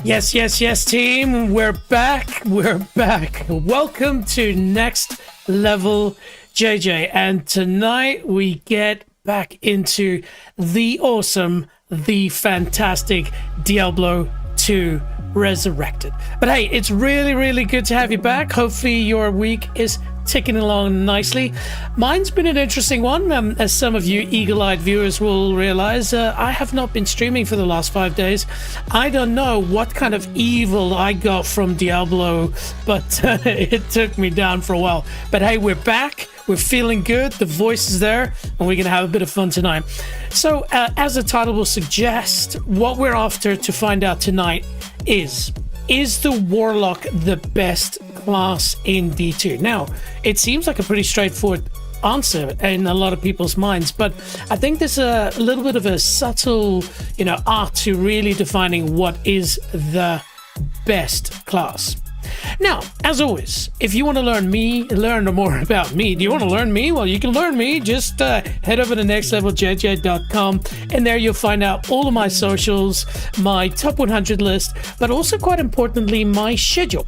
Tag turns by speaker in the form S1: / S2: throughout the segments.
S1: Yes, yes, yes, team. We're back. We're back. Welcome to Next Level JJ. And tonight we get back into the awesome, the fantastic Diablo 2 Resurrected. But hey, it's really, really good to have you back. Hopefully your week is ticking along nicely. Mine's been an interesting one. As some of you eagle-eyed viewers will realize, I have not been streaming for the last 5 days. I don't know what kind of evil I got from Diablo, but it took me down for a while. But hey, we're back. We're feeling good. The voice is there, and we're going to have a bit of fun tonight. So, as the title will suggest, what we're after to find out tonight is the Warlock the best class in D2? Now, it seems like a pretty straightforward answer in a lot of people's minds, but I think there's a little bit of a subtle, art to really defining what is the best class. Now, as always, if you want to learn more about me, do you want to learn me? Well, you can learn me. Just head over to nextleveljj.com, and there you'll find out all of my socials, my top 100 list, but also quite importantly, my schedule.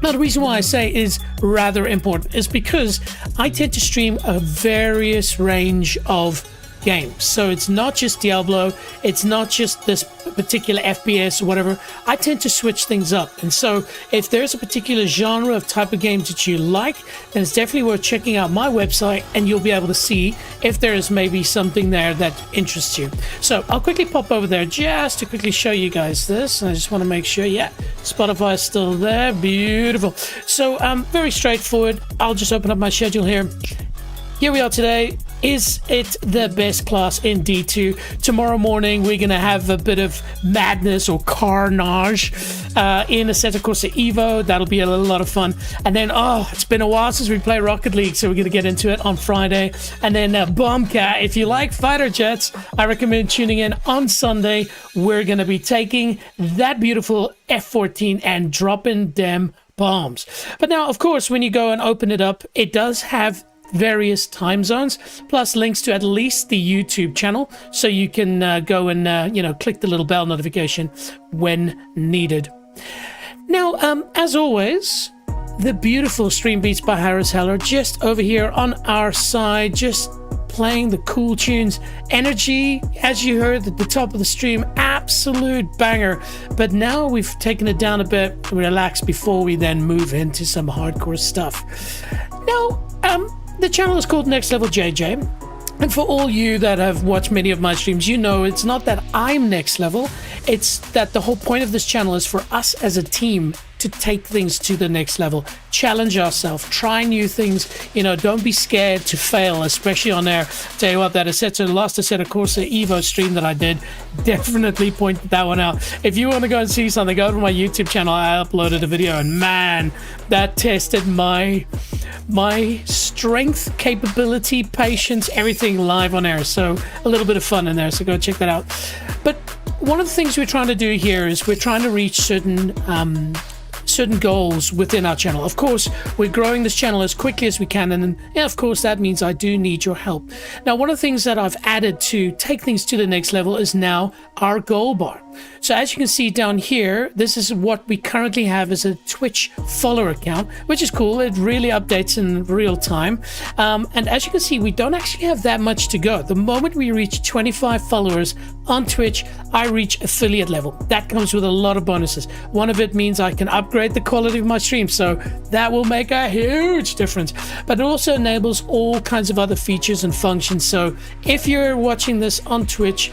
S1: Now, the reason why I say is rather important is because I tend to stream a various range of games. So it's not just Diablo, it's not just this particular FPS or whatever. I tend to switch things up. And so if there's a particular genre of type of games that you like, then it's definitely worth checking out my website, and you'll be able to see if there is maybe something there that interests you. So I'll quickly pop over there just to quickly show you guys this. And I just want to make sure, yeah, Spotify is still there. Beautiful. So very straightforward. I'll just open up my schedule here. Here we are today. Is it the best class in D2? Tomorrow morning, we're going to have a bit of madness or carnage in Assetto Corsa Evo. That'll be a lot of fun. And then, it's been a while since we played Rocket League, so we're going to get into it on Friday. And then Bombcat, if you like fighter jets, I recommend tuning in on Sunday. We're going to be taking that beautiful F-14 and dropping them bombs. But now, of course, when you go and open it up, it does have various time zones, plus links to at least the YouTube channel, so you can go and click the little bell notification when needed. Now, as always, the beautiful Stream Beats by Harris Heller just over here on our side, just playing the cool tunes. Energy, as you heard at the top of the stream, absolute banger. But now we've taken it down a bit, relax before we then move into some hardcore stuff. Now, the channel is called Next Level JJ, and for all you that have watched many of my streams, you know it's not that I'm next level, it's that the whole point of this channel is for us as a team to take things to the next level, challenge ourselves, try new things. Don't be scared to fail, especially on air. Tell you what, that last Assetto Corsa Evo stream that I did, definitely pointed that one out. If you want to go and see something, go to my YouTube channel. I uploaded a video, and man, that tested my strength, capability, patience, everything live on air. So a little bit of fun in there, so go check that out. But one of the things we're trying to do here is we're trying to reach certain goals within our channel. Of course, we're growing this channel as quickly as we can, and of course that means I do need your help. Now, one of the things that I've added to take things to the next level is now our goal bar. So as you can see down here, this is what we currently have as a Twitch follower account, which is cool. It really updates in real time. And as you can see, we don't actually have that much to go. The moment we reach 25 followers on Twitch, I reach affiliate level. That comes with a lot of bonuses. One of it means I can upgrade the quality of my stream, so that will make a huge difference. But it also enables all kinds of other features and functions. So if you're watching this on Twitch,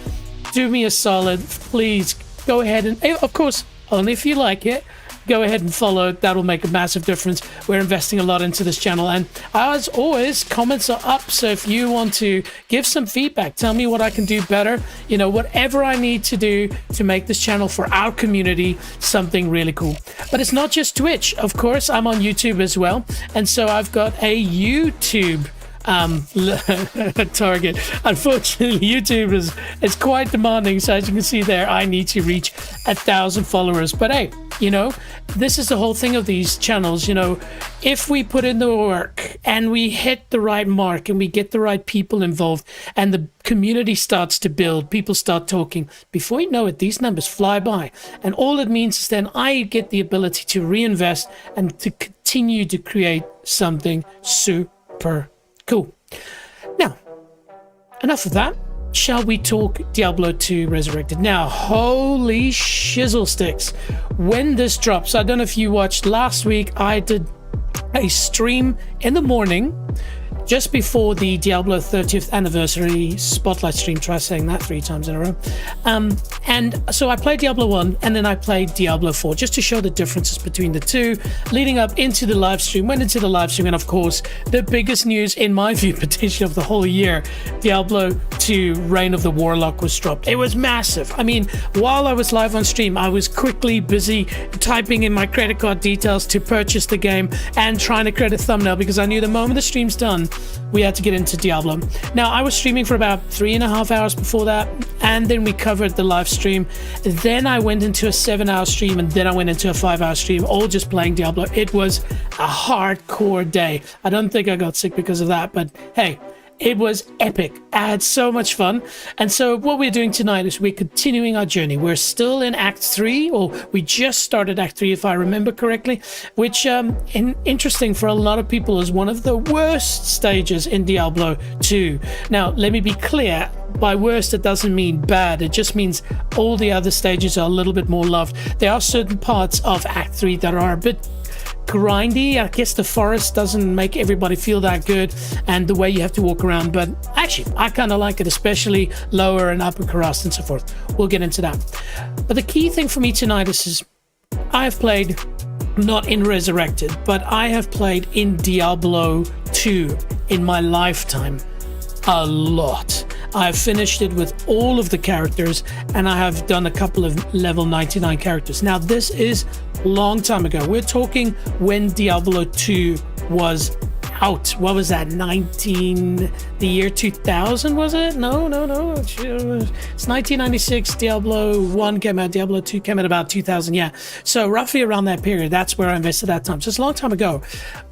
S1: do me a solid, please go ahead and, of course, only if you like it, go ahead and follow. That'll make a massive difference. We're investing a lot into this channel, and as always, comments are up. So if you want to give some feedback, tell me what I can do better, whatever I need to do to make this channel for our community something really cool. But it's not just Twitch. Of course, I'm on YouTube as well, and so I've got a YouTube target. Unfortunately, YouTube is quite demanding, so as you can see there, I need to reach 1,000 followers. But hey, You know, this is the whole thing of these channels. You know, if we put in the work and we hit the right mark and we get the right people involved and the community starts to build, people start talking, before you know it, these numbers fly by. And all it means is then I get the ability to reinvest and to continue to create something super cool. Now, enough of that. Shall we talk Diablo 2 Resurrected? Now, holy shizzle sticks. When this drops, I don't know if you watched last week, I did a stream in the morning just before the Diablo 30th anniversary spotlight stream. Try saying that 3 times in a row. And so I played Diablo 1 and then I played Diablo 4 just to show the differences between the two, leading up into the live stream, went into the live stream, and of course, the biggest news in my view, potentially of the whole year, Diablo 2 Reign of the Warlock was dropped. It was massive. I mean, while I was live on stream, I was quickly busy typing in my credit card details to purchase the game and trying to create a thumbnail because I knew the moment the stream's done, we had to get into Diablo. Now, I was streaming for about 3.5 hours before that, and then we covered the live stream. Then I went into a 7-hour stream, and then I went into a 5-hour stream, all just playing Diablo. It was a hardcore day. I don't think I got sick because of that, but hey, it was epic. I had so much fun. And so what we're doing tonight is we're continuing our journey. We're still in Act 3, or we just started Act 3 if I remember correctly, which interesting for a lot of people is one of the worst stages in Diablo 2. Now, let me be clear. By worst, it doesn't mean bad. It just means all the other stages are a little bit more loved. There are certain parts of Act 3 that are a bit grindy. I guess the forest doesn't make everybody feel that good, and the way you have to walk around, but actually I kind of like it, especially lower and upper Karast and so forth. We'll get into that. But the key thing for me tonight is I have played not in Resurrected, but I have played in Diablo 2 in my lifetime a lot. I've finished it with all of the characters, and I have done a couple of level 99 characters. Now, this is a long time ago. We're talking when Diablo 2 was out. What was that? The year 2000, was it? No. It's 1996. Diablo 1 came out. Diablo 2 came out about 2000. Yeah. So roughly around that period, that's where I invested that time. So it's a long time ago.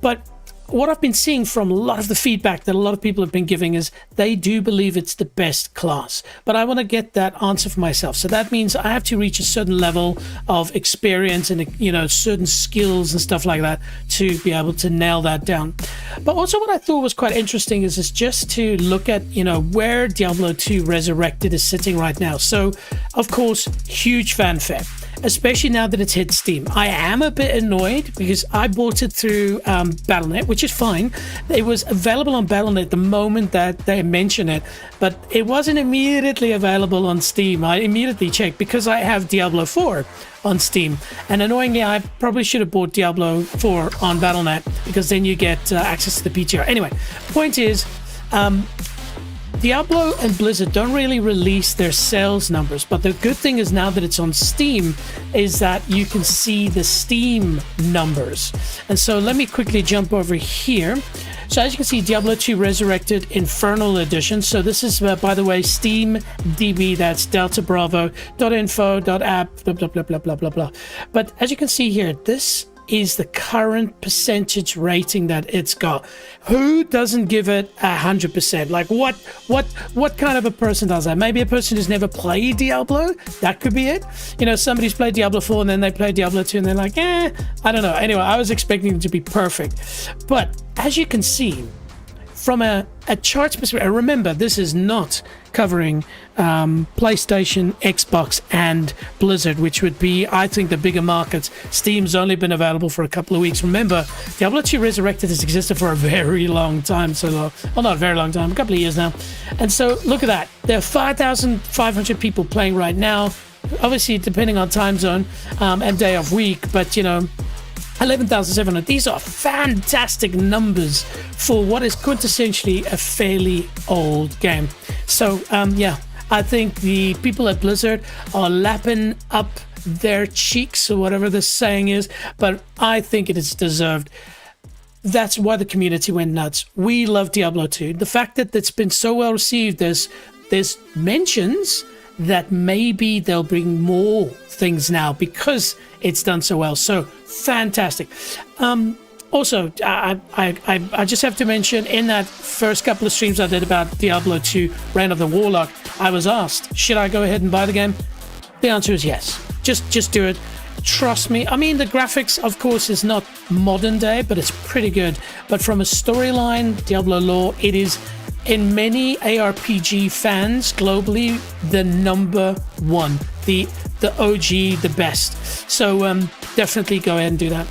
S1: But what I've been seeing from a lot of the feedback that a lot of people have been giving is they do believe it's the best class. But I want to get that answer for myself. So that means I have to reach a certain level of experience and, you know, certain skills and stuff like that to be able to nail that down. But also what I thought was quite interesting is just to look at, you know, where Diablo 2 Resurrected is sitting right now. So, of course, huge fanfare, especially now that it's hit Steam. I am a bit annoyed because I bought it through Battle.net, which is fine. It was available on Battle.net the moment that they mentioned it, but it wasn't immediately available on Steam. I immediately checked because I have Diablo 4 on Steam, and annoyingly I probably should have bought Diablo 4 on Battle.net because then you get access to the PTR. Anyway, point is, Diablo and Blizzard don't really release their sales numbers, but the good thing is now that it's on Steam is that you can see the Steam numbers. And so let me quickly jump over here. So as you can see, Diablo 2 Resurrected Infernal Edition. So this is, by the way, Steam DB, that's Delta Bravo .info.app, blah, blah, blah, blah, blah, blah, blah. But as you can see here, this is the current percentage rating that it's got. Who doesn't give it 100%? Like what kind of a person does that? Maybe a person who's never played Diablo. That could be it. You know, somebody's played Diablo 4 and then they play Diablo 2 and they're like, I don't know. Anyway, I was expecting it to be perfect. But as you can see, from a charts perspective, remember, this is not covering PlayStation, Xbox, and Blizzard, which would be, I think, the bigger markets. Steam's only been available for a couple of weeks. Remember, Diablo 2 Resurrected has existed for a very long time. Well, not a very long time, a couple of years now. And so, look at that. There are 5,500 people playing right now. Obviously, depending on time zone and day of week, but, you know, 11,700. These are fantastic numbers for what is quintessentially a fairly old game. So, yeah, I think the people at Blizzard are lapping up their cheeks, or whatever the saying is, but I think it is deserved. That's why the community went nuts. We love Diablo 2. The fact that it's been so well received, there's mentions that maybe they'll bring more things now because it's done so well. So fantastic. Also, I just have to mention, in that first couple of streams I did about Diablo 2 Reign of the Warlock, I was asked, should I go ahead and buy the game? The answer is yes. Just do it. Trust me. I mean, the graphics, of course, is not modern day, but it's pretty good. But from a storyline, Diablo lore, it is, in many ARPG fans globally, the number one, the OG, the best. So definitely go ahead and do that.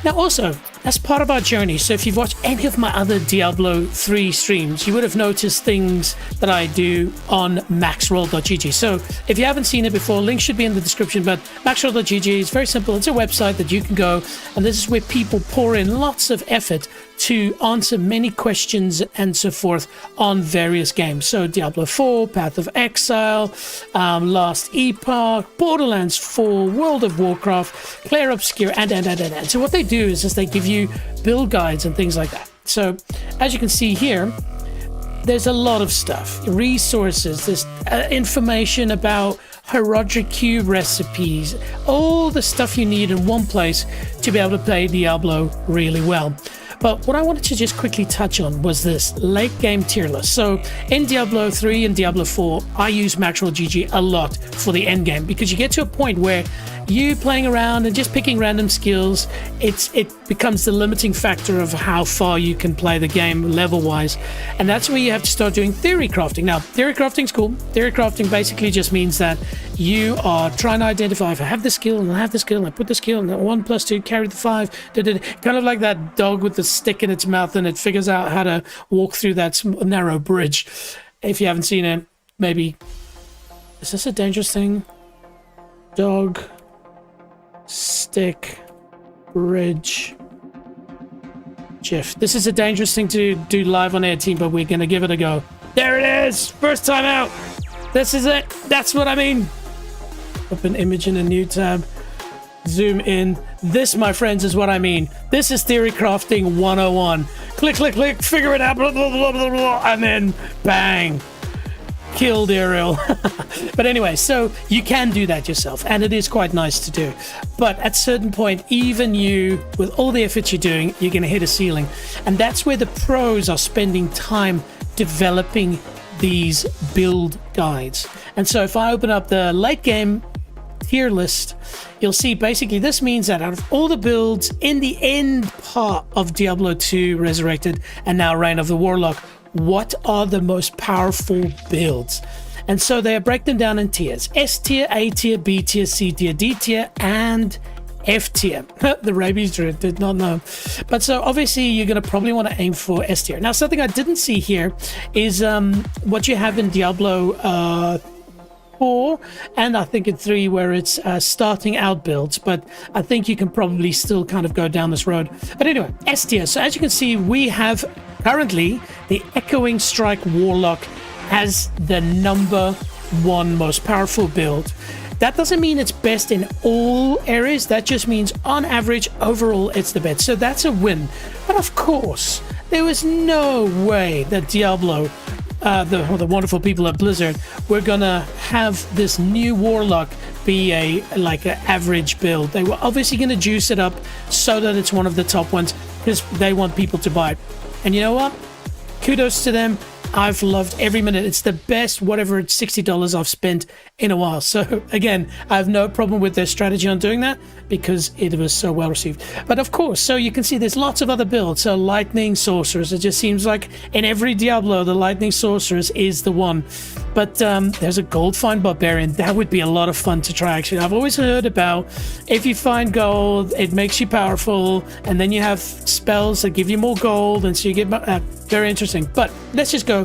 S1: Now, also, as part of our journey, so if you've watched any of my other Diablo 3 streams, you would have noticed things that I do on maxroll.gg. So if you haven't seen it before, link should be in the description, but maxroll.gg is very simple. It's a website that you can go, and this is where people pour in lots of effort to answer many questions and so forth on various games. So Diablo 4, Path of Exile, Last Epoch, Borderlands 4, World of Warcraft, Clair Obscur, and. So what they do is they give you build guides and things like that. So as you can see here, there's a lot of stuff, resources, there's information about Herodic Cube recipes, all the stuff you need in one place to be able to play Diablo really well. But what I wanted to just quickly touch on was this late game tier list. So in Diablo 3 and Diablo 4, I use maxroll.gg a lot for the end game, because you get to a point where you playing around and just picking random skills, it becomes the limiting factor of how far you can play the game level wise. And that's where you have to start doing theory crafting. Now, theory crafting is cool. Theory crafting basically just means that you are trying to identify, if I have the skill and I have the skill and I put the skill and 1 + 2 carry the 5, kind of like that dog with the stick in its mouth, and it figures out how to walk through that narrow bridge. If you haven't seen it, maybe, is this a dangerous thing? Dog, stick, bridge, GIF. This is a dangerous thing to do live on air, team, but we're gonna give it a go. There it is, first time out. This is it. That's what I mean. Open image in a new tab. Zoom in. This, my friends, is what I mean. This is theory crafting 101. Click, click, click, figure it out, blah, blah, blah, blah, blah, and then bang. Killed Ariel. But anyway, so you can do that yourself, and it is quite nice to do. But at a certain point, even you, with all the effort you're doing, you're going to hit a ceiling. And that's where the pros are spending time developing these build guides. And so if I open up the late game tier list, you'll see basically this means that out of all the builds in the end part of Diablo 2 Resurrected and now Reign of the Warlock, what are the most powerful builds? And so they break them down in tiers: S tier, A tier, B tier, C tier, D tier, and F tier. The rabies did not know. But so obviously you're going to probably want to aim for S tier. Now, something I didn't see here is what you have in Diablo 4 and I think in 3, where it's starting out builds, but I think you can probably still kind of go down this road. But anyway, S tier. So as you can see, we have currently the Echoing Strike Warlock as the #1 most powerful build. That doesn't mean it's best in all areas. That just means on average, overall, it's the best. So that's a win. But of course, there was no way that Diablo, the wonderful people at Blizzard, were gonna have this new Warlock be an average build. They were obviously gonna juice it up so that it's one of the top ones, because they want people to buy it. And you know what? Kudos to them. I've loved every minute. It's the best, whatever, $60 I've spent in a while. So again, I have no problem with their strategy on doing that, because it was so well received. But of course, so you can see there's lots of other builds. So Lightning Sorceress, it just seems like in every Diablo, the Lightning Sorceress is the one. But there's a Gold Find Barbarian. That would be a lot of fun to try, actually. I've always heard about, if you find gold, it makes you powerful, and then you have spells that give you more gold, and so you get very interesting. But let's just go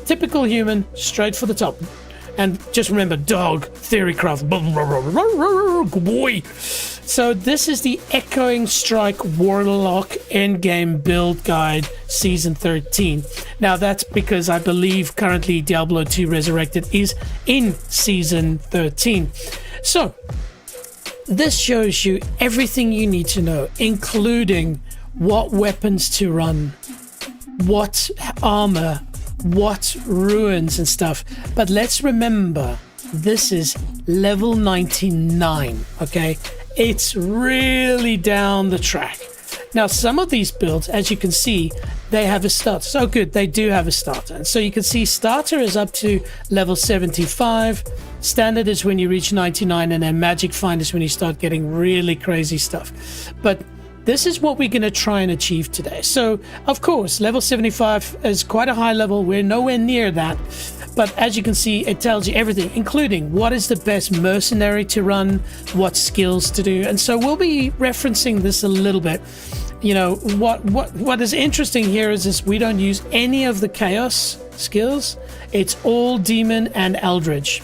S1: typical human, straight for the top. And just remember, dog, theorycraft, boy. So this is the Echoing Strike Warlock Endgame Build Guide Season 13. Now that's because I believe currently Diablo 2 Resurrected is in Season 13. So this shows you everything you need to know, including what weapons to run, what armor, what ruins and stuff. But let's remember, this is level 99, okay? It's really down the track. Now, some of these builds, as you can see, they have a starter. So good, they do have a starter. And so you can see starter is up to level 75. Standard is when you reach 99, and then Magic Find is when you start getting really crazy stuff. But this is what we're going to try and achieve today. So, of course, level 75 is quite a high level. We're nowhere near that. But as you can see, it tells you everything, including what is the best mercenary to run, what skills to do. And so we'll be referencing this a little bit. You know, what is interesting here is we don't use any of the chaos skills. It's all demon and eldritch.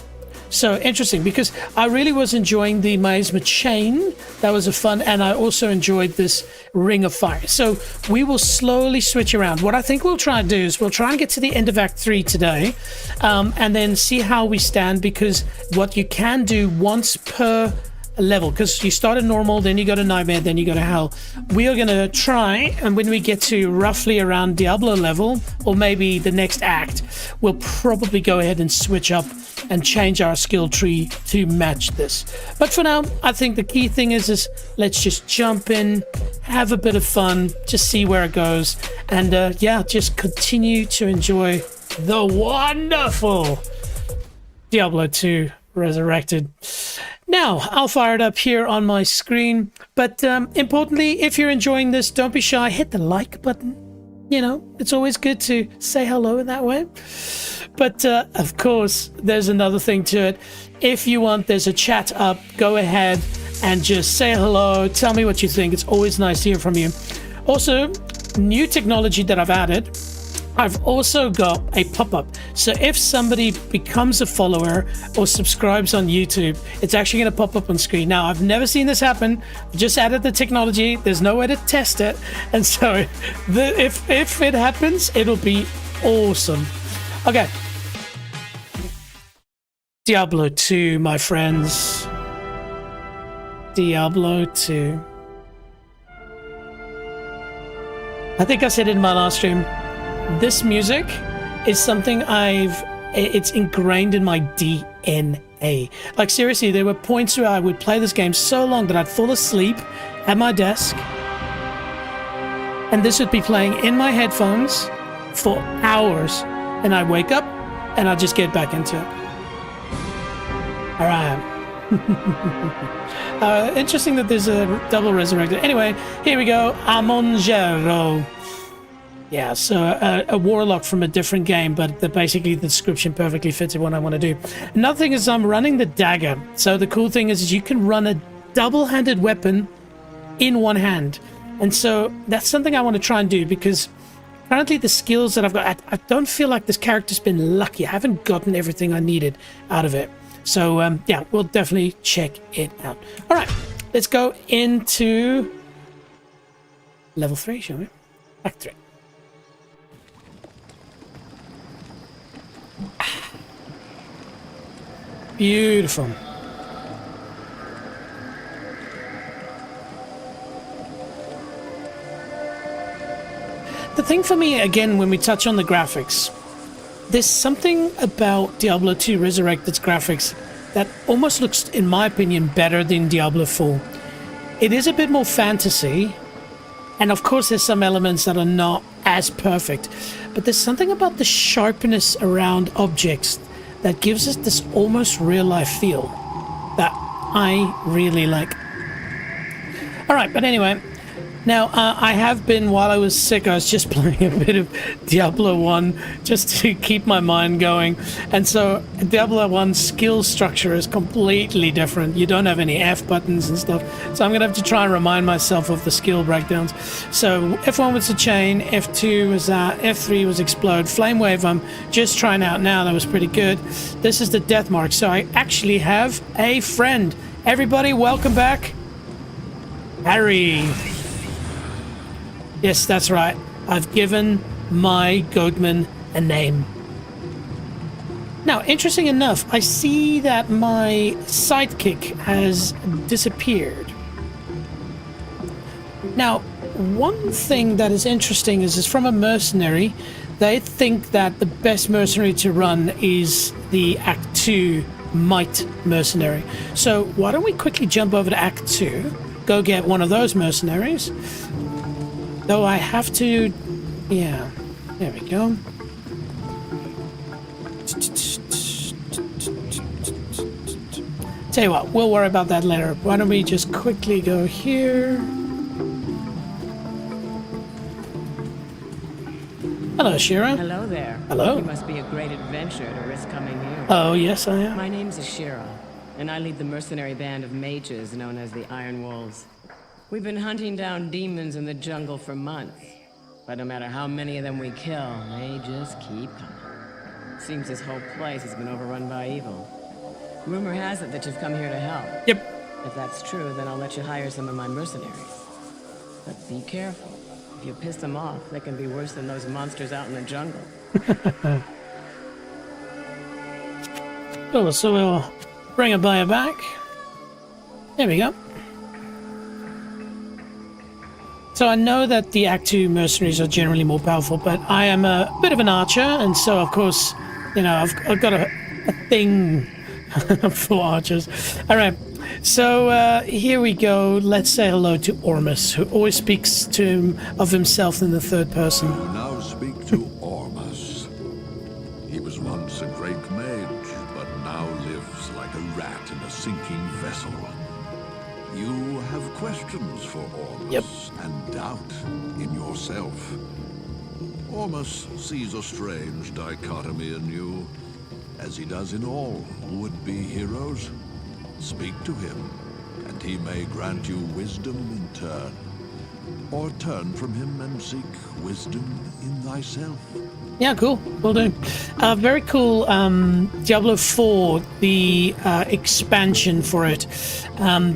S1: So interesting, because I really was enjoying the miasma chain. That was a fun, and I also enjoyed this ring of fire. So we will slowly switch around. What I think we'll try and do is we'll try and get to the end of Act 3 today, and then see how we stand, because what you can do once per level, because you start at normal, then you go to nightmare, then you go to hell. We are going to try, and when we get to roughly around Diablo level, or maybe the next act, we'll probably go ahead and switch up and change our skill tree to match this. But for now, I think the key thing is let's just jump in, have a bit of fun, just see where it goes, and yeah, just continue to enjoy the wonderful Diablo 2 Resurrected. Now, I'll fire it up here on my screen, but importantly, if you're enjoying this, don't be shy, hit the like button. You know, it's always good to say hello in that way. But of course, there's another thing to it. If you want, there's a chat up. Go ahead and just say hello. Tell me what you think. It's always nice to hear from you. Also, new technology that I've added. I've also got a pop-up. So if somebody becomes a follower or subscribes on YouTube, it's actually going to pop up on screen. Now, I've never seen this happen. I just added the technology. There's no way to test it. And so if it happens, it'll be awesome. Okay. Diablo 2, my friends. Diablo 2. I think I said it in my last stream. This music is something it's ingrained in my DNA. Like, seriously, there were points where I would play this game so long that I'd fall asleep at my desk, and this would be playing in my headphones for hours, and I'd wake up and I'd just get back into it. All right. Interesting that there's a double resurrected. Anyway, here we go. Amongero. Yeah, so a warlock from a different game, but basically the description perfectly fits what I want to do. Another thing is I'm running the dagger. So the cool thing is you can run a double-handed weapon in one hand. And so that's something I want to try and do, because currently the skills that I've got, I don't feel like this character's been lucky. I haven't gotten everything I needed out of it. So yeah, we'll definitely check it out. All right, let's go into level 3, shall we? Act 3. Beautiful. The thing for me, again, when we touch on the graphics, there's something about Diablo 2 Resurrected's graphics that almost looks, in my opinion, better than Diablo 4. It is a bit more fantasy, and of course there's some elements that are not as perfect, but there's something about the sharpness around objects that gives us this almost real-life feel that I really like. All right, but anyway, now I have been, while I was sick, I was just playing a bit of Diablo 1 just to keep my mind going. And so Diablo 1 skill structure is completely different. You don't have any F buttons and stuff. So I'm going to have to try and remind myself of the skill breakdowns. So F1 was the chain, F2 was that, F3 was explode, flame wave I'm just trying out now. That was pretty good. This is the death mark. So I actually have a friend. Everybody, welcome back. Harry. Yes, that's right. I've given my goatman a name. Now, interesting enough, I see that my sidekick has disappeared. Now, one thing that is interesting is from a mercenary, they think that the best mercenary to run is the Act 2 might mercenary. So why don't we quickly jump over to Act 2, go get one of those mercenaries. Though I have to... Yeah, there we go. Tell you what, we'll worry about that later. Why don't we just quickly go here? Hello, Shira.
S2: Hello there.
S1: Hello.
S2: You must be a great adventurer to risk coming here.
S1: Oh, yes, I am.
S2: My name's Ashira, and I lead the mercenary band of mages known as the Iron Wolves. We've been hunting down demons in the jungle for months, but no matter how many of them we kill, they just keep coming. Seems this whole place has been overrun by evil. Rumor has it that you've come here to help.
S1: Yep.
S2: If that's true, then I'll let you hire some of my mercenaries. But be careful. If you piss them off, they can be worse than those monsters out in the jungle.
S1: Oh, so we'll bring a buyer back. There we go. So I know that the Act 2 mercenaries are generally more powerful, but I am a bit of an archer, and so of course, you know, I've got a thing for archers. All right, so here we go. Let's say hello to Ormus, who always speaks of himself in the third person.
S3: You now speak to Ormus. He was once a great mage, but now lives like a rat in a sinking vessel. You have questions for Ormus,
S1: yep,
S3: and doubt in yourself. Ormus sees a strange dichotomy in you, as he does in all would-be heroes. Speak to him, and he may grant you wisdom in turn, or turn from him and seek wisdom in thyself.
S1: Yeah, cool. Will do. Very cool. Diablo 4, the expansion for it.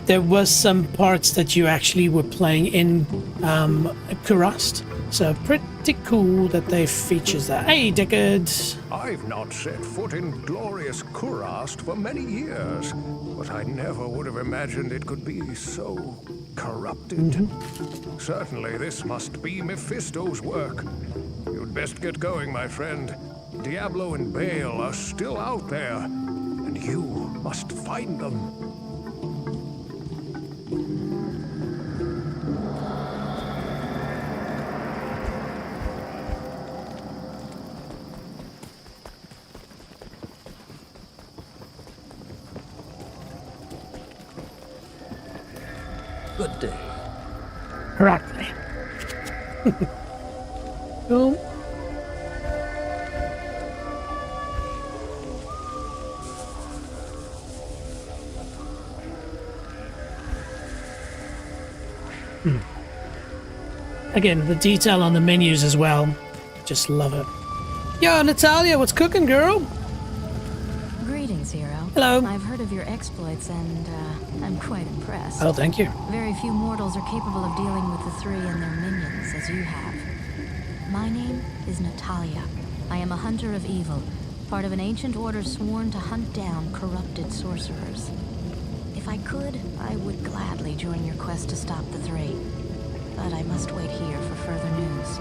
S1: There was some parts that you actually were playing in Kurast. So pretty cool that they features that. Hey, Deckard.
S4: I've not set foot in glorious Kurast for many years, but I never would have imagined it could be so corrupted. Certainly this must be Mephisto's work. You'd best get going, my friend. Diablo and Baal are still out there, and you must find them.
S5: Good day.
S1: Correctly. Cool. Again, the detail on the menus as well. Just love it. Yo, Natalia, what's cooking, girl?
S6: Greetings, Hero.
S1: Hello.
S6: I've heard of your exploits and I'm quite impressed.
S1: Oh, thank you.
S6: Very few mortals are capable of dealing with the three and their minions as you have. My name is Natalia. I am a hunter of evil, part of an ancient order sworn to hunt down corrupted sorcerers. If I could, I would gladly join your quest to stop the three. But I must wait here for further news.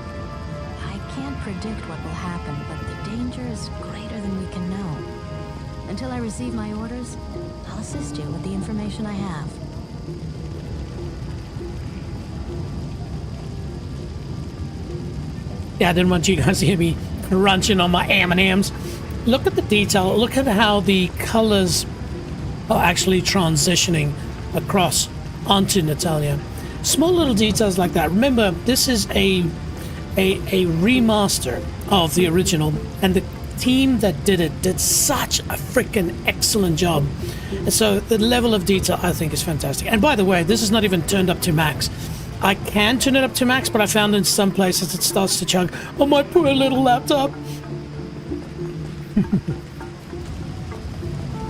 S6: I can't predict what will happen, but the danger is greater than we can know. Until I receive my orders, I'll assist you with the information I have.
S1: Yeah, I didn't want you guys to hear me crunching on my M&Ms. Look at the detail. Look at how the colors are actually transitioning across onto Natalia. Small little details like that. Remember, this is a remaster of the original, and the team that did it did such a freaking excellent job. And so the level of detail, I think, is fantastic. And by the way, this is not even turned up to max. I can turn it up to max, but I found in some places it starts to chug on my poor little laptop.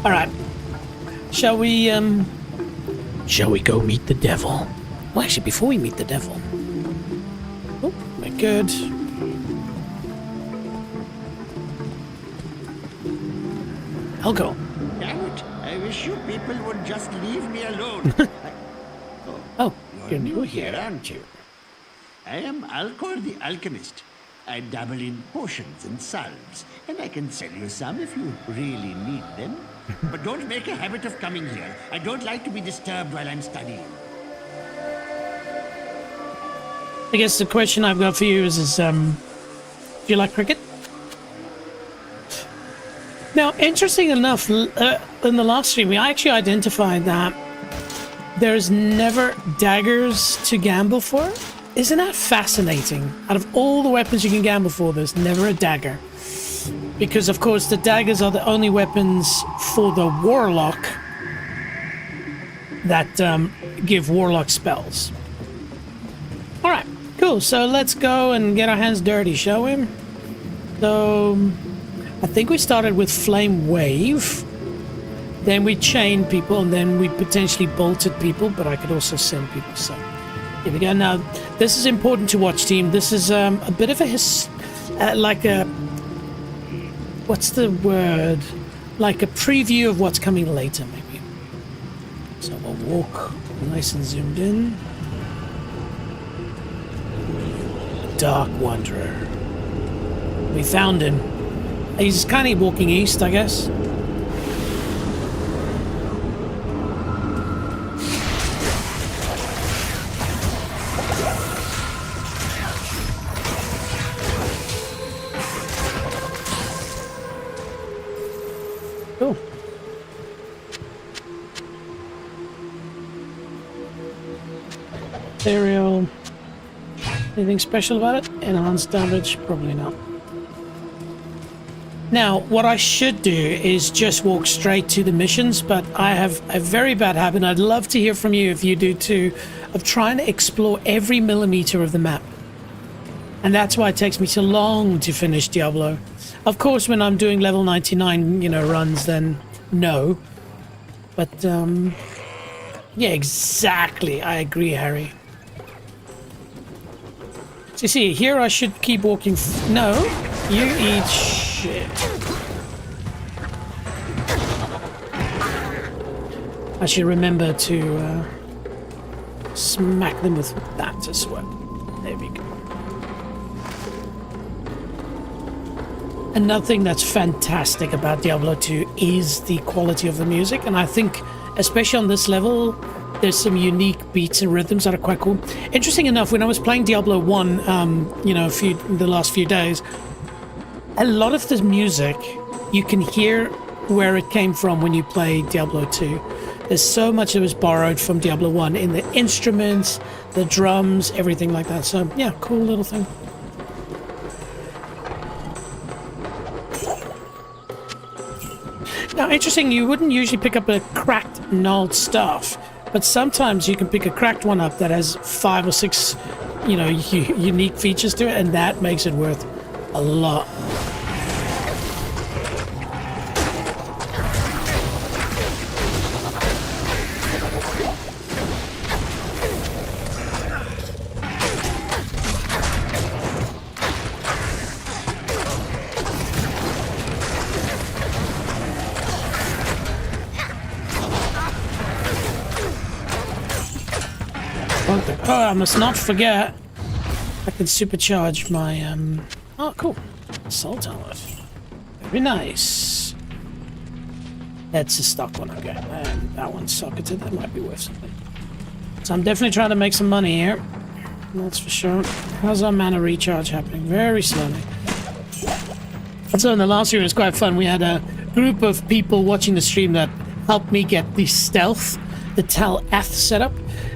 S1: All right. Shall we go meet the devil? Well, actually, before we meet the devil. Oh, my good. Alcohol.
S7: Damn it! I wish you people would just leave me alone.
S1: Oh,
S7: You're new here, aren't you? I am Alcor the Alchemist. I dabble in potions and salves, and I can sell you some if you really need them. But don't make a habit of coming here. I don't like to be disturbed while I'm studying.
S1: I guess the question I've got for you is do you like cricket? Now, interesting enough, in the last stream, we actually identified that there's never daggers to gamble for. Isn't that fascinating? Out of all the weapons you can gamble for, there's never a dagger. Because, of course, the daggers are the only weapons for the Warlock that give Warlock spells. Alright, cool. So let's go and get our hands dirty, shall we? So, I think we started with Flame Wave. Then we chained people, and then we potentially bolted people, but I could also send people, so... Here we go. Now, this is important to watch, team. This is a bit of a like a... What's the word? Like a preview of what's coming later, maybe. So we'll walk nice and zoomed in. Dark Wanderer. We found him. He's kind of walking east, I guess. Cool. Ethereal. Anything special about it? Enhanced damage? Probably not. Now, what I should do is just walk straight to the missions, but I have a very bad habit, and I'd love to hear from you if you do too, of trying to explore every millimeter of the map. And that's why it takes me so long to finish Diablo. Of course, when I'm doing level 99, runs, then no. But, yeah, exactly. I agree, Harry. So you see, here I should keep walking. No, you eat shit. I should remember to smack them with that as well. There we go. Another thing that's fantastic about Diablo 2 is the quality of the music, and I think, especially on this level, there's some unique beats and rhythms that are quite cool. Interesting enough, when I was playing Diablo 1, the last few days, a lot of the music, you can hear where it came from when you play Diablo 2. There's so much that was borrowed from Diablo 1 in the instruments, the drums, everything like that. So, yeah, cool little thing. Now, interesting, you wouldn't usually pick up a cracked, gnarled staff, but sometimes you can pick a cracked one up that has 5 or 6, unique features to it, and that makes it worth a lot. Oh, I must not forget. I can supercharge my, Oh, cool. Assault armor. Very nice. That's a stock one, okay. And that one's socketed. That might be worth something. So I'm definitely trying to make some money here. That's for sure. How's our mana recharge happening? Very slowly. So in the last year, it was quite fun. We had a group of people watching the stream that helped me get the stealth, the Tal-Ath setup.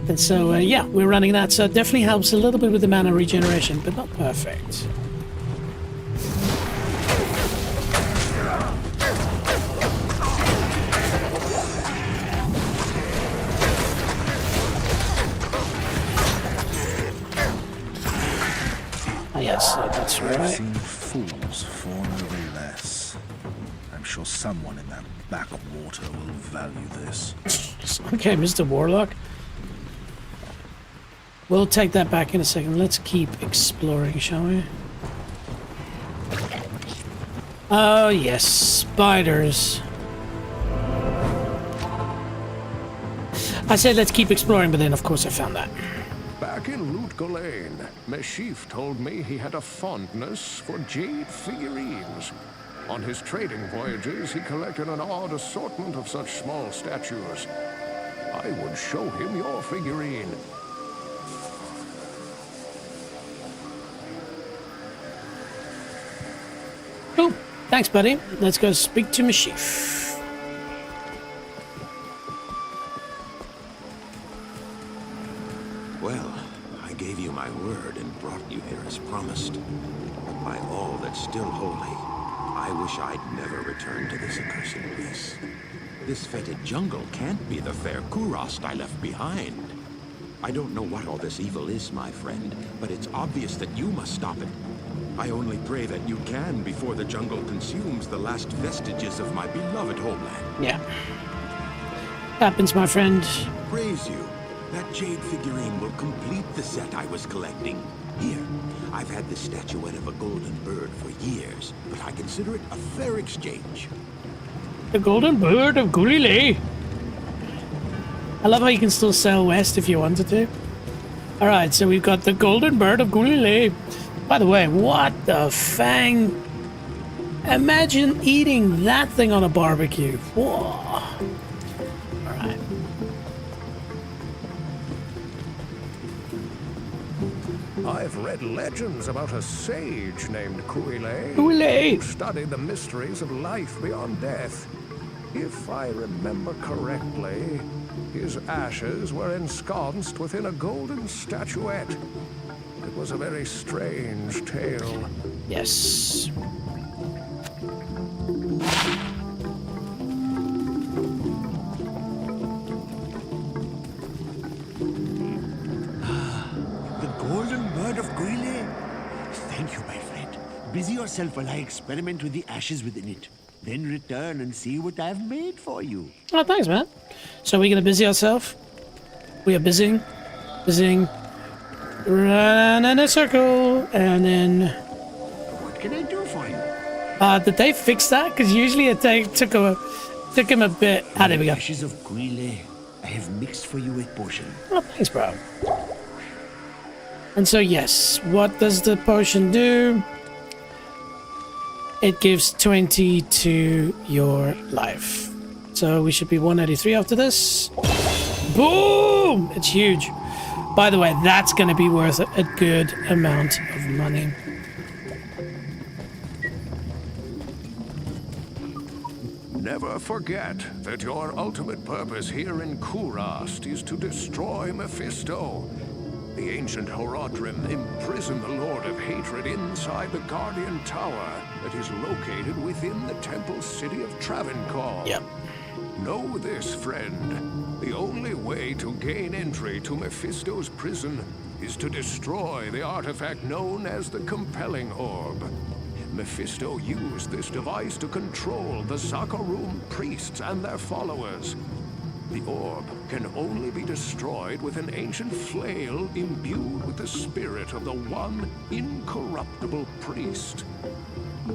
S1: And so, yeah, we're running that, so it definitely helps a little bit with the mana regeneration, but not perfect. Ah, yes, that's right.
S5: I've seen fools fawn over less. I'm sure someone in that backwater will value this.
S1: Okay, Mr. Warlock. We'll take that back in a second. Let's keep exploring, shall we? Oh, yes. Spiders. I said let's keep exploring, but then, of course, I found that.
S4: Back Back in Loot Ghislaine, Meshif told me he had a fondness for jade figurines. On his trading voyages, he collected an odd assortment of such small statues. I would show him your figurine.
S1: Cool. Thanks, buddy. Let's go speak to Meshif.
S8: Well, I gave you my word and brought you here as promised. But by all that's still holy, I wish I'd never returned to this accursed place. This fetid jungle can't be the fair Kurast I left behind. I don't know what all this evil is, my friend, but it's obvious that you must stop it. I only pray that you can before the jungle consumes the last vestiges of my beloved homeland.
S1: Yeah. Happens, my friend.
S8: Praise you. That jade figurine will complete the set I was collecting. Here, I've had this statuette of a golden bird for years, but I consider it a fair exchange.
S1: The golden bird of Gulile. I love how you can still sail west if you wanted to. Alright, so we've got the golden bird of Gulile. By the way, what the fang? Imagine eating that thing on a barbecue. Whoa. Alright.
S4: I've read legends about a sage named Kuile,
S1: Gulile.
S4: who studied the mysteries of life beyond death. If I remember correctly, his ashes were ensconced within a golden statuette. It was a very strange tale.
S1: Yes.
S7: The golden bird of Guile? Thank you, my friend. Busy yourself while I experiment with the ashes within it. Then return and see what I've made for you.
S1: Oh, thanks, man. So we're gonna busy ourselves. We are busying, run in a circle, and then.
S7: What can I do for you?
S1: Did they fix that? Because usually it took him a bit. Ah, there we go.
S7: Ashes of Guile. I have mixed for you a potion.
S1: Oh, thanks, bro. And so, yes, what does the potion do? It gives 20 to your life. So we should be 183 after this. Boom! It's huge. By the way, that's going to be worth a good amount of money.
S4: Never forget that your ultimate purpose here in Kurast is to destroy Mephisto. The ancient Horodrim imprisoned the Lord of Hatred inside the Guardian Tower that is located within the temple city of Travancore.
S1: Yep.
S4: Know this, friend. The only way to gain entry to Mephisto's prison is to destroy the artifact known as the Compelling Orb. Mephisto used this device to control the Zakarum priests and their followers. The orb can only be destroyed with an ancient flail imbued with the spirit of the one incorruptible priest.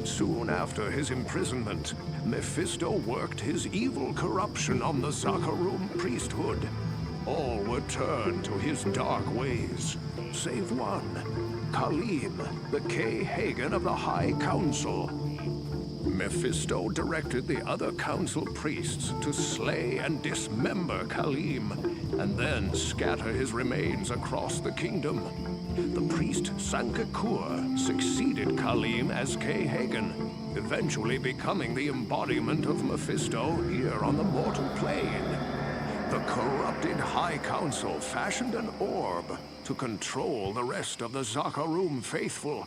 S4: Soon after his imprisonment, Mephisto worked his evil corruption on the Zakarum priesthood. All were turned to his dark ways, save one, Khalim, the K-Hagen of the High Council. Mephisto directed the other council priests to slay and dismember Khalim, and then scatter his remains across the kingdom. The priest Sankakur succeeded Khalim as K-Hagen, eventually becoming the embodiment of Mephisto here on the mortal plane. The corrupted High Council fashioned an orb to control the rest of the Zakarum faithful,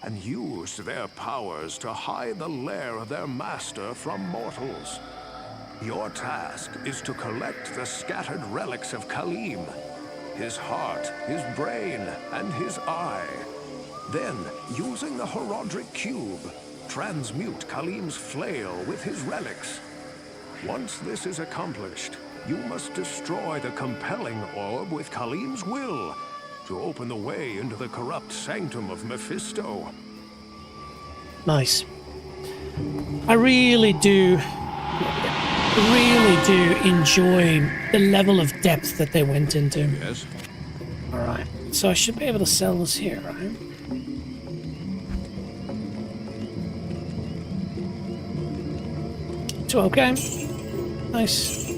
S4: and used their powers to hide the lair of their master from mortals. Your task is to collect the scattered relics of Khalim, his heart, his brain, and his eye. Then, using the Horodric Cube, transmute Khalim's flail with his relics. Once this is accomplished, you must destroy the Compelling Orb with Khalim's will, to open the way into the corrupt sanctum of Mephisto.
S1: Nice. I really do enjoy the level of depth that they went into.
S3: Yes?
S1: Alright. So I should be able to sell this here, right? Okay. Nice.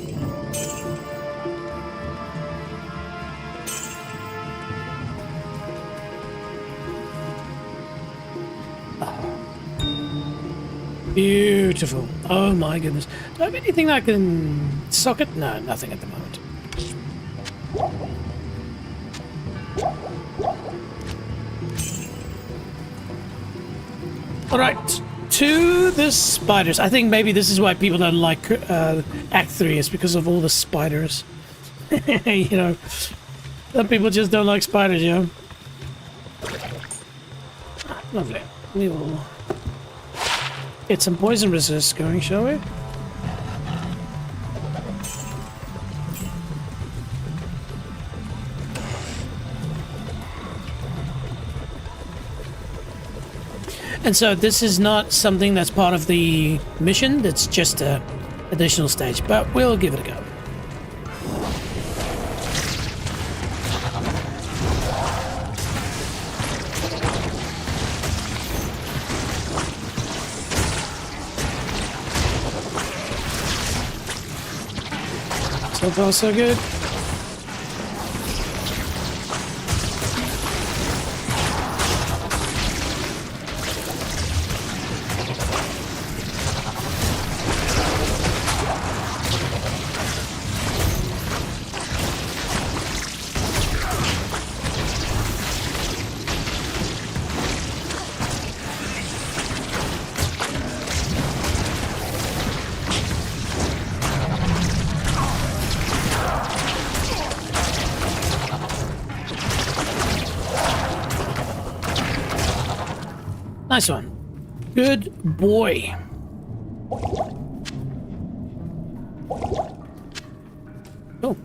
S1: Beautiful. Oh my goodness. Do I have anything that I can socket? No, nothing at the moment. Alright. To the spiders. I think maybe this is why people don't like Act 3. It's because of all the spiders. You know. Some people just don't like spiders, you know. Lovely. We will get some poison resist going, shall we? And so this is not something that's part of the mission, that's just a additional stage, but we'll give it a go. So far, so good. Nice one. Good boy. Oh.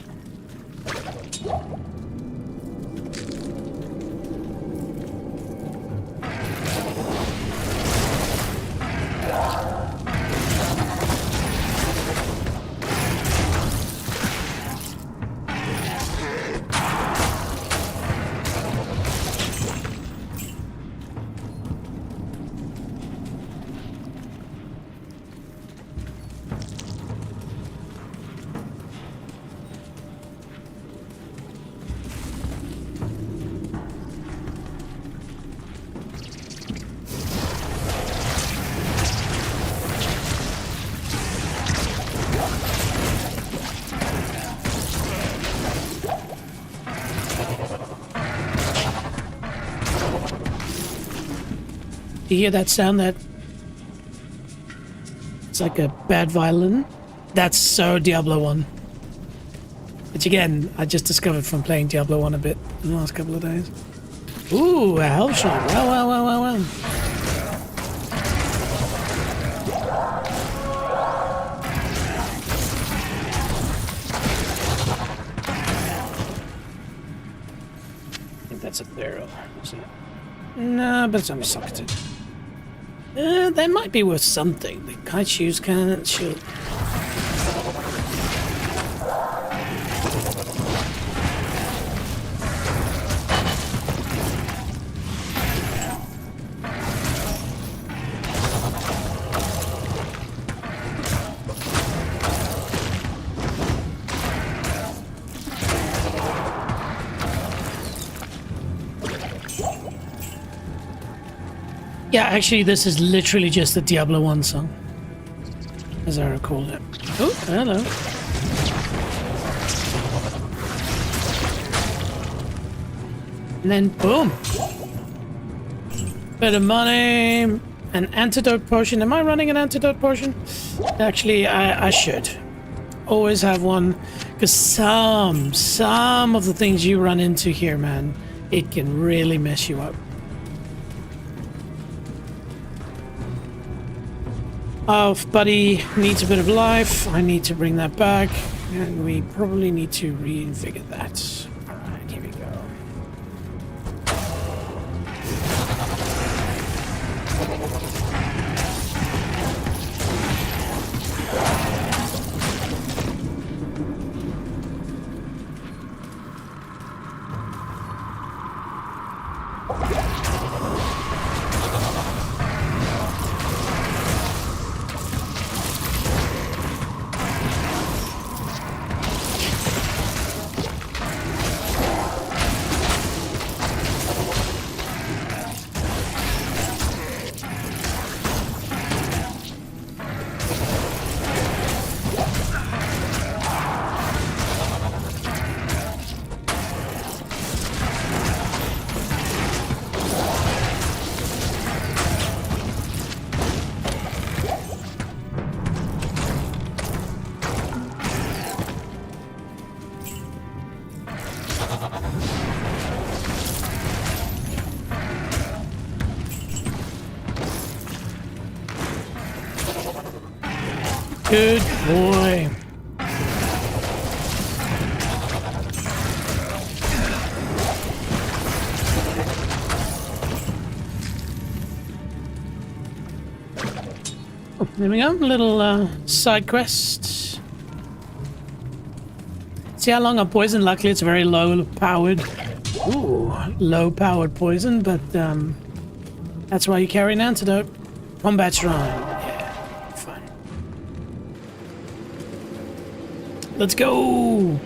S1: You hear that sound? That it's like a bad violin. That's so Diablo 1. Which again, I just discovered from playing Diablo 1 a bit in the last couple of days. Ooh, a health shot. Wow. I think that's a barrel. Is it? No, but it's only socketed. That might be worth something. The kite shoes can't shoot. Yeah, actually, this is literally just the Diablo 1 song, as I recall it. Oh, hello. And then, boom. Bit of money. An antidote potion. Am I running an antidote potion? Actually, I should. Always have one. Because some of the things you run into here, man, it can really mess you up. Oh, buddy needs a bit of life. I need to bring that back. And we probably need to reinvigorate that. Alright, here we go. Good boy. Oh, there we go. Little side quest. See how long I'm poisoned? Luckily, it's very low-powered. Ooh, low-powered poison, but that's why you carry an antidote. Combat shrine. Let's go!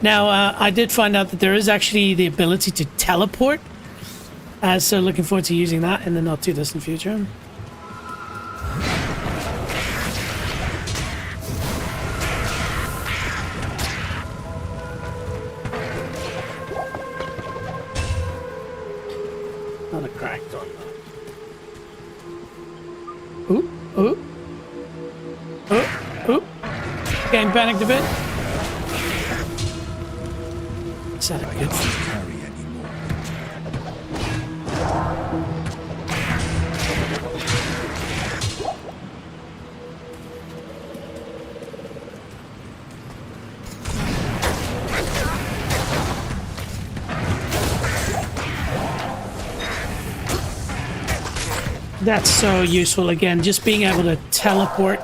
S1: Now, I did find out that there is actually the ability to teleport. So looking forward to using that in the not too distant future. Not a cracked one. Ooh, ooh. Ooh, ooh. Getting panicked a bit. Is that a good
S5: carry anymore.
S1: That's so useful again, just being able to teleport.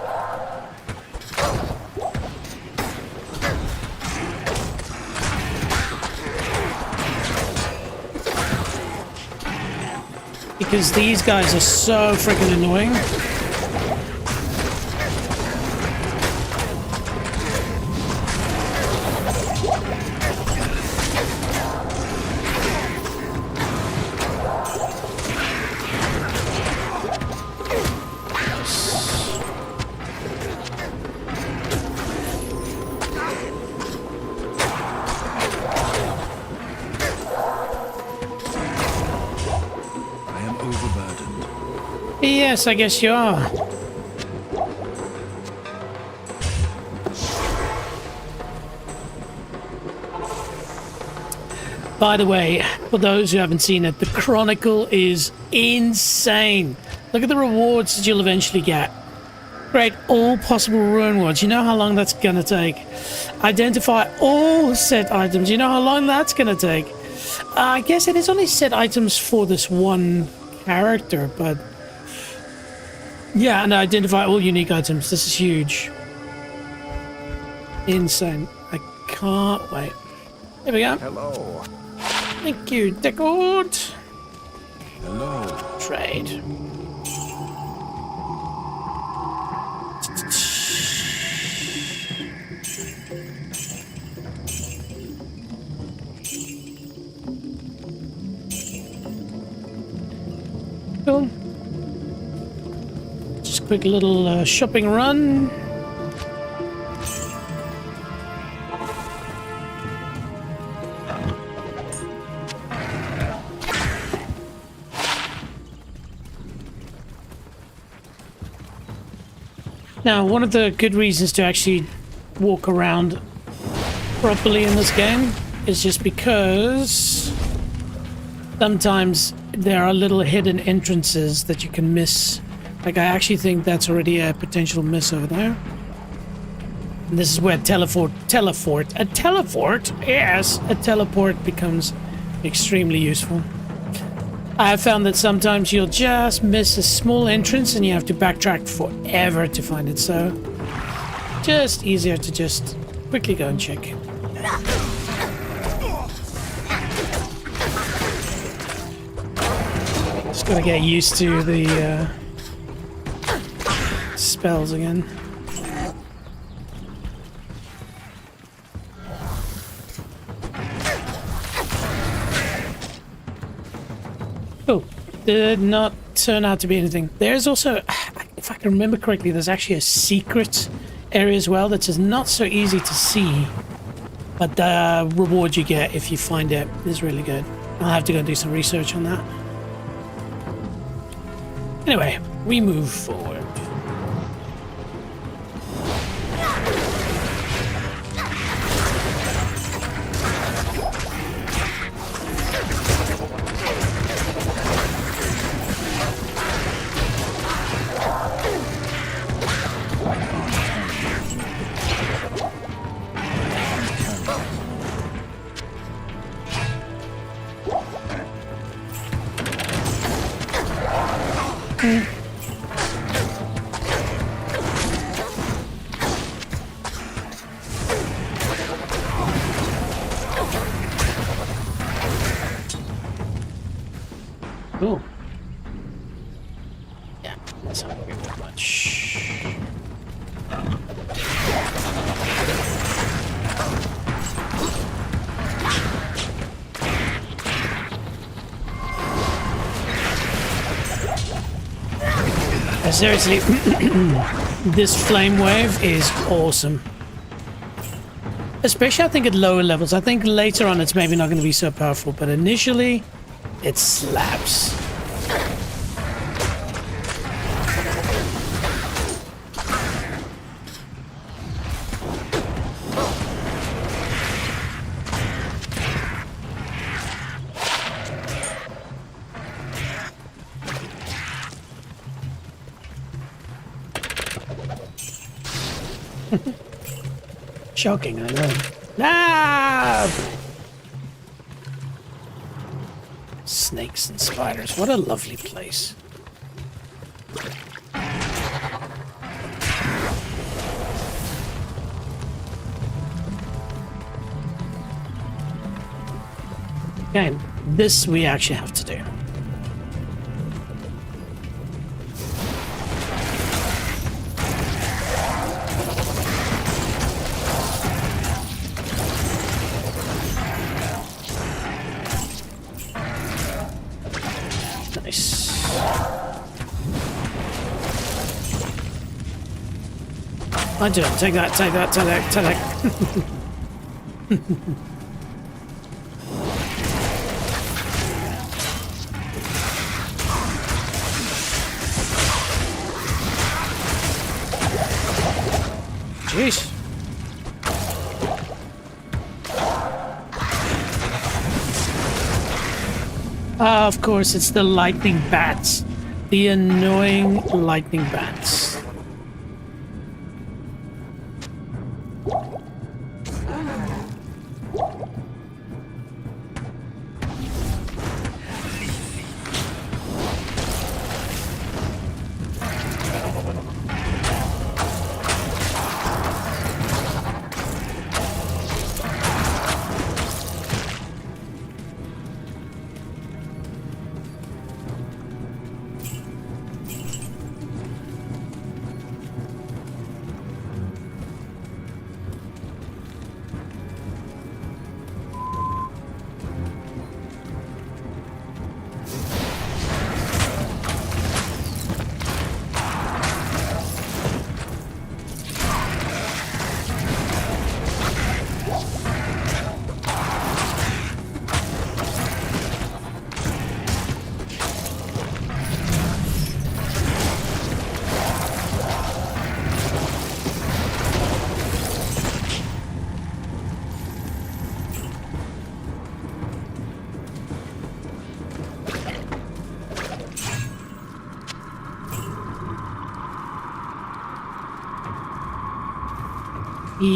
S1: Because these guys are so freaking annoying. Yes, I guess you are. By the way, for those who haven't seen it, the Chronicle is insane. Look at the rewards that you'll eventually get. Create all possible ruin wards. You know how long that's gonna take. Identify all set items. You know how long that's gonna take. I guess it is only set items for this one character, but yeah, and identify all unique items. This is huge. Insane. I can't wait. Here we go.
S4: Hello.
S1: Thank you, Deckard.
S3: Hello.
S1: Trade. Cool. Just a quick little shopping run. Now, one of the good reasons to actually walk around properly in this game is just because sometimes there are little hidden entrances that you can miss. Like, I actually think that's already a potential miss over there. And this is where a teleport becomes extremely useful. I have found that sometimes you'll just miss a small entrance and you have to backtrack forever to find it, so just easier to just quickly go and check. Gotta get used to the spells again. Oh, did not turn out to be anything. There's also, if I can remember correctly, there's actually a secret area as well that is not so easy to see, but the reward you get if you find it is really good. I'll have to go do some research on that. Anyway, we move forward. Cool. Yeah, that's not very much. Seriously, this flame wave is awesome. Especially, I think, at lower levels. I think later on it's maybe not going to be so powerful, but initially, it slaps. Shocking, I know. Ah! Snakes and spiders. What a lovely place. Okay, this we actually have to do. I do. Take that, take that, take that, take that. Jeez. Of course, it's the lightning bats. The annoying lightning bats.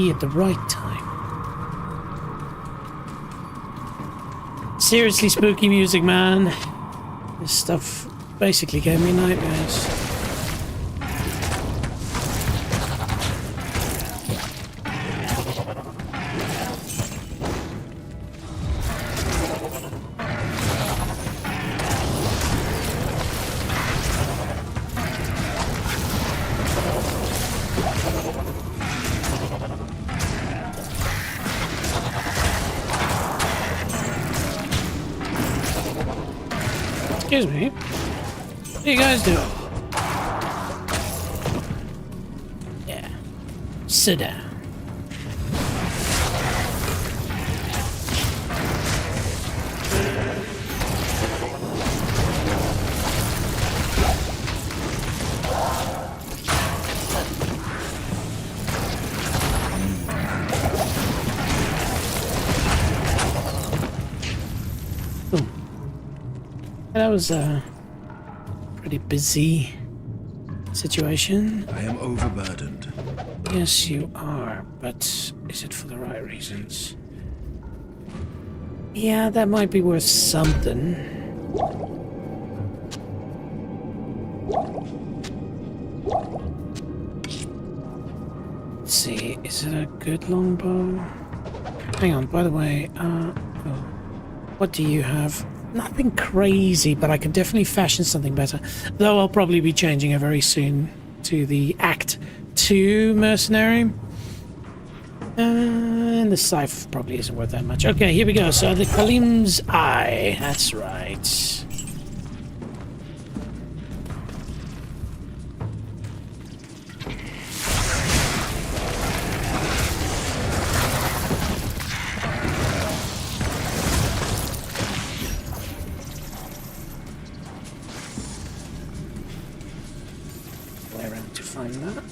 S1: At the right time. Seriously spooky music, man. This stuff basically gave me nightmares. Excuse me. What are you guys doing? Yeah. Sit down. That was a pretty busy situation.
S5: I am overburdened.
S1: Yes, you are, but is it for the right reasons? Yeah, that might be worth something. Let's see, is it a good longbow? Hang on, by the way, what do you have? Nothing crazy, but I can definitely fashion something better. Though I'll probably be changing it very soon to the Act 2 mercenary. And the scythe probably isn't worth that much. Okay, here we go. So the Kalim's Eye. That's right. Where am I to find that?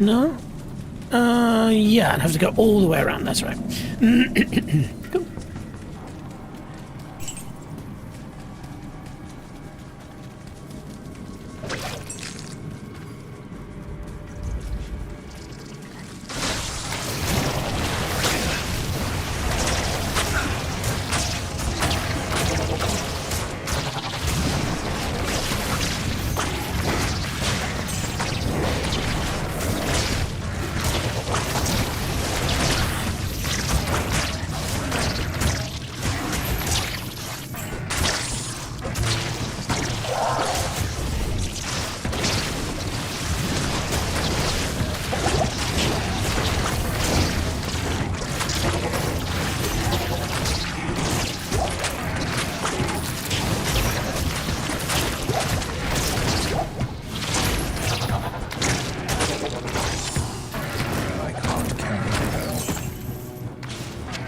S1: No? Yeah, I'd have to go all the way around, that's right. Cool.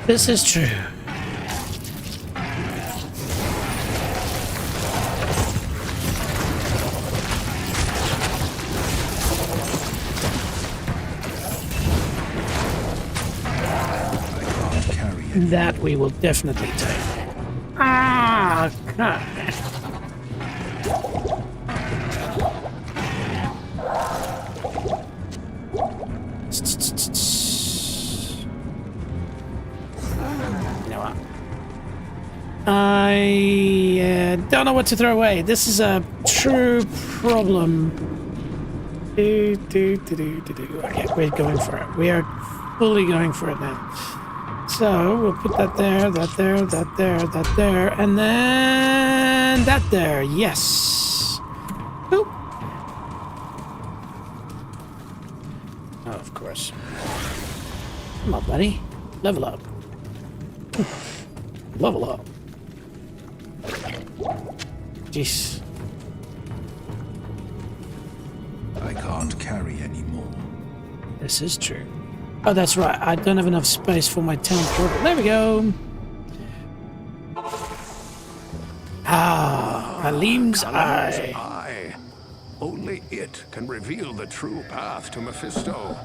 S1: This is true. That we will definitely take. Ah, God. I don't know what to throw away. This is a true problem. Okay, we're going for it. We are fully going for it now. So we'll put that there, that there, that there, that there, and then that there. Yes. Boop. Oh, of course. Come on, buddy. Level up. Level up. Jeez.
S5: I can't carry anymore.
S1: This is true. Oh, that's right. I don't have enough space for my town portal. There we go. Ah, Halim's Eye.
S4: Eye. Only it can reveal the true path to Mephisto.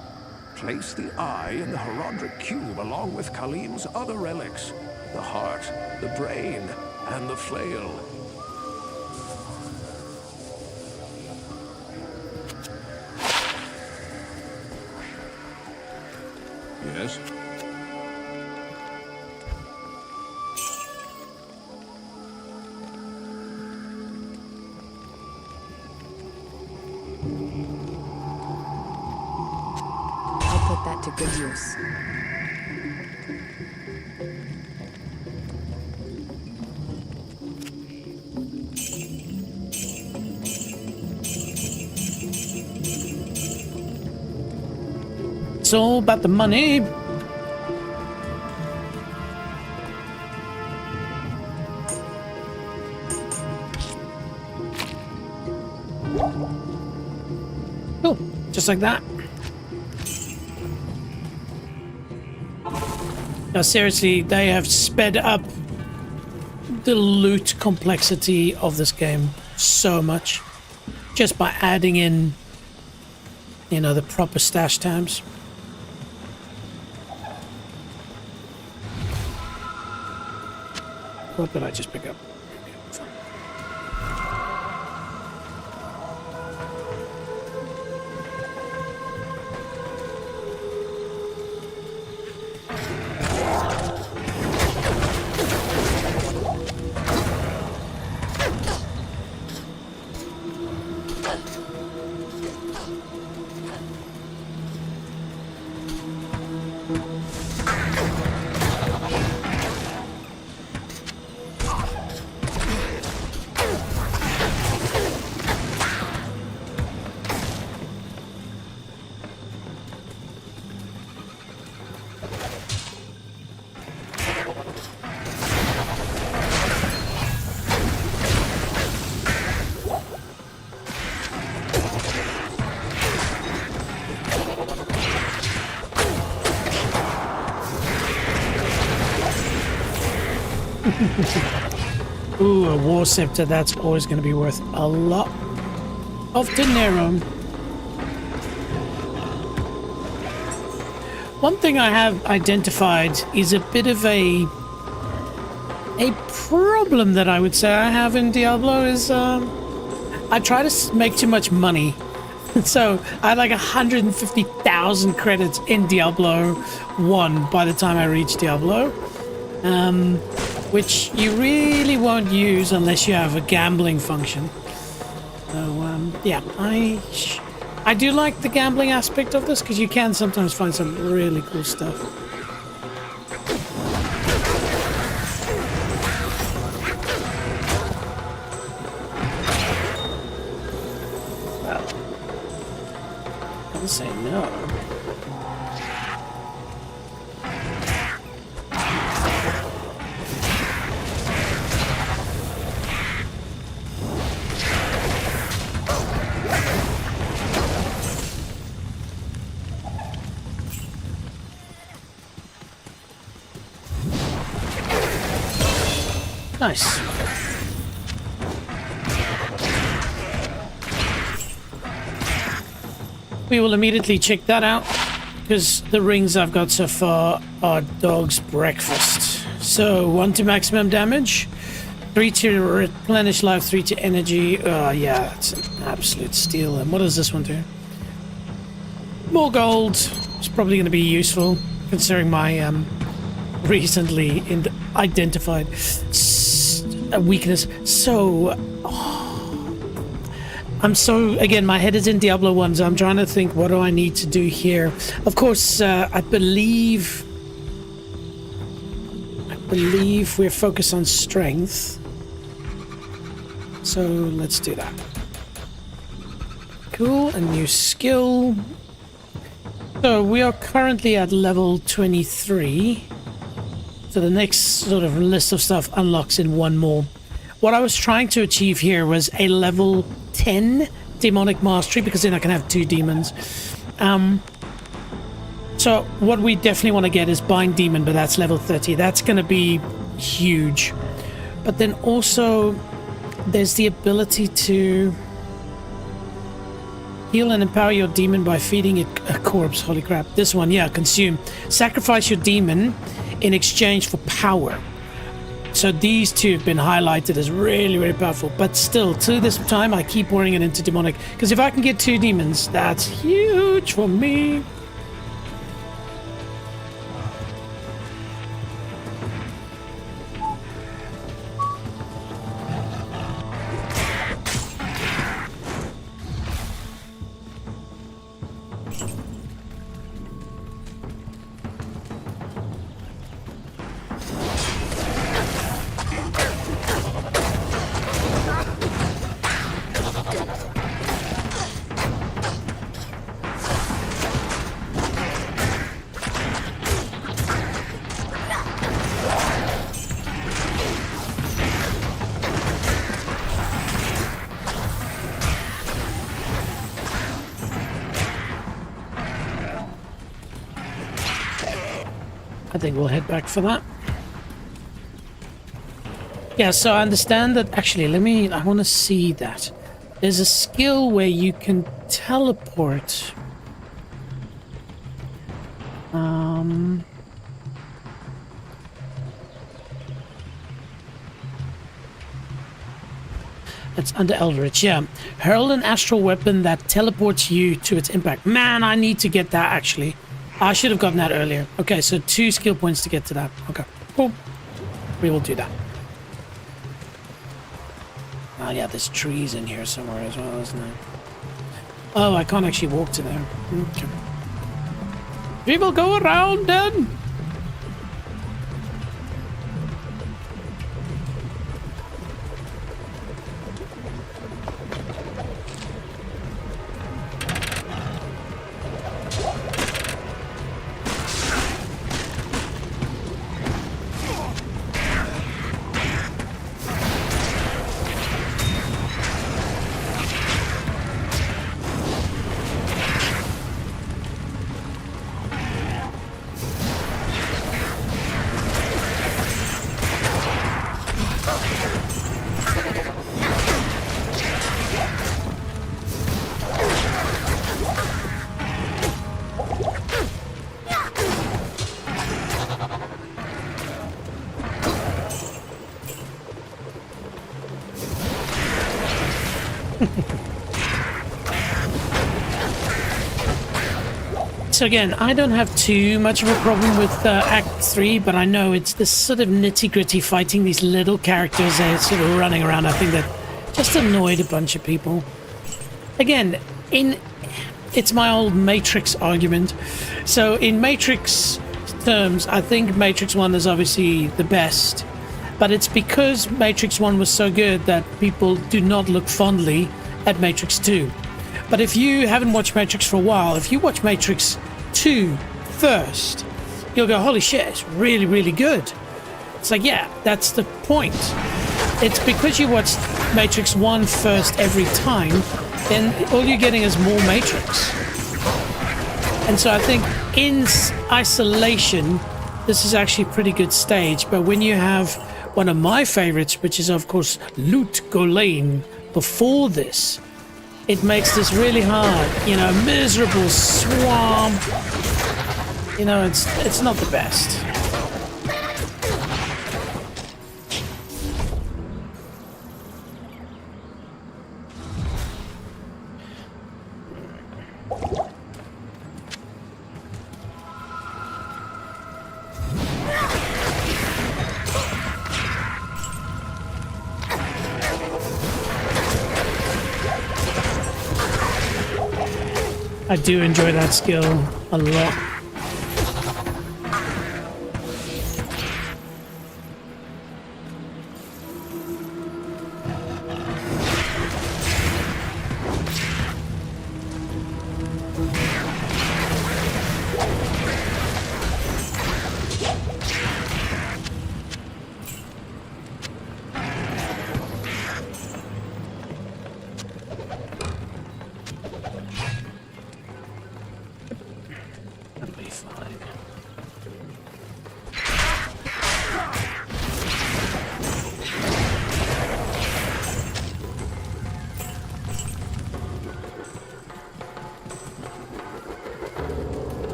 S4: Place the eye in the Herondric cube along with Kalim's other relics. The heart, the brain, and the flail.
S3: Yes?
S9: I'll put that to good use.
S1: It's all about the money. Just like that. Now, seriously, they have sped up the loot complexity of this game so much just by adding in, you know, the proper stash tabs. What did I just pick up? Ooh, a war scepter, that's always going to be worth a lot of dinero. One thing I have identified is a bit of a problem that I would say I have in Diablo is I try to make too much money. So I had like 150,000 credits in Diablo 1 by the time I reached Diablo. Which you really won't use unless you have a gambling function. So, yeah, I do like the gambling aspect of this because you can sometimes find some really cool stuff. Well, I'll say no. Nice. We will immediately check that out because the rings I've got so far are dog's breakfast. So 1 to maximum damage, 3 to replenish life, 3 to energy. Yeah, it's an absolute steal. And what does this one do? More gold. It's probably going to be useful considering my recently identified weakness. So I'm so, again, my head is in Diablo 1, so I'm trying to think, what do I need to do here? Of course, I believe we're focused on strength, so let's do that. Cool, a new skill. So we are currently at level 23. So the next sort of list of stuff unlocks in one more. What I was trying to achieve here was a level 10 demonic mastery, because then I can have 2 demons. So what we definitely want to get is bind demon, but that's level 30. That's going to be huge. But then also there's the ability to heal and empower your demon by feeding it a corpse. Holy crap. This one, yeah, consume. Sacrifice your demon in exchange for power. So these two have been highlighted as really, really powerful. But still, to this time, I keep pouring it into demonic. Because if I can get 2 demons, that's huge for me. I think we'll head back for that. Yeah, so I understand that. Actually, I want to see that. There's a skill where you can teleport. It's under Eldritch, yeah. Hurl an astral weapon that teleports you to its impact. Man, I need to get that, actually. I should have gotten that earlier. Okay, so 2 skill points to get to that. Okay, cool. We will do that. Oh, yeah, there's trees in here somewhere as well, isn't there? Oh, I can't actually walk to there. Okay. We will go around then. So again, I don't have too much of a problem with Act 3, but I know it's this sort of nitty-gritty fighting these little characters that are sort of running around. I think that just annoyed a bunch of people. Again, it's my old Matrix argument. So in Matrix terms, I think Matrix 1 is obviously the best, but it's because Matrix 1 was so good that people do not look fondly at Matrix 2. But if you haven't watched Matrix for a while, if you watch Matrix 2 first, you'll go, holy shit, it's really, really good. It's like, yeah, that's the point. It's because you watch Matrix 1 first every time, then all you're getting is more Matrix. And so I think in isolation, this is actually a pretty good stage. But when you have one of my favorites, which is, of course, Loot Golain, before this, it makes this really hard, you know, miserable swamp. You know, it's not the best. I do enjoy that skill a lot.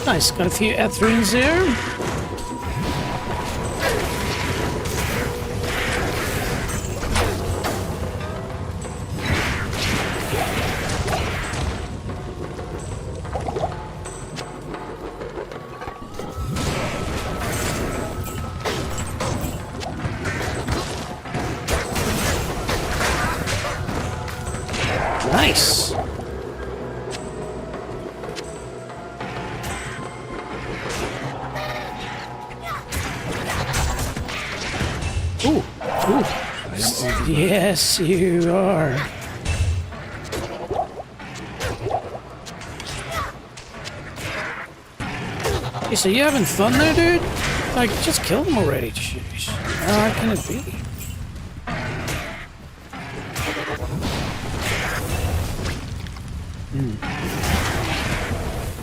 S1: Nice, got a few Ethereans there. Nice.
S5: I am overwhelmed.
S1: Yes, you are. Hey, so you having fun there, dude? Like, just kill them already. Jeez. How hard can it be?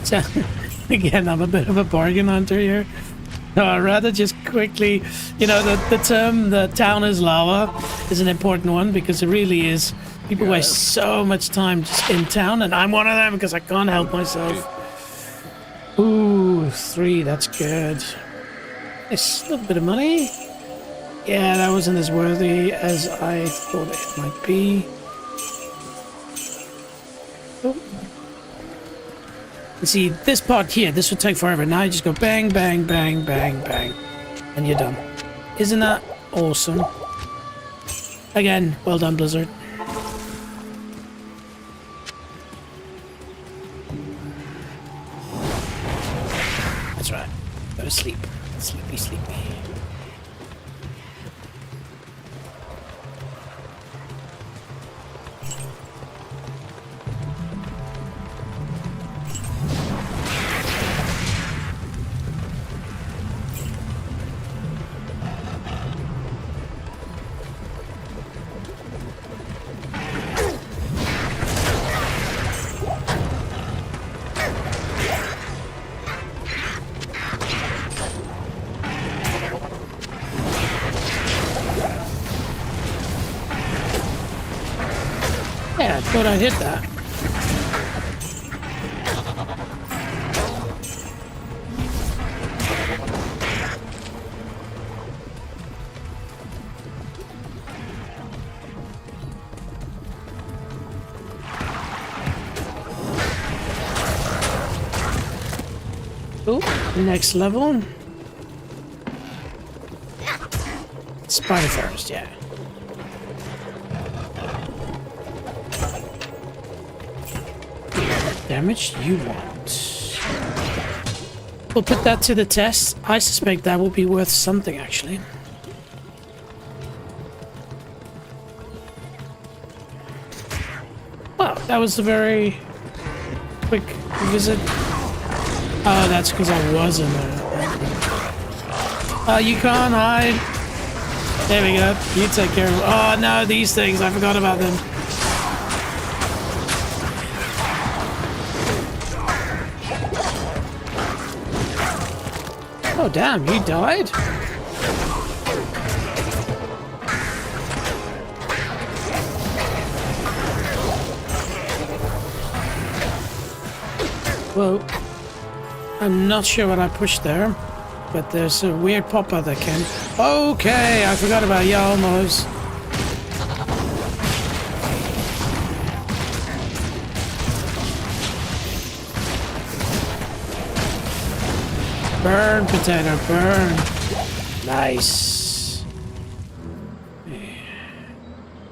S1: So, again, I'm a bit of a bargain hunter here. No, I'd rather just quickly, you know, the term "the town is lava" is an important one because it really is. People waste so much time just in town, and I'm one of them because I can't help myself. Ooh, 3, that's good. It's a little bit of money. Yeah, that wasn't as worthy as I thought it might be. Oh. You see, this part here, this would take forever. Now you just go bang, bang, bang, bang, bang, and you're done. Isn't that awesome? Again, well done, Blizzard. That's right. Go to sleep. Sleepy, sleepy. Yeah, I thought I hit that. Oh, next level. Spider first, yeah. Damage you want. We'll put that to the test. I suspect that will be worth something, actually. Well, that was a very quick visit. Oh, that's because I was in there. You can't hide. There we go. You take care of it. Oh, no, these things. I forgot about them. Oh, damn, he died? Well, I'm not sure what I pushed there, but there's a weird pop-up that can... Okay, I forgot about you almost. Burn, potato, burn. Nice.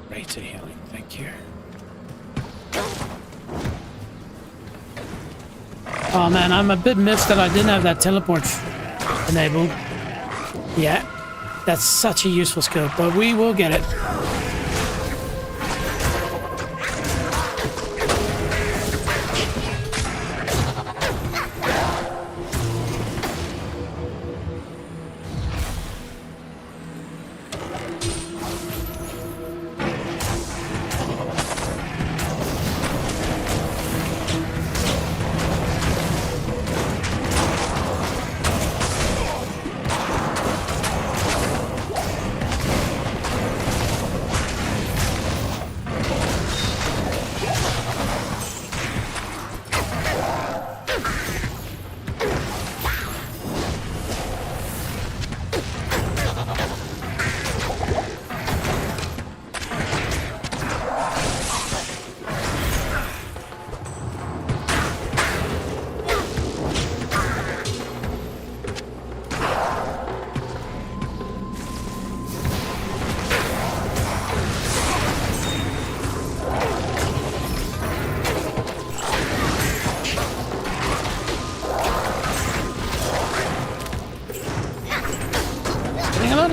S1: Rate to healing, thank you. Oh man, I'm a bit miffed that I didn't have that teleport enabled. Yeah, that's such a useful skill, but we will get it.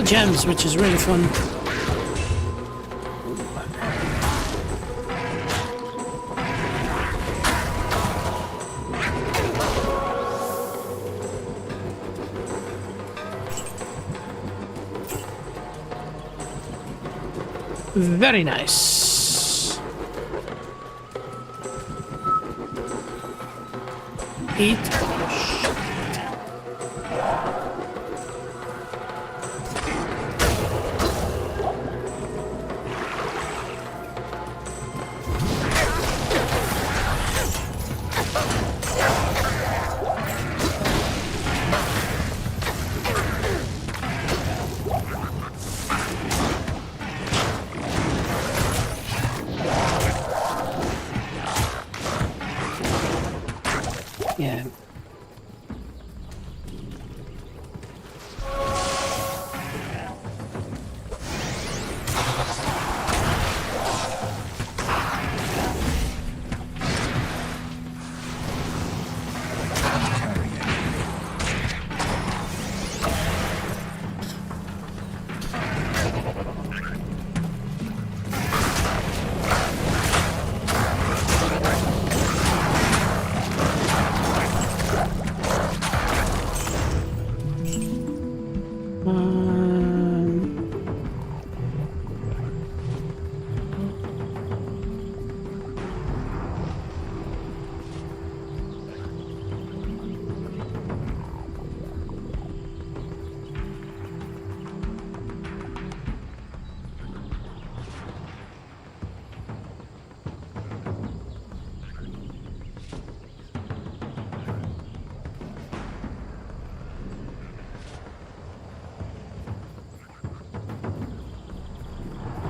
S1: Gems, which is really fun. Very nice. Eat. Yeah.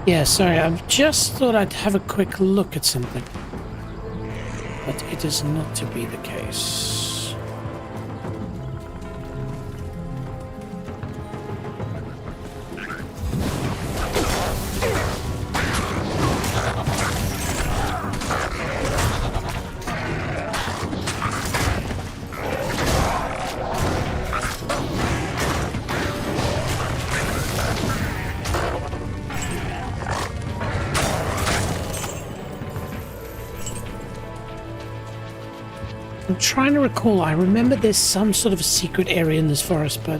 S1: Yeah, sorry, I just thought I'd have a quick look at something. But it is not to be the case. I'm trying to recall. I remember there's some sort of a secret area in this forest, but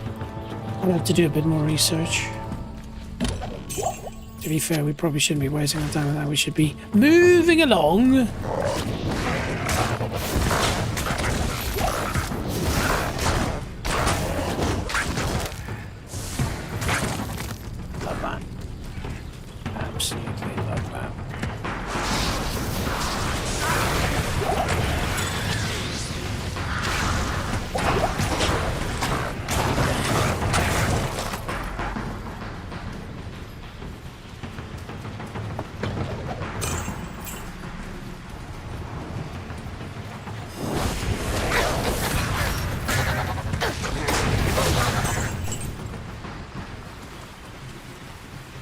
S1: I'll have to do a bit more research. To be fair, we probably shouldn't be wasting our time with that. We should be moving along. Love that. Absolutely love that.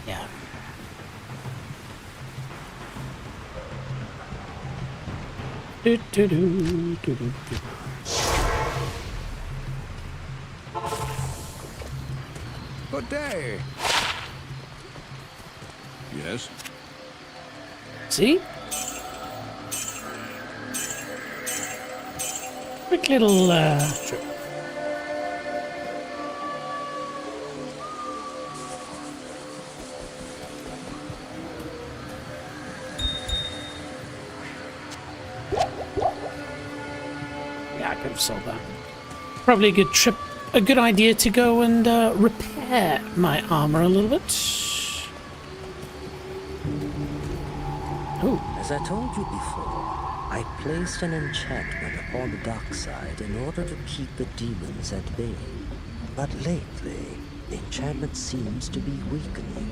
S1: Yeah. Do, do, do, do, do, do.
S4: Good day.
S3: Yes?
S1: See? Quick little trip. Yeah, I could have sold that. Probably a good trip, a good idea to go and repair my armor a little bit. Oh,
S10: As I told you before, I placed an enchantment upon the dark side in order to keep the demons at bay. But lately, the enchantment seems to be weakening.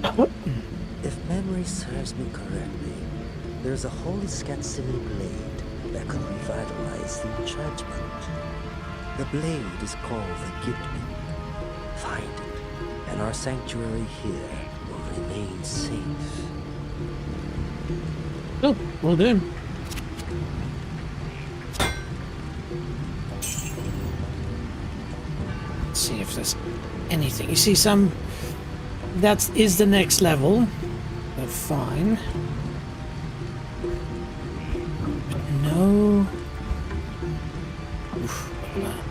S10: If memory serves me correctly, there's a holy Skatsimi blade that could revitalize the enchantment. The blade is called the Gitman. Find it, and our sanctuary here will remain safe.
S1: oh, well done. Let's see if there's anything. You see some... That is the next level. But fine. But no... Oof, look at that.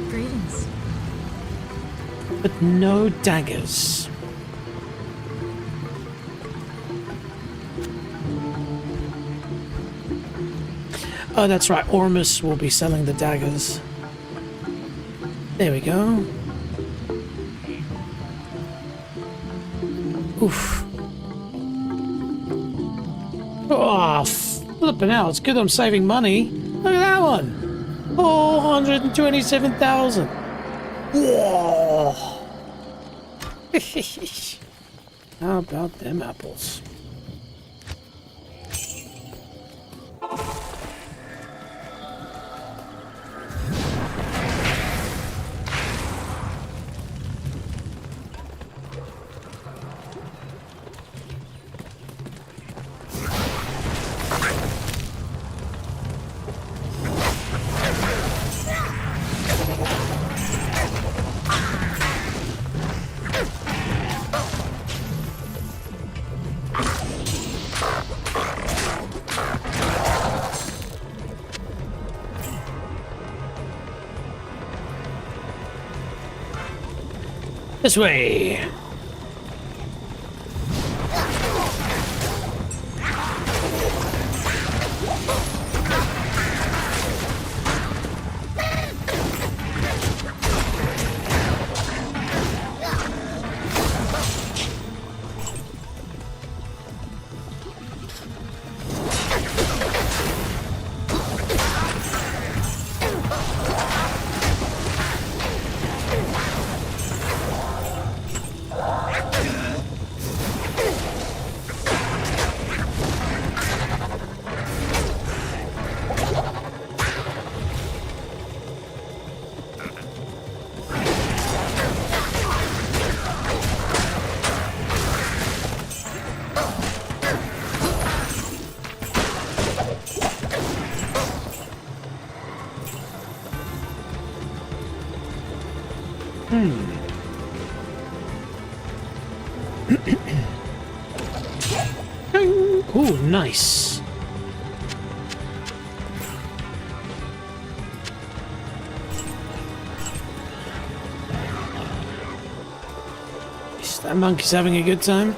S6: Greetings.
S1: but no daggers. Oh, that's right. Ormus will be selling the daggers. There we go. Oof. Oh, flipping out. It's good I'm saving money. Look at that one. 427,000. Whoa. How about them apples? This way. Ooh, nice. That monkey's having a good time.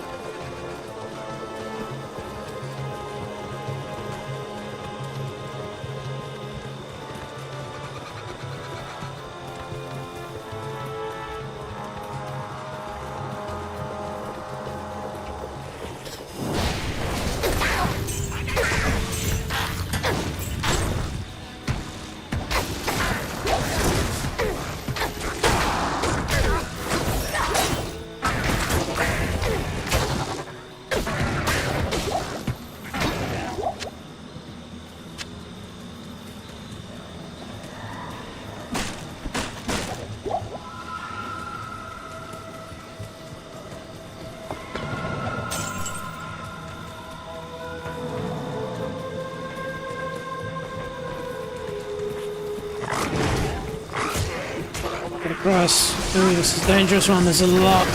S1: Across. Ooh, this is a dangerous one. There's a lot.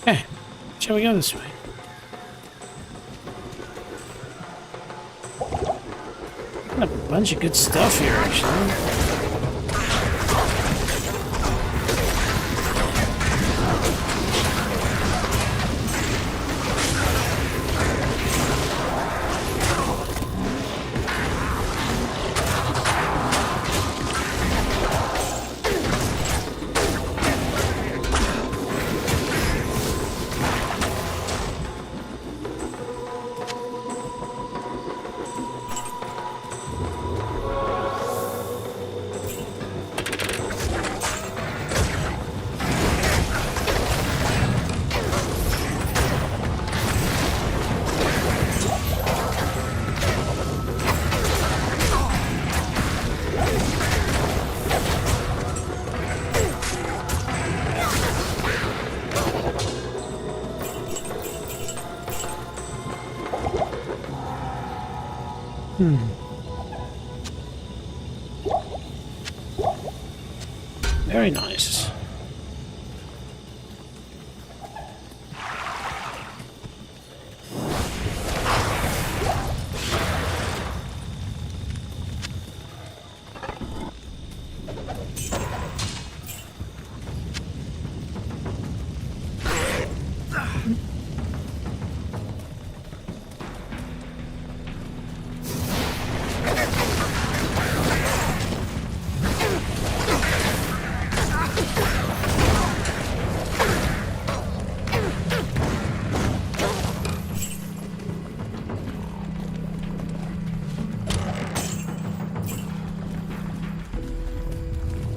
S1: Okay, shall we go this way? Got a bunch of good stuff here, actually. Very nice.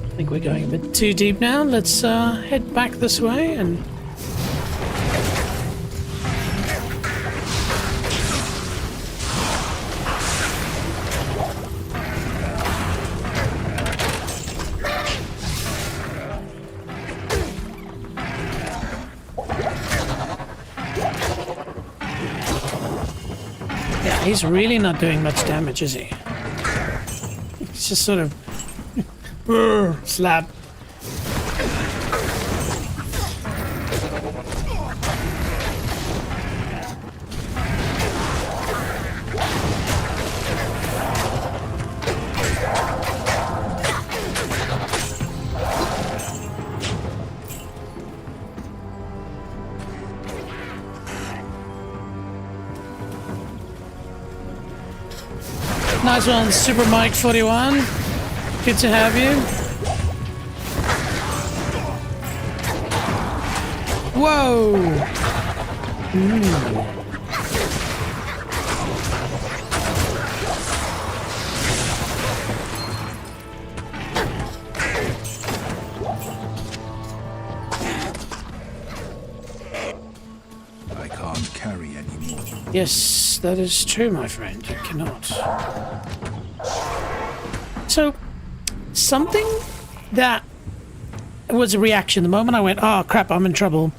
S1: I think we're going a bit too deep now. Let's head back this way and... Yeah, he's really not doing much damage, is he? He's just sort of... slap. Nice one, Super Mike 41. Good to have you. Whoa!
S5: I can't carry anymore.
S1: Yes, that is true, my friend. You cannot. So, something that was a reaction. The moment I went, oh crap, I'm in trouble,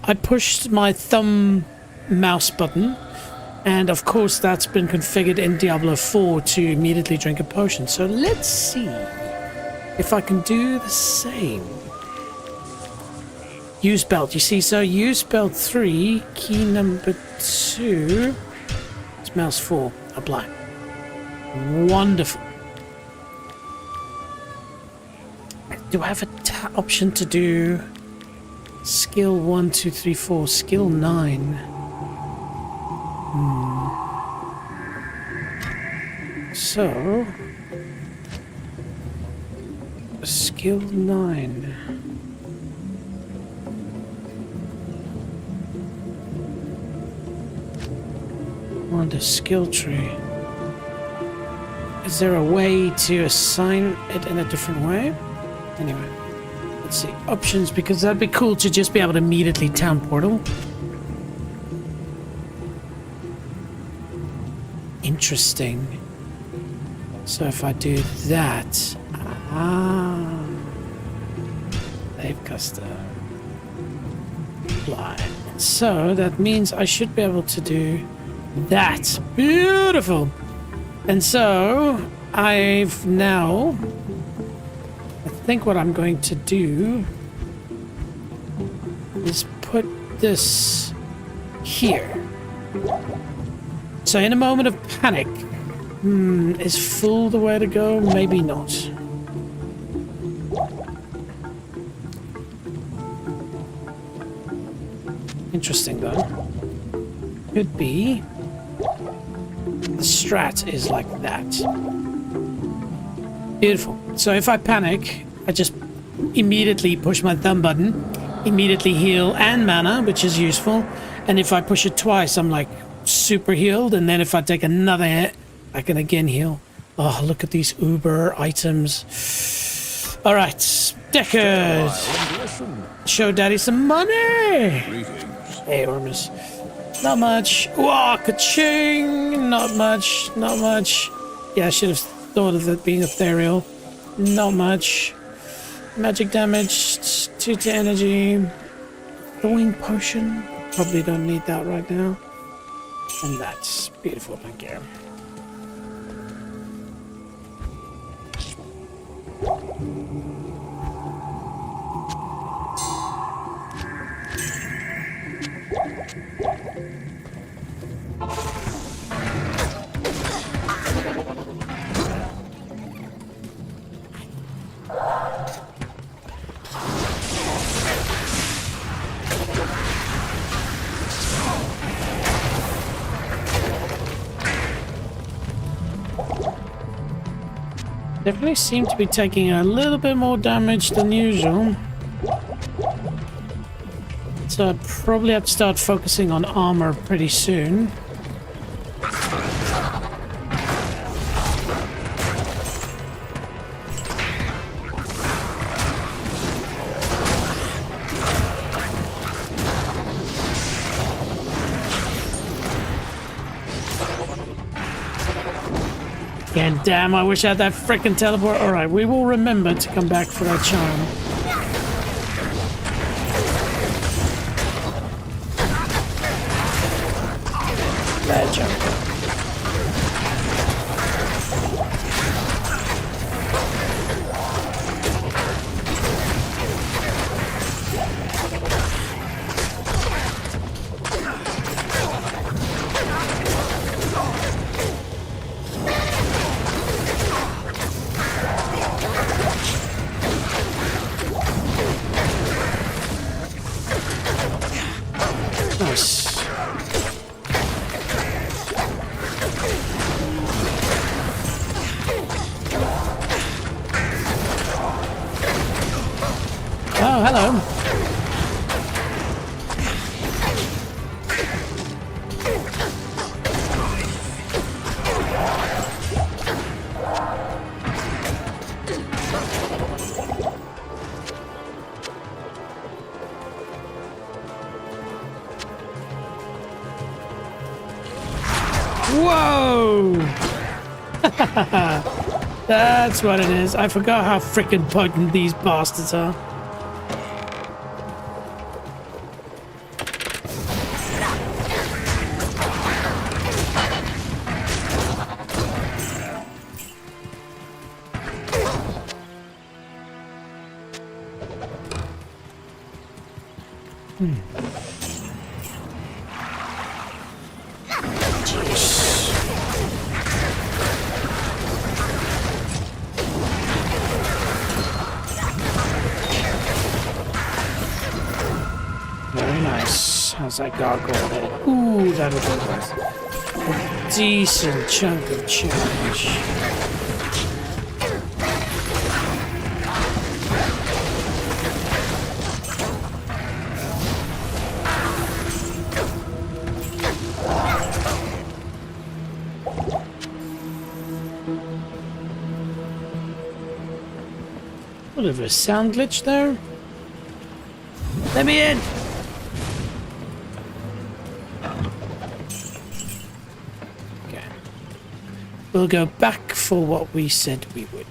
S1: I pushed my thumb mouse button, and of course that's been configured in Diablo 4 to immediately drink a potion. So let's see if I can do the same. Use belt, you see, so use belt 3, key number 2, it's mouse 4, apply. Wonderful. Do I have an option to do skill 1, 2, 3, 4, skill 9? So, skill 9. On the skill tree. Is there a way to assign it in a different way? Anyway, let's see. Options, because that'd be cool to just be able to immediately town portal. Interesting. So if I do that... Save custom. Apply. So that means I should be able to do that. Beautiful! And so, I've now... I think what I'm going to do is put this here. So in a moment of panic, is full the way to go? Maybe not. Interesting though. Could be the strat is like that. Beautiful. So if I panic, I just immediately push my thumb button, immediately heal and mana, which is useful. And if I push it twice, I'm like super healed. And then if I take another hit, I can again heal. Oh, look at these uber items. All right, Deckard. Show daddy some money. Hey, Ormus. Not much. Whoa, ka-ching. Not much. Not much. Yeah, I should have thought of it being ethereal. Not much. Magic damage. 2 to energy. Throwing potion. Probably don't need that right now. And that's beautiful. Thank you. Definitely seem to be taking a little bit more damage than usual. So I probably have to start focusing on armor pretty soon. And damn, I wish I had that frickin' teleport. Alright, we will remember to come back for that charm. Bad jump. Nice. Oh, hello. Whoa! That's what it is. I forgot how freaking potent these bastards are. Very nice. How's that gargoyle there? Ooh, that'll be worth a decent chunk of change. What of a sound glitch there? Let me in! Okay. We'll go back for what we said we would.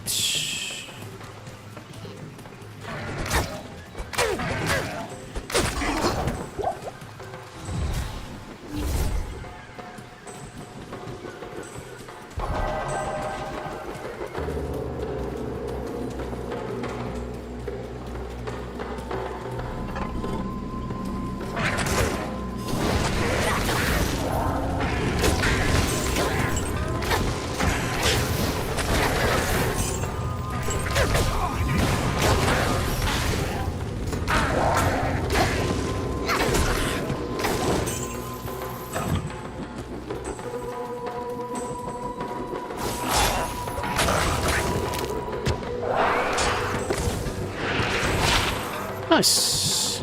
S1: Nice.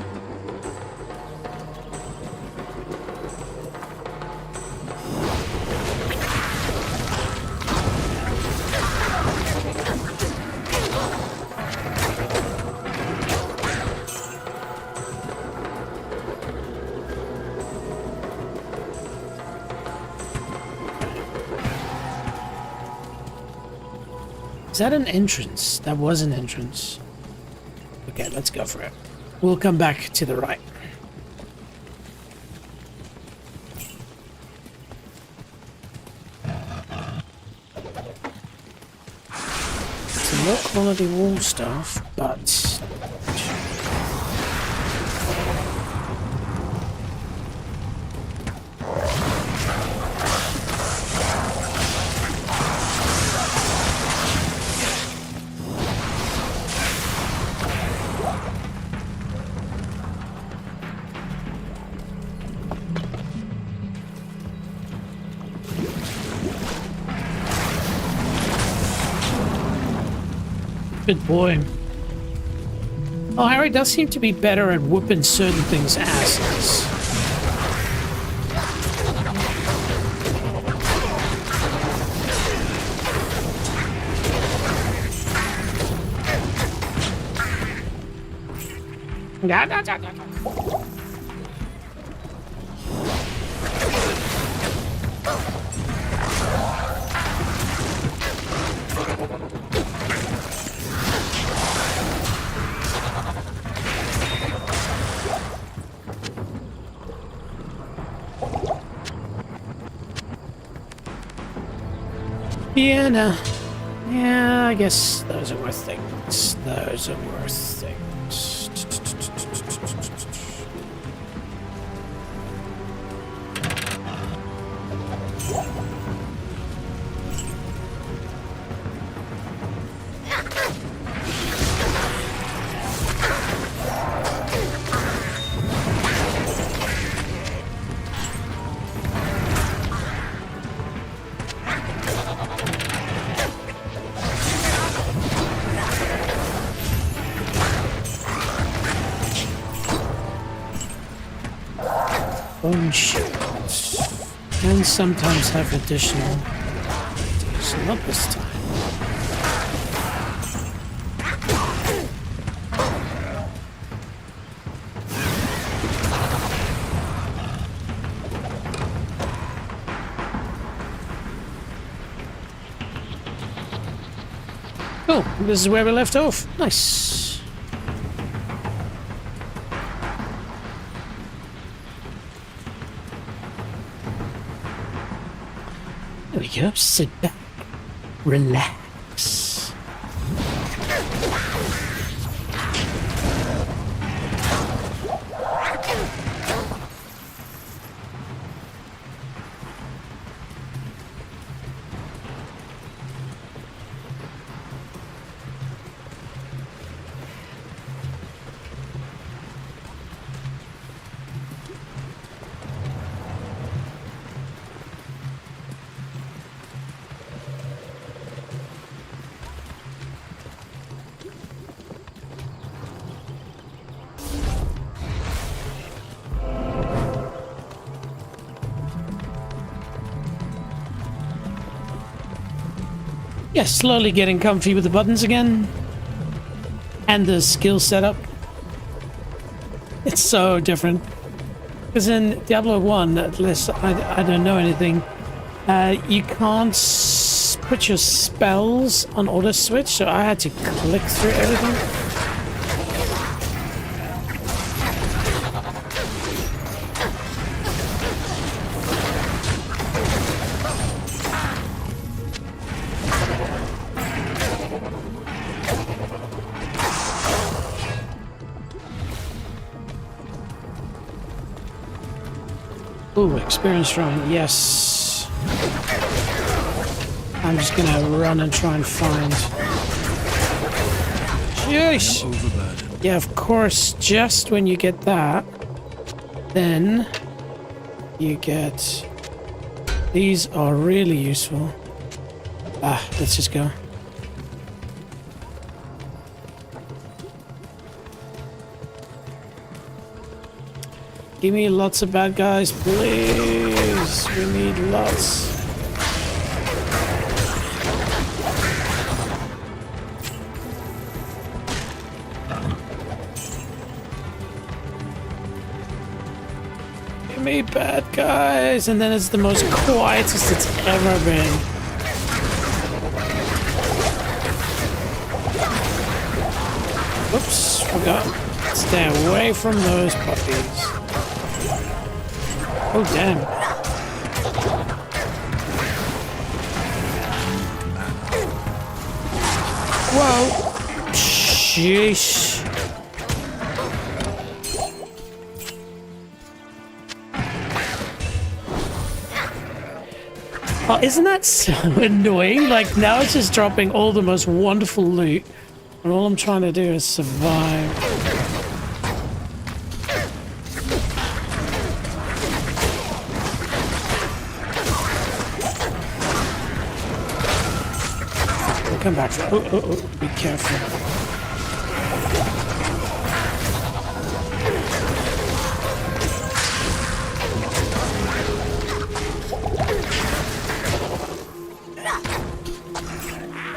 S1: Is that an entrance? That was an entrance. Okay, let's go for it. We'll come back to the right. It's a low quality wall stuff, but Good boy. Oh, Harry does seem to be better at whooping certain things' asses. Vienna. Yeah, I guess those are worth things. Those are worth things. Bone shields. And sometimes have additional. Not this time. Cool. This is where we left off. Nice. There we go. Sit back. Relax. Yeah, slowly getting comfy with the buttons again. And the skill setup. It's so different. Because in Diablo 1, at least I don't know anything, you can't put your spells on auto switch, so I had to click through everything. Ooh, experience shrine, yes. I'm just gonna run and try and find. Jeez! Yeah, of course, just when you get that, then you get. These are really useful. Let's just go. Give me lots of bad guys, please. We need lots. Give me bad guys. And then it's the most quietest it's ever been. Whoops, forgot. Stay away from those puppies. Oh, damn. Whoa. Sheesh. Oh, isn't that so annoying? Like, now it's just dropping all the most wonderful loot. And all I'm trying to do is survive. Come back. Oh, be careful.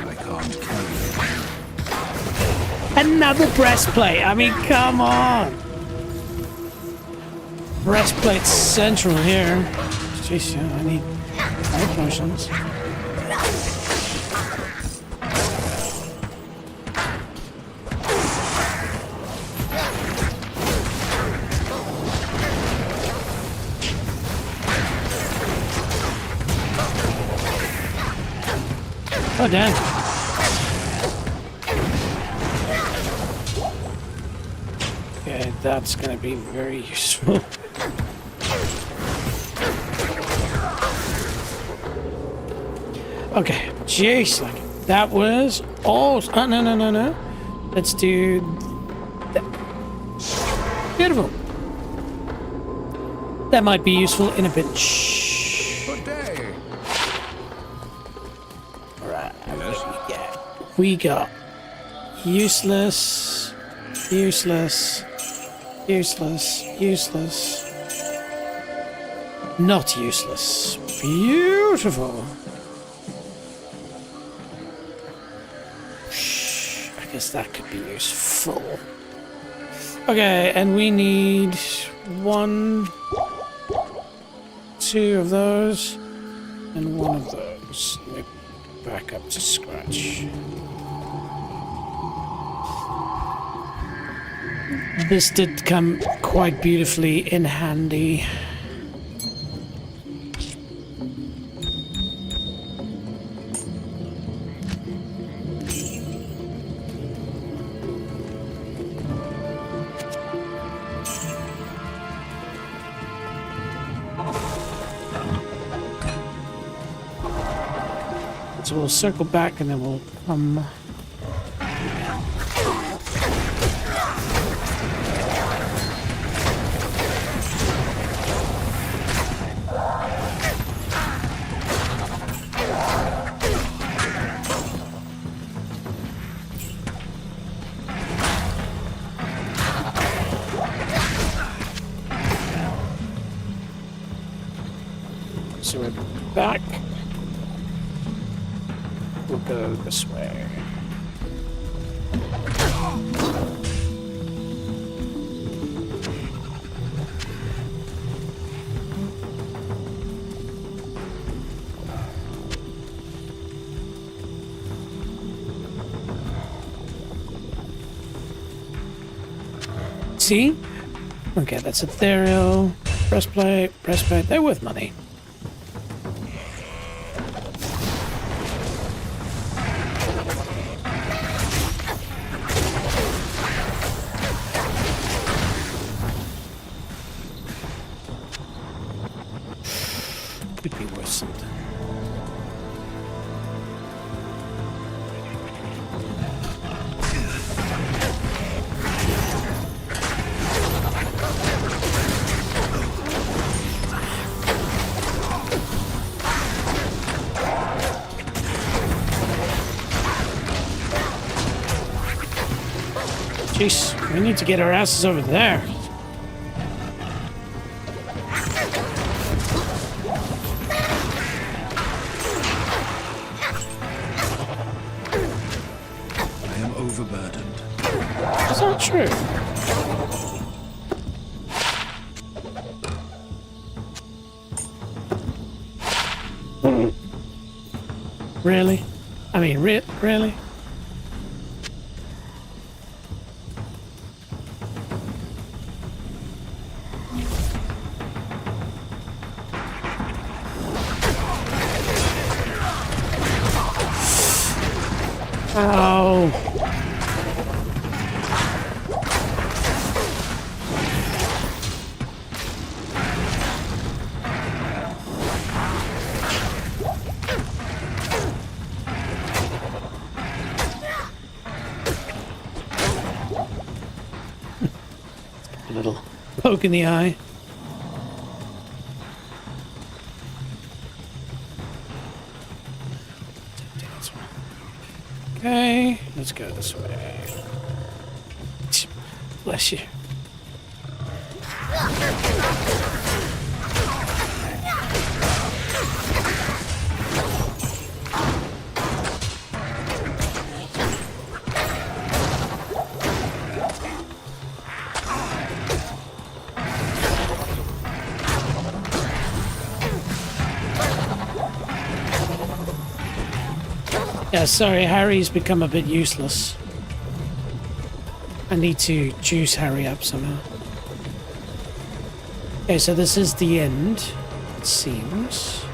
S5: I can't carry it.
S1: Another breastplate. I mean, come on. Breastplate central here. Jeez, yeah, I need more potions. Oh, damn. Okay, that's gonna be very useful. Okay, jeez, like, that was all. Oh, no. Let's do that. Beautiful. That might be useful in a bit. Shh.
S4: Good day.
S1: Alright, we got useless, not useless. Beautiful. I guess that could be useful. Okay, and we need 1, 2 of those, and 1 of those. Let me back up to scratch. This did come quite beautifully in handy. So we'll circle back and then we'll come. So we're back. We'll go this way. See? Okay, that's ethereal. Breastplate. They're worth money. Could be worth something. Jeez, we need to get our asses over there.
S5: Overburdened.
S1: That's not true. Really? I mean, really? Oh. A little poke in the eye. Okay, let's go this way. Bless you. Yeah, sorry, Harry's become a bit useless. I need to juice Harry up somehow. Okay, so this is the end, it seems.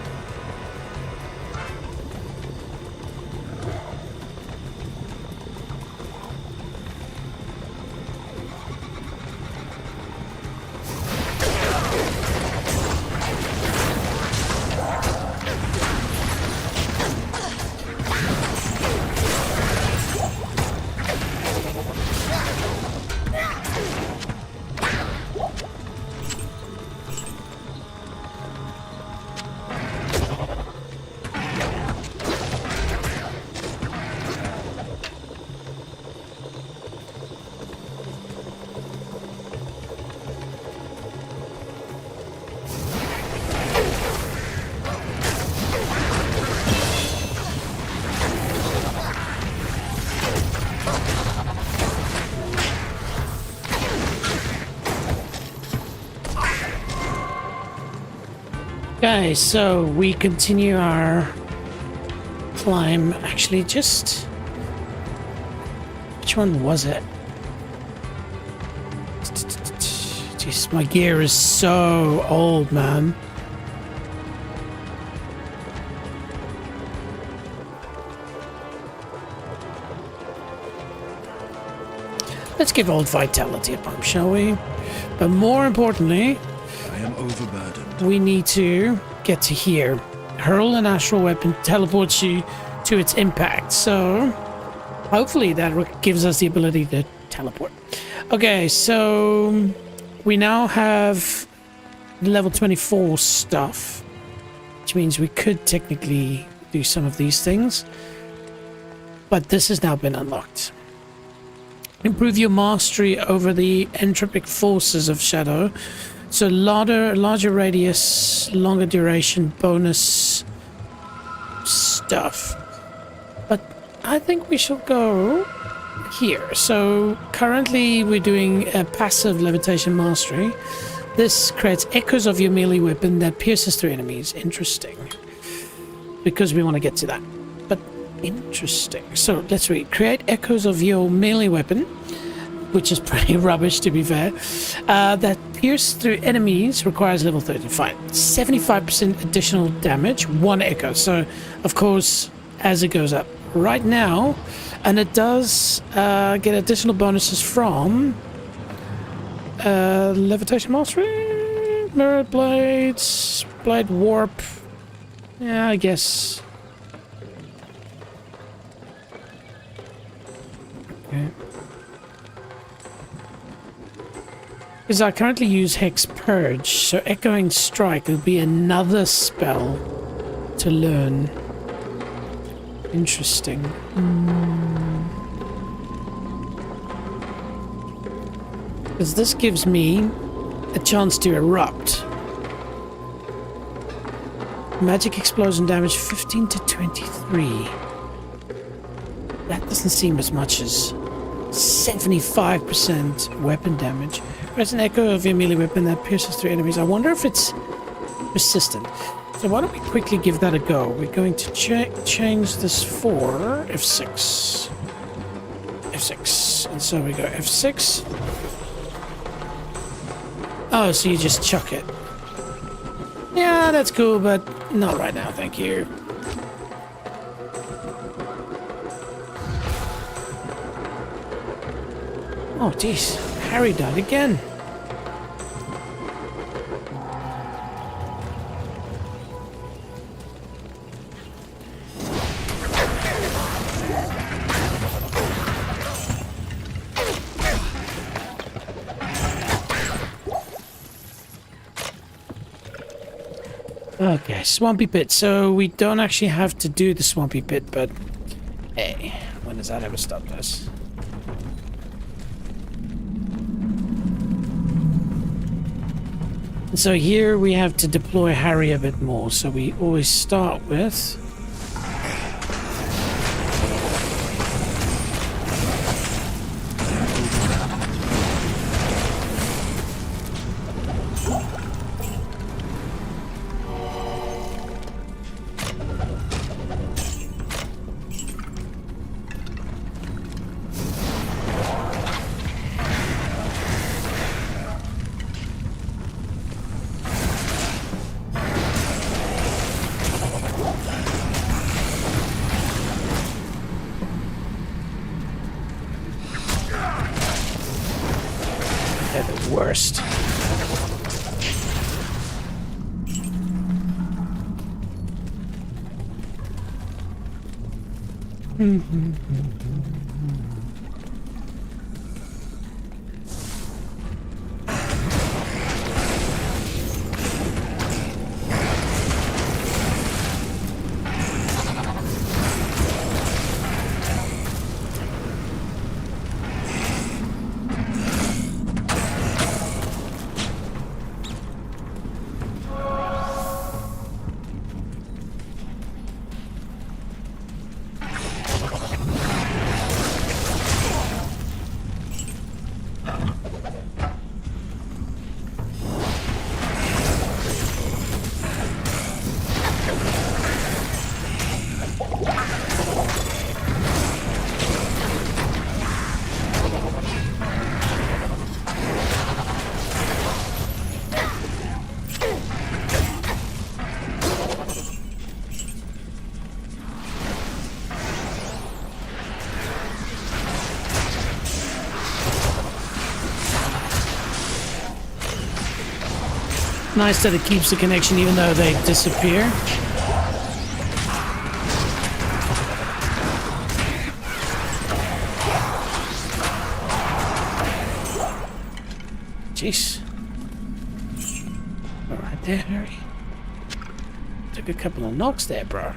S1: Okay, so we continue our climb. Actually, just... which one was it? Jeez, my gear is so old, man. Let's give old vitality a pump, shall we? But more importantly,
S5: I am overburdened.
S1: we need to get to here. Hurl an astral weapon teleports you to its impact. So hopefully that gives us the ability to teleport. Okay, so we now have level 24 stuff, which means we could technically do some of these things. But this has now been unlocked. Improve your mastery over the entropic forces of shadow. So larger radius, longer duration, bonus stuff. But I think we shall go here. So currently we're doing a passive levitation mastery. This creates echoes of your melee weapon that pierces through enemies. Interesting. Because we want to get to that. But interesting. So let's read. Create echoes of your melee weapon, which is pretty rubbish to be fair, that pierce through enemies, requires level 30. Fine. 75% additional damage, 1 echo. So, of course, as it goes up right now, and it does get additional bonuses from levitation mastery, mirrored blades, blade warp. Yeah, I guess. Okay. Because I currently use Hex Purge, so Echoing Strike will be another spell to learn. Interesting. Because this gives me a chance to erupt. Magic explosion damage 15 to 23. That doesn't seem as much as 75% weapon damage. There's an echo of your melee weapon that pierces through enemies. I wonder if it's persistent. So why don't we quickly give that a go? We're going to change this for F6. F6. And so we go F6. Oh, so you just chuck it. Yeah, that's cool, but not right now, thank you. Oh, jeez. Harry died again. Okay, Swampy Pit. So we don't actually have to do the Swampy Pit, but hey, When has that ever stopped us? So here we have to deploy Harry a bit more. So we always start with... the worst. Nice that it keeps the connection even though they disappear. Jeez. All right there, Harry. Took a couple of knocks there, bro.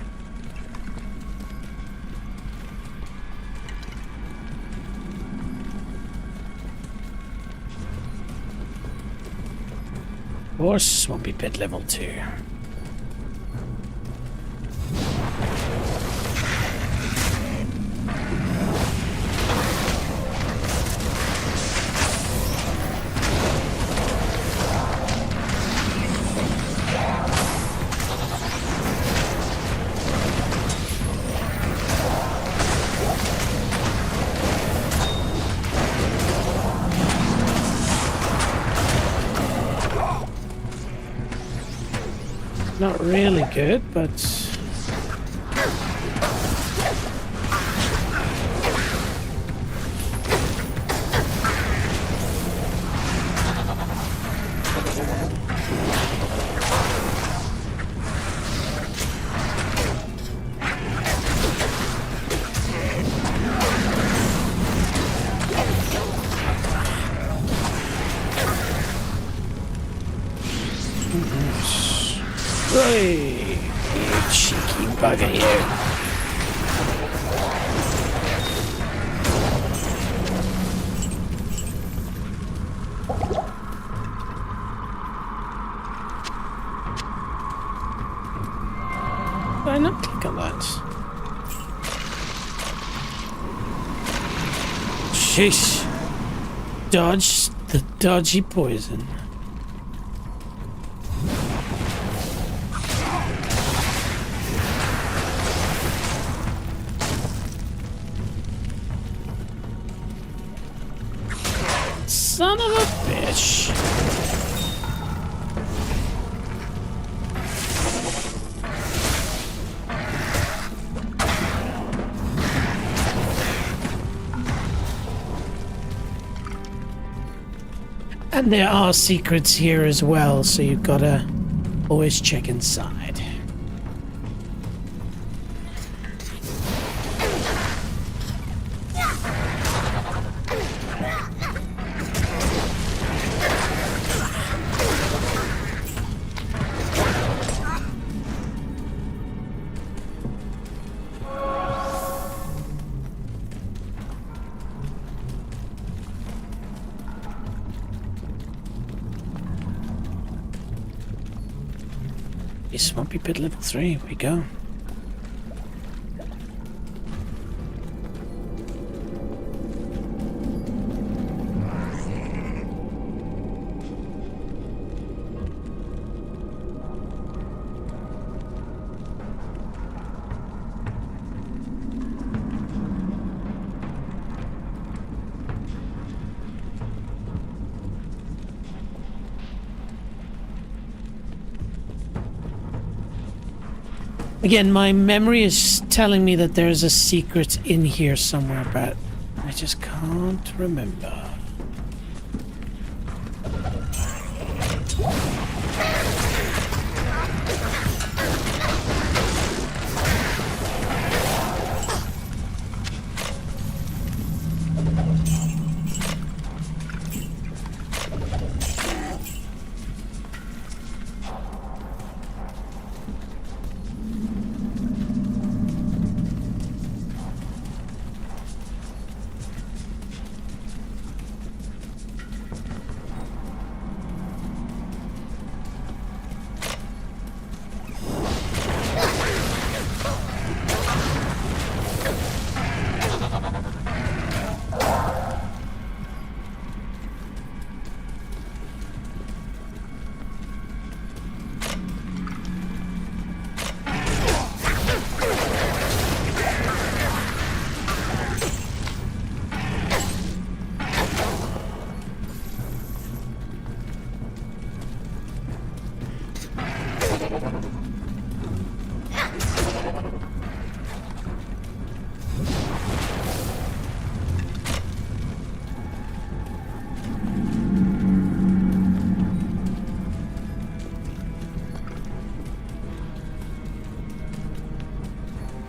S1: Of course, won't be pit level 2. Not really good, but... Hey, you cheeky bugger, you. Why not click on that? Sheesh. Dodge the dodgy poison. Son of a bitch. And there are secrets here as well, so you've gotta always check inside. Swampy Pit level 3. Here we go. Again, my memory is telling me that there's a secret in here somewhere, but I just can't remember.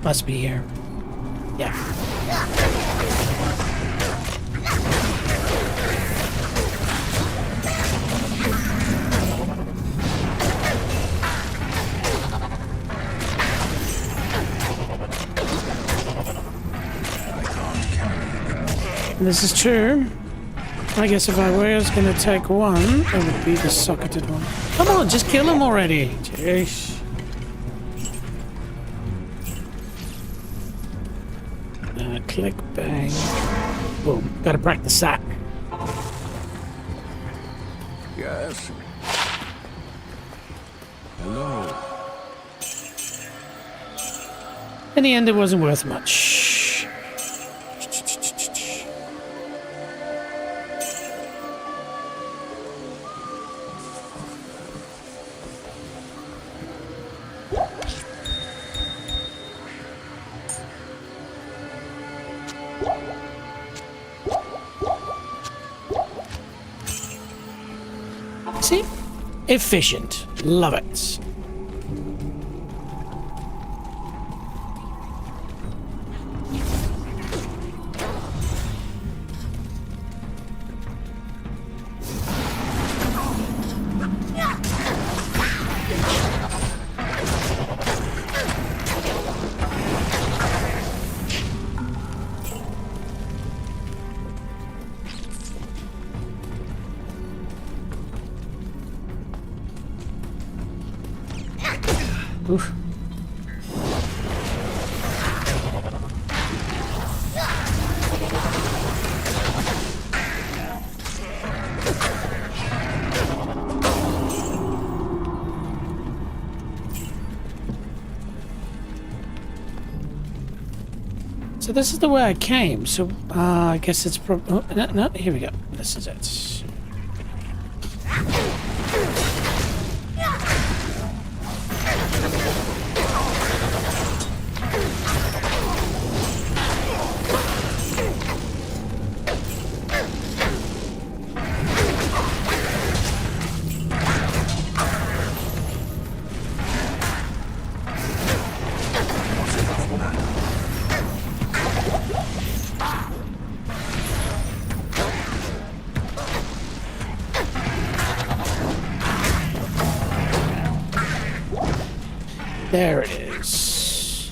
S1: Must be here. Yeah. This is true. I guess if I was gonna take one, it would be the socketed one. Come on, just kill him already. Jeez. Click, bang. Boom. Gotta practice that.
S4: Yes.
S3: Hello.
S1: In the end, it wasn't worth much. See? Efficient. Love it. Oof. So this is the way I came. So I guess it's probably... Oh, no, here we go. This is it. There it is.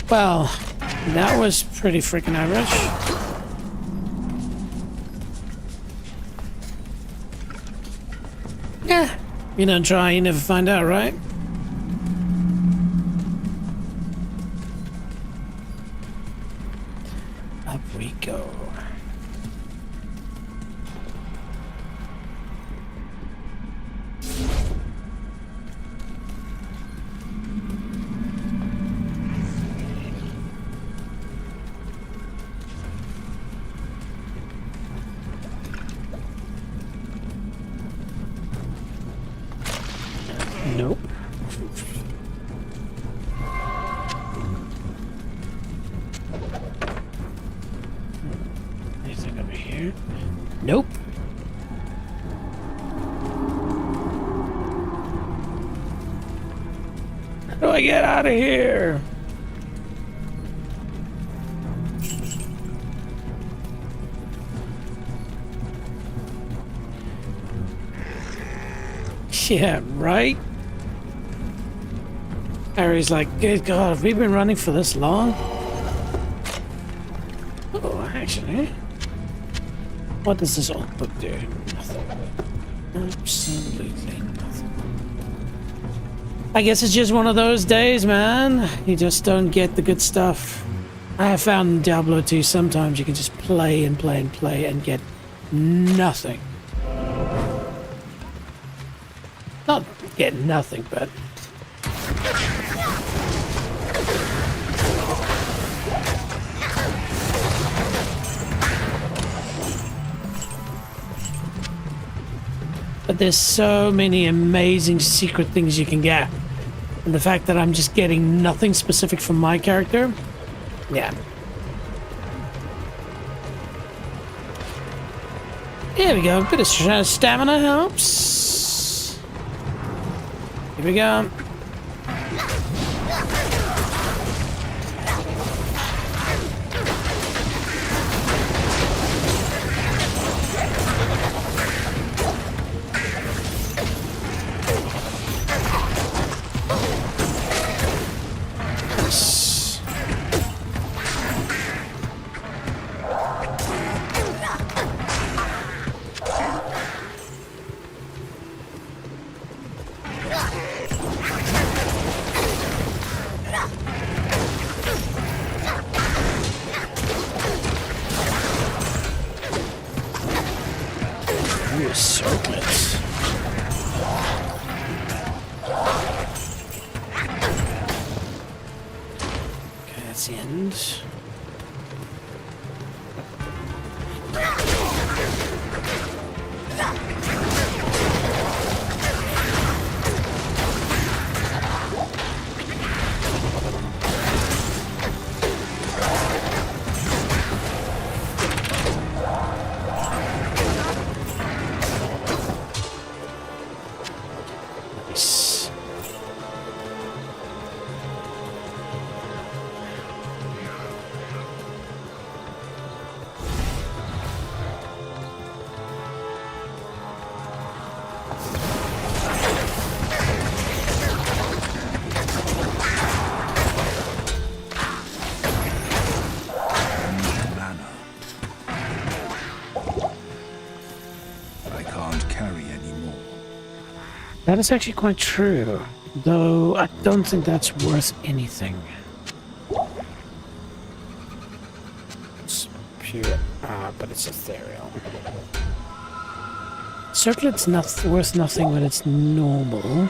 S1: Well, that was pretty freaking Irish. Yeah, you don't try, you never find out, right? Up we go. Nope. Anything over here? Nope. How do I get out of here? Yeah, right? Harry's like, good God, have we been running for this long? Oh, actually. What does this old book do? Nothing. Absolutely nothing. I guess it's just one of those days, man. You just don't get the good stuff. I have found in Diablo 2 sometimes you can just play and play and play and get nothing. Not get nothing, but... But there's so many amazing secret things you can get. And the fact that I'm just getting nothing specific from my character, yeah. Here we go, a bit of stamina helps. Here we go. Circlets. Okay, that's the end. That is actually quite true, though I don't think that's worth anything. It's pure, but it's ethereal. Circlet's not worth nothing when it's normal.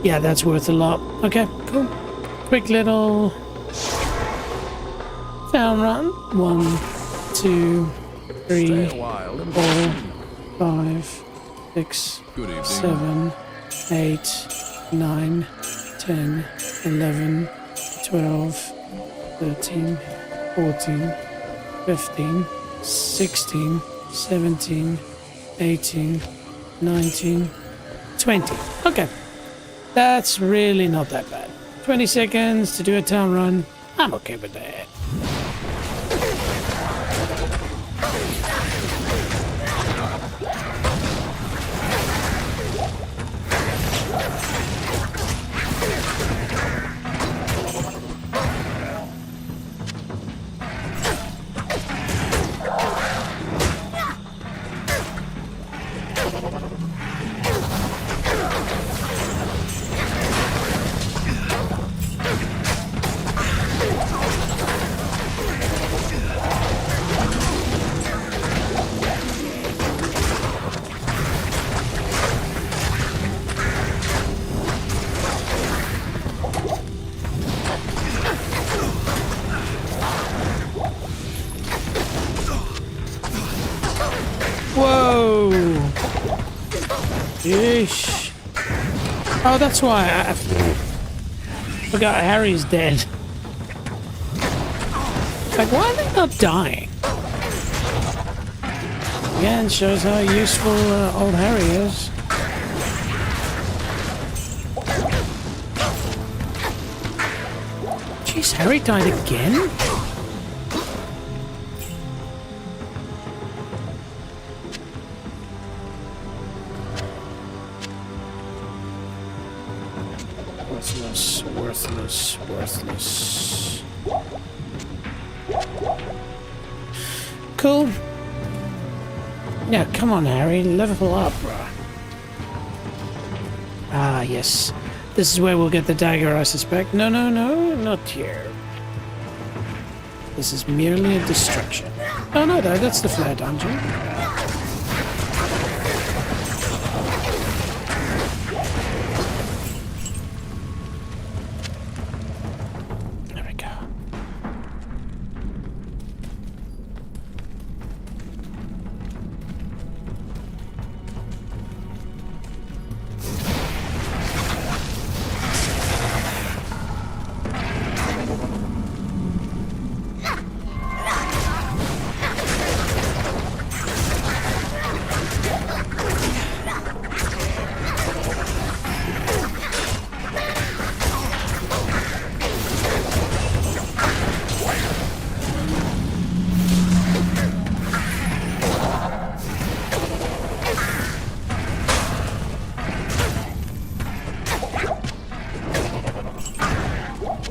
S1: Yeah, that's worth a lot. Okay, cool. Quick little town run. 1, 2, 3,
S4: Stay a while and
S1: 4, 5, 6,
S3: Good evening.
S1: 7, 8, 9, 10, 11, 12, 13, 14, 15, 16, 17, 18, 19, 20. Okay. That's really not that bad. 20 seconds to do a town run. I'm okay with that. Whoa! Yeesh. Oh, that's why I forgot Harry's dead. Like, why are they not dying? Again, shows how useful old Harry is. Jeez, Harry died again? Worthless, worthless, worthless. Cool. Yeah, come on, Harry, level up, bro. Ah, yes. This is where we'll get the dagger, I suspect. No, no, no, not here. This is merely a distraction. Oh, no, that's the flare dungeon. There we go.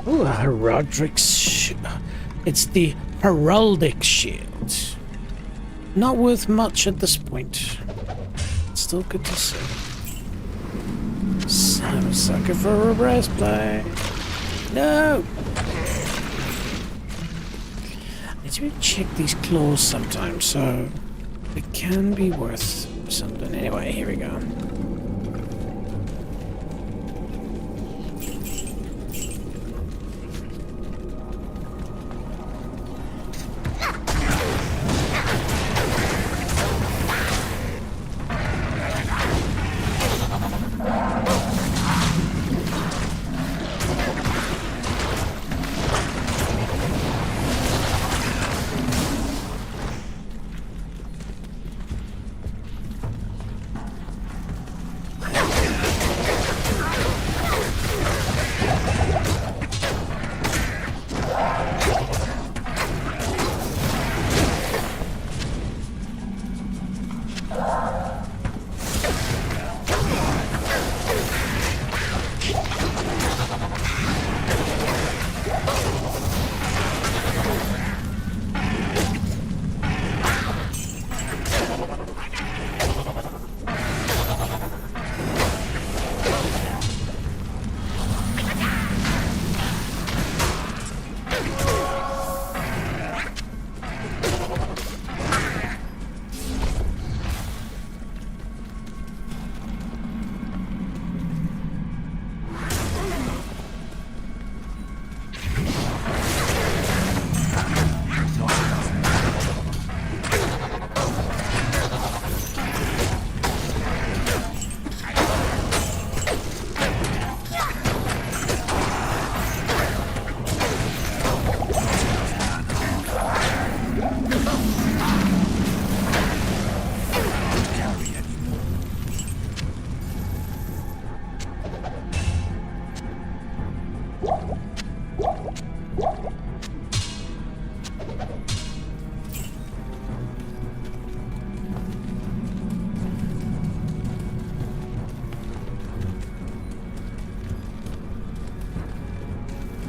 S1: Ooh, Roderick's it's the heraldic shield. Not worth much at this point. Still good to see. So I'm a sucker for a breastplate. No! I need to check these claws sometimes, so it can be worth something. Anyway, here we go.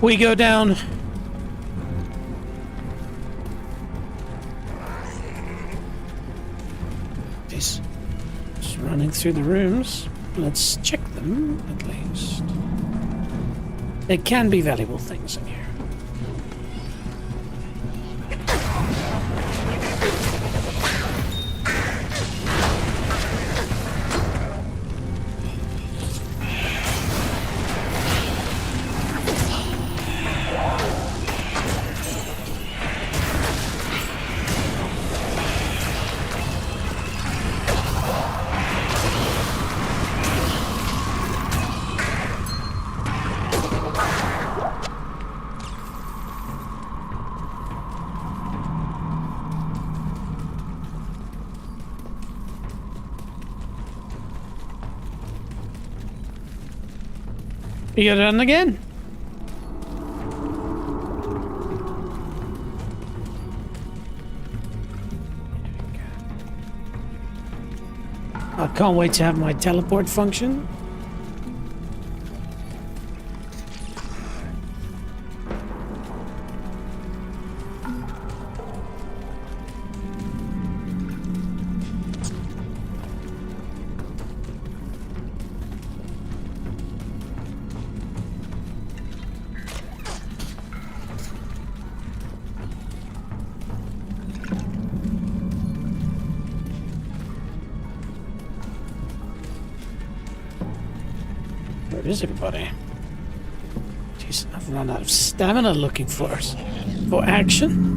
S1: we go down. Just running through the rooms. Let's check them at least. There can be valuable things in here. You gotta run again. I can't wait to have my teleport function. Where is everybody? Jeez, I've run out of stamina looking for action.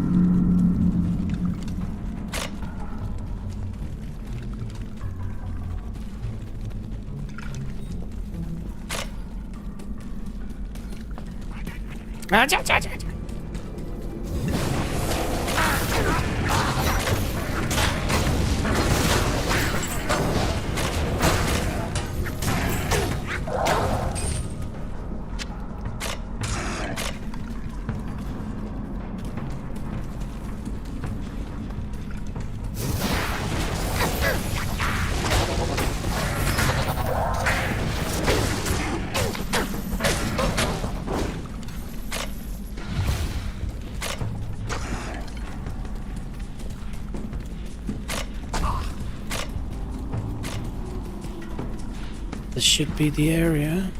S1: This should be the area.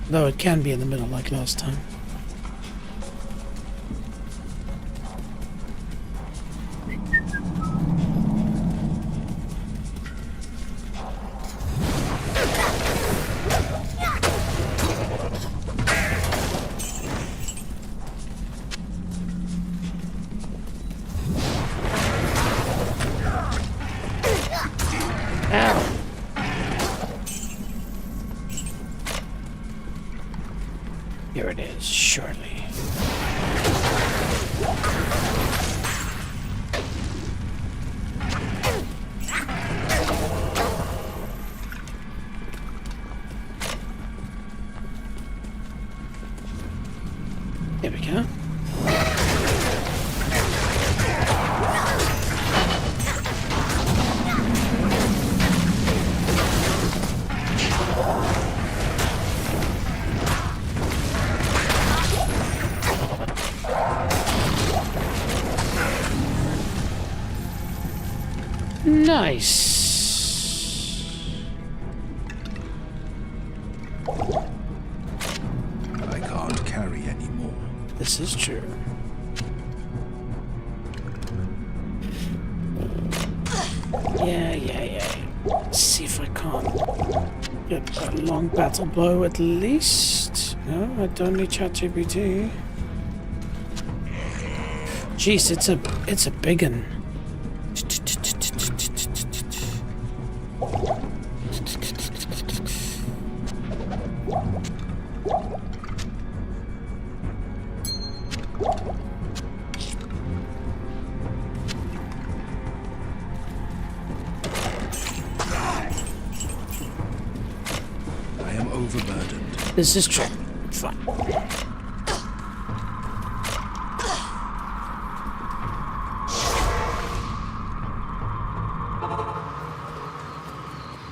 S1: Though it can be in the middle like last time. Ow. Here it is, surely. There we go. Nice.
S5: I can't carry anymore.
S1: This is true. Yeah. Let's see if I can't get a long battle bow at least. No, I don't need ChatGPT. Jeez, it's a big one.
S5: I am overburdened.
S1: This is true. Fine.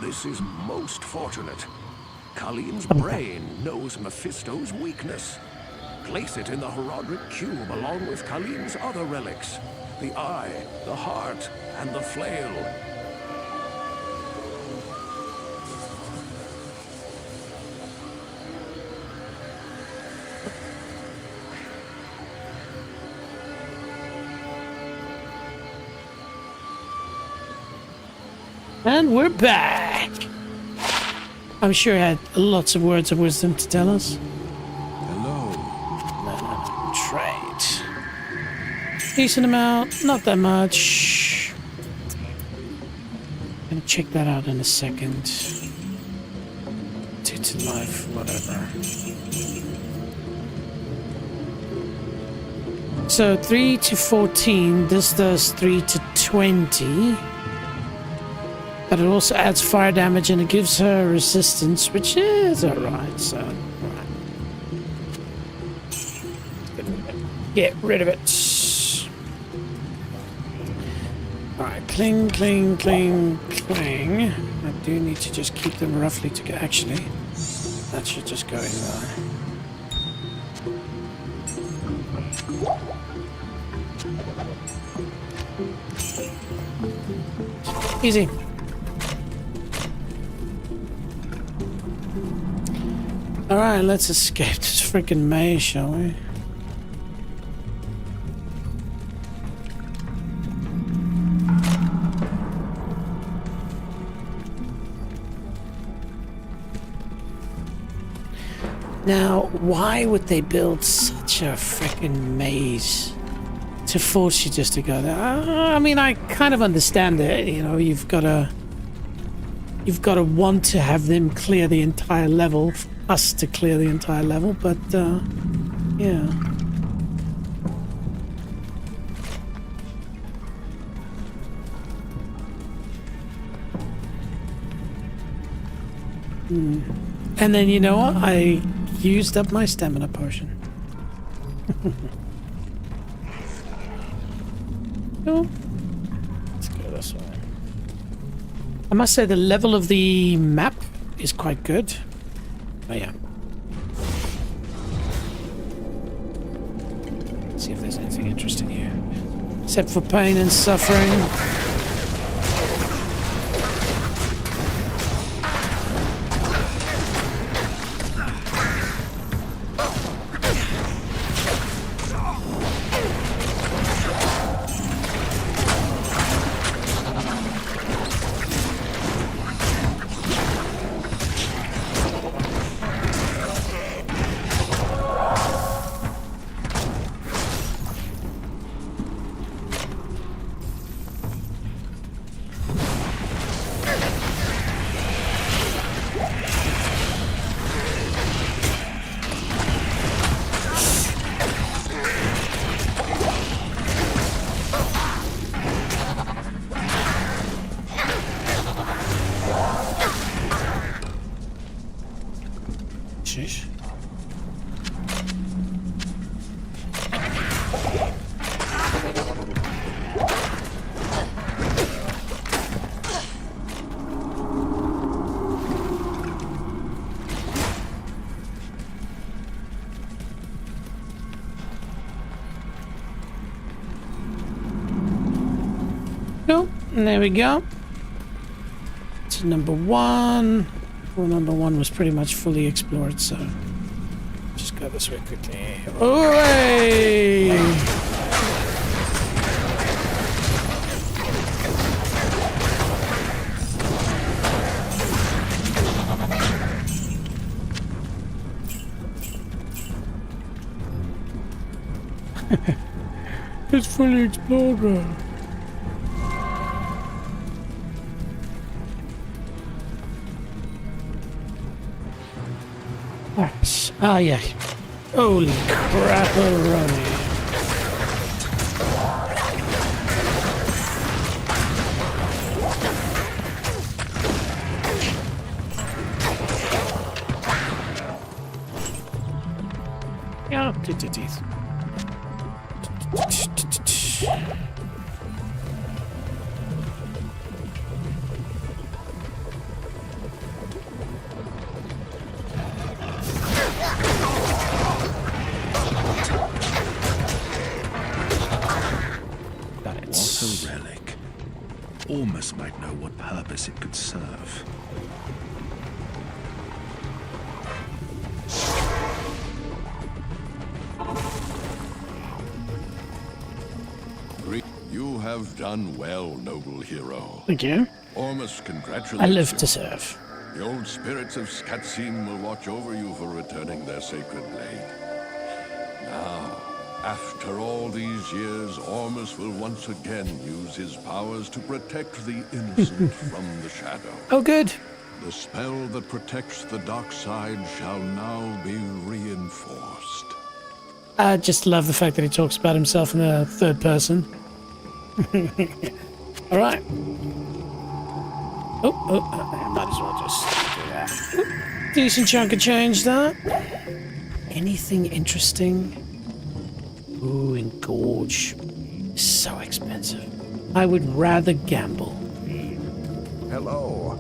S4: This is most fortunate. Khalim's brain knows Mephisto's weakness. Place it in the Herodric cube along with Khalim's other relics. The eye, the heart, and the flail.
S1: And we're back. I'm sure he had lots of words of wisdom to tell us.
S3: Hello.
S1: Trade. Decent amount, not that much. Gonna check that out in a second. Two to life, whatever. So 3 to 14, this does 3 to 20. But it also adds fire damage and it gives her resistance, which is alright, so... Right. Get rid of it. Alright, cling, cling, cling, cling. I do need to just keep them roughly together. Actually, that should just go in there. Easy. Alright, let's escape this freaking maze, shall we? Now, why would they build such a freaking maze to force you just to go there? I mean, I kind of understand it. You know, you've got to want to have them clear the entire level, us to clear the entire level, but yeah. And then, you know what? I used up my stamina potion. Oh, let's go this way. I must say the level of the map is quite good. Oh yeah. Let's see if there's anything interesting here. Except for pain and suffering. Sheesh. Cool. And there we go. To number one. Well, number one was pretty much fully explored, so just go this way quickly. Away! It's fully explored, bro. Ah, yeah. Holy crap-a-roni. Yeah, teeth.
S5: It's a relic. Ormus might know what purpose it could serve.
S3: You have done well, noble hero.
S1: Thank you.
S3: Ormus congratulates
S1: I live
S3: you.
S1: to serve.
S3: The old spirits of Skatsim will watch over you for returning their sacred blade. Now, after all these years, Ormus will once again use his powers to protect the innocent from the shadow.
S1: Oh, good.
S3: The spell that protects the dark side shall now be reinforced.
S1: I just love the fact that he talks about himself in the third person. All right. I might as well just do that. Oop, decent chunk of change, that. Anything interesting? Ooh, engorge. So expensive. I would rather gamble.
S4: Hello.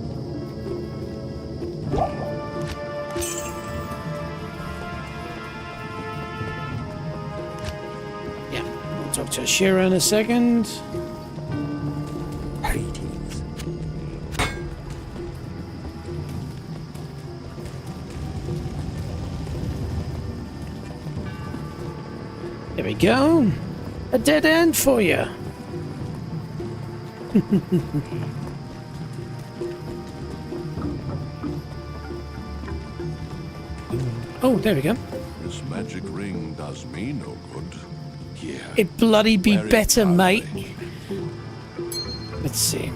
S1: Yeah, we'll talk to Shira in a second.
S10: Greetings.
S1: There we go. A dead end for you. Oh, there we go.
S3: This magic ring does me no good. Here.
S1: It bloody be
S3: wear it
S1: better,
S3: proudly.
S1: mate. Let's see.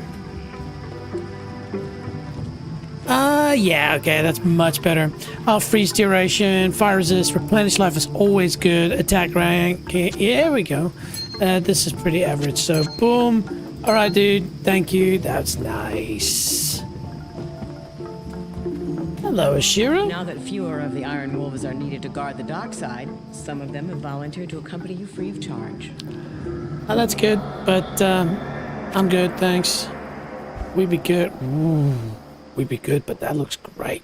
S1: Yeah, okay, that's much better. Half freeze duration, fire resist, replenish life is always good. Attack rank, okay, here we go. This is pretty average, so boom. All right, dude, thank you. That's nice. Hello, Ashira.
S2: Now that fewer of the Iron Wolves are needed to guard the dockside, some of them have volunteered to accompany you free of charge.
S1: Oh, that's good, but I'm good, thanks. We'd be good. Ooh, we'd be good, but that looks great.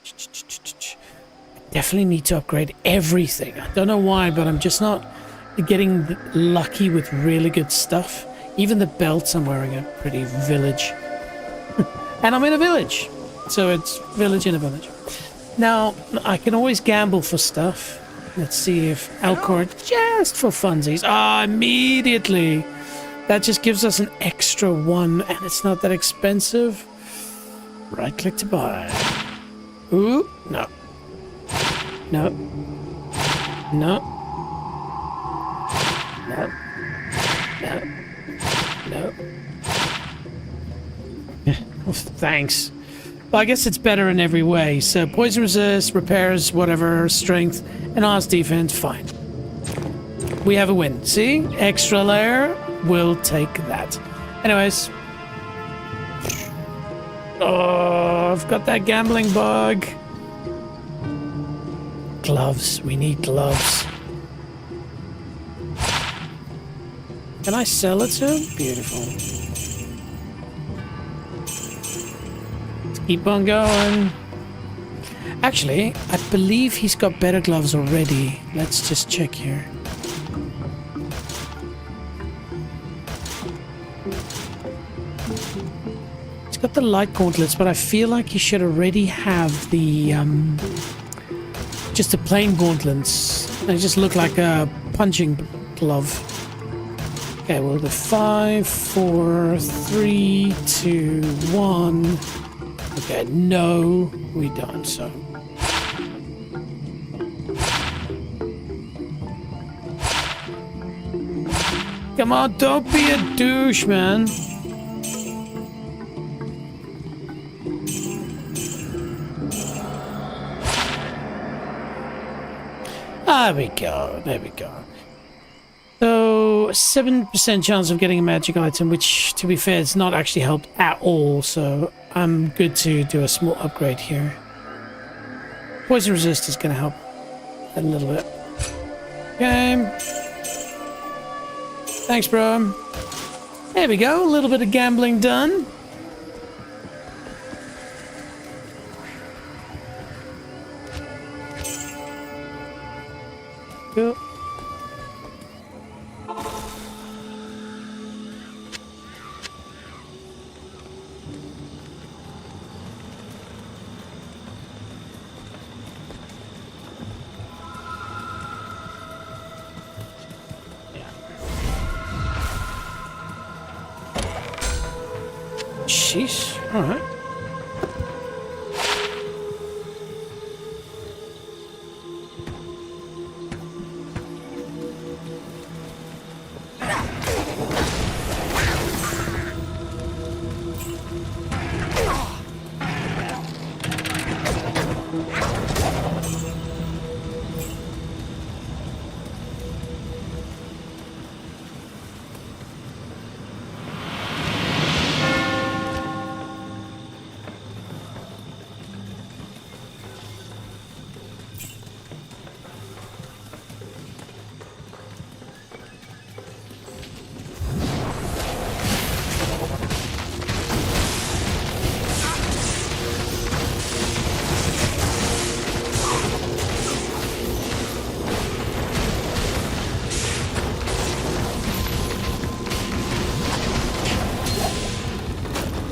S1: I definitely need to upgrade everything. I don't know why, but I'm just not getting lucky with really good stuff. Even the belts I'm wearing are pretty village. And I'm in a village. So it's village in a village. Now, I can always gamble for stuff. Let's see if Alcor, just for funsies. Ah, immediately. That just gives us an extra one, and it's not that expensive. Right click to buy. Ooh, no. No. No. No. No. No. Well, thanks. Well, I guess it's better in every way. So poison resist, repairs, whatever, strength, and odds defense, fine. We have a win. See? Extra layer. We'll take that. Anyways. Oh, I've got that gambling bug. Gloves. We need gloves. Can I sell it to him? Beautiful. Let's keep on going. Actually, I believe he's got better gloves already. Let's just check here. He's got the light gauntlets, but I feel like he should already have the just the plain gauntlets. They just look like a punching glove. Okay, well, the 5, 4, 3, 2, 1. Okay, no, we don't, so. Come on, don't be a douche, man. There we go, there we go. So, 7% chance of getting a magic item, which, to be fair, it's not actually helped at all, so I'm good to do a small upgrade here. Poison resist is going to help a little bit. Okay. Thanks, bro. There we go, a little bit of gambling done. Cool. sheesh. All right.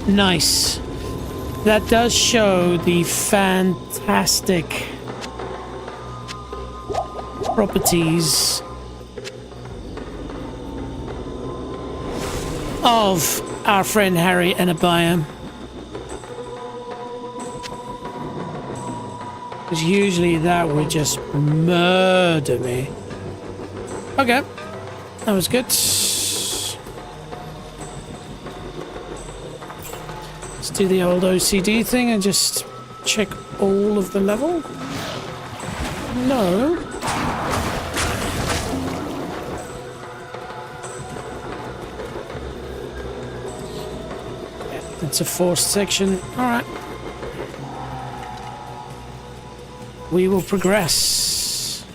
S1: Nice. That does show the fantastic properties of our friend Harry and Abaya. Because usually that would just murder me. Okay. That was good. Do the old OCD thing and just check all of the level? No. It's a forced section. Alright. We will progress.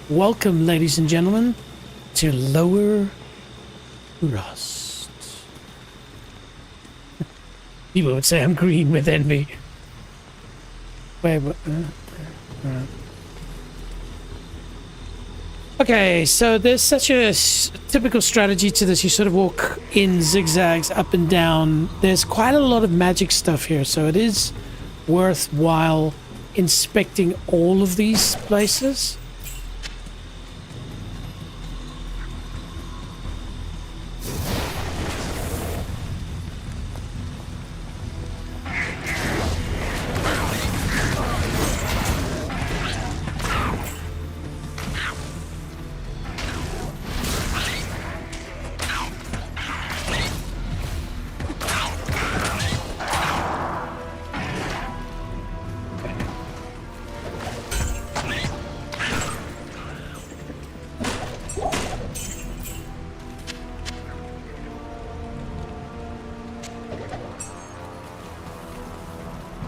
S1: Welcome, ladies and gentlemen, to Lower Rust. People would say I'm green with envy. Wait, what? Okay, so there's such a typical strategy to this. You sort of walk in zigzags up and down. There's quite a lot of magic stuff here, so it is worthwhile inspecting all of these places.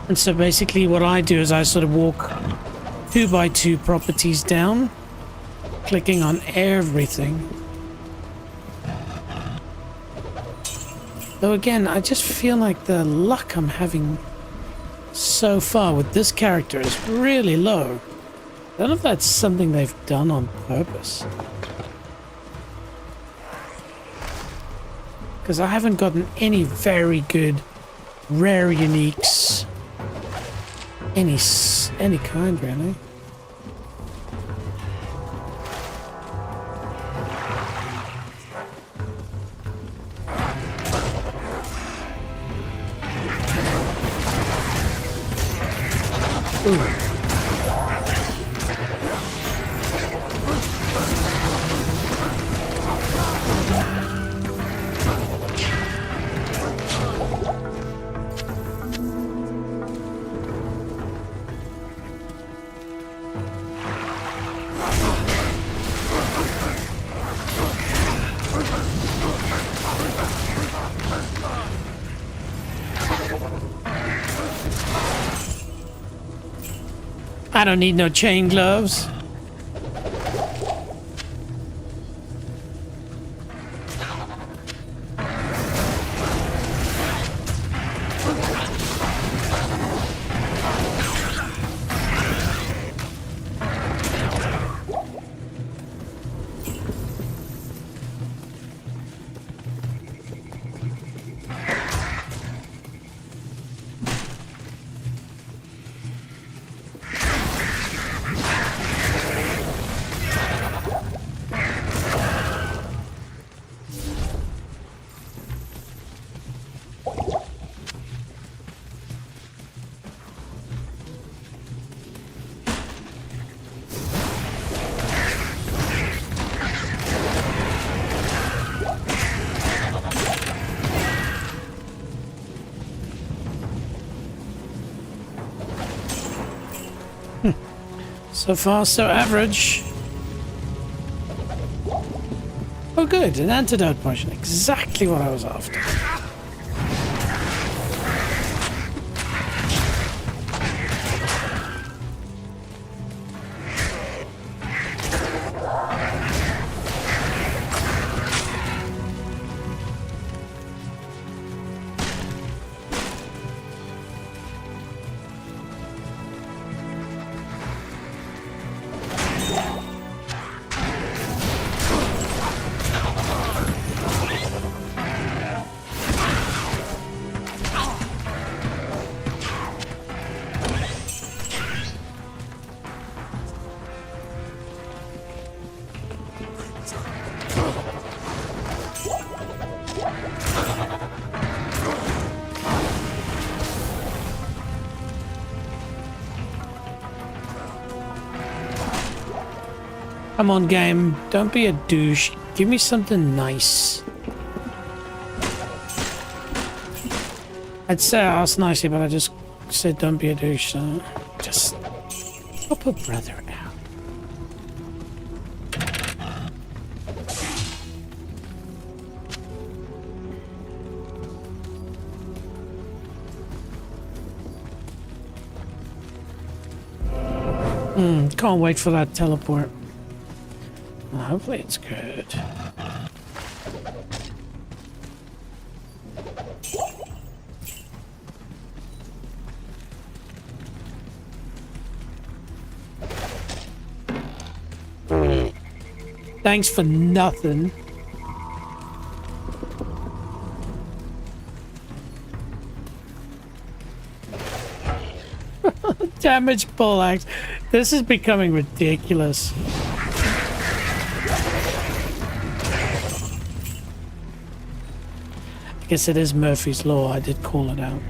S1: And so basically what I do is I sort of walk 2 by 2 properties down, clicking on everything. Though again, I just feel like the luck I'm having so far with this character is really low. I don't know if that's something they've done on purpose. Because I haven't gotten any very good rare uniques. Any kind, really. Ooh. I don't need no chain gloves. So far, so average. Oh good, an antidote potion. Exactly what I was after. Come on, game. Don't be a douche. Give me something nice. I'd say I asked nicely, but I just said don't be a douche, so just help a brother out. Can't wait for that teleport. Well, hopefully it's good. Thanks for nothing. Damage Faaaaanks. This is becoming ridiculous. I guess it is Murphy's Law. I did call it out.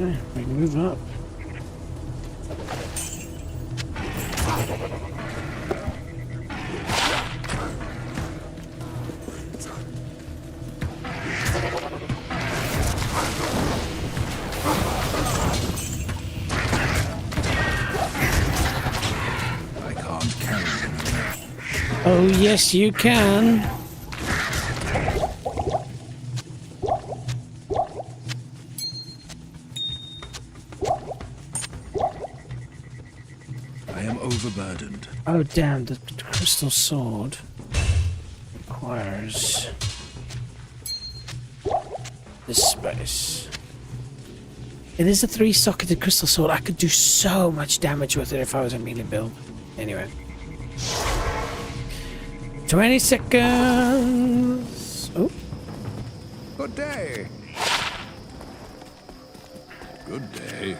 S1: Okay, we move up.
S5: I can't carry him anymore.
S1: Oh, yes, you can.
S5: I am overburdened.
S1: Oh, damn, the crystal sword requires this space. It is a 3-socketed crystal sword. I could do so much damage with it if I was a melee build. Anyway. 20 seconds. Oh.
S4: Good day.
S3: Good day.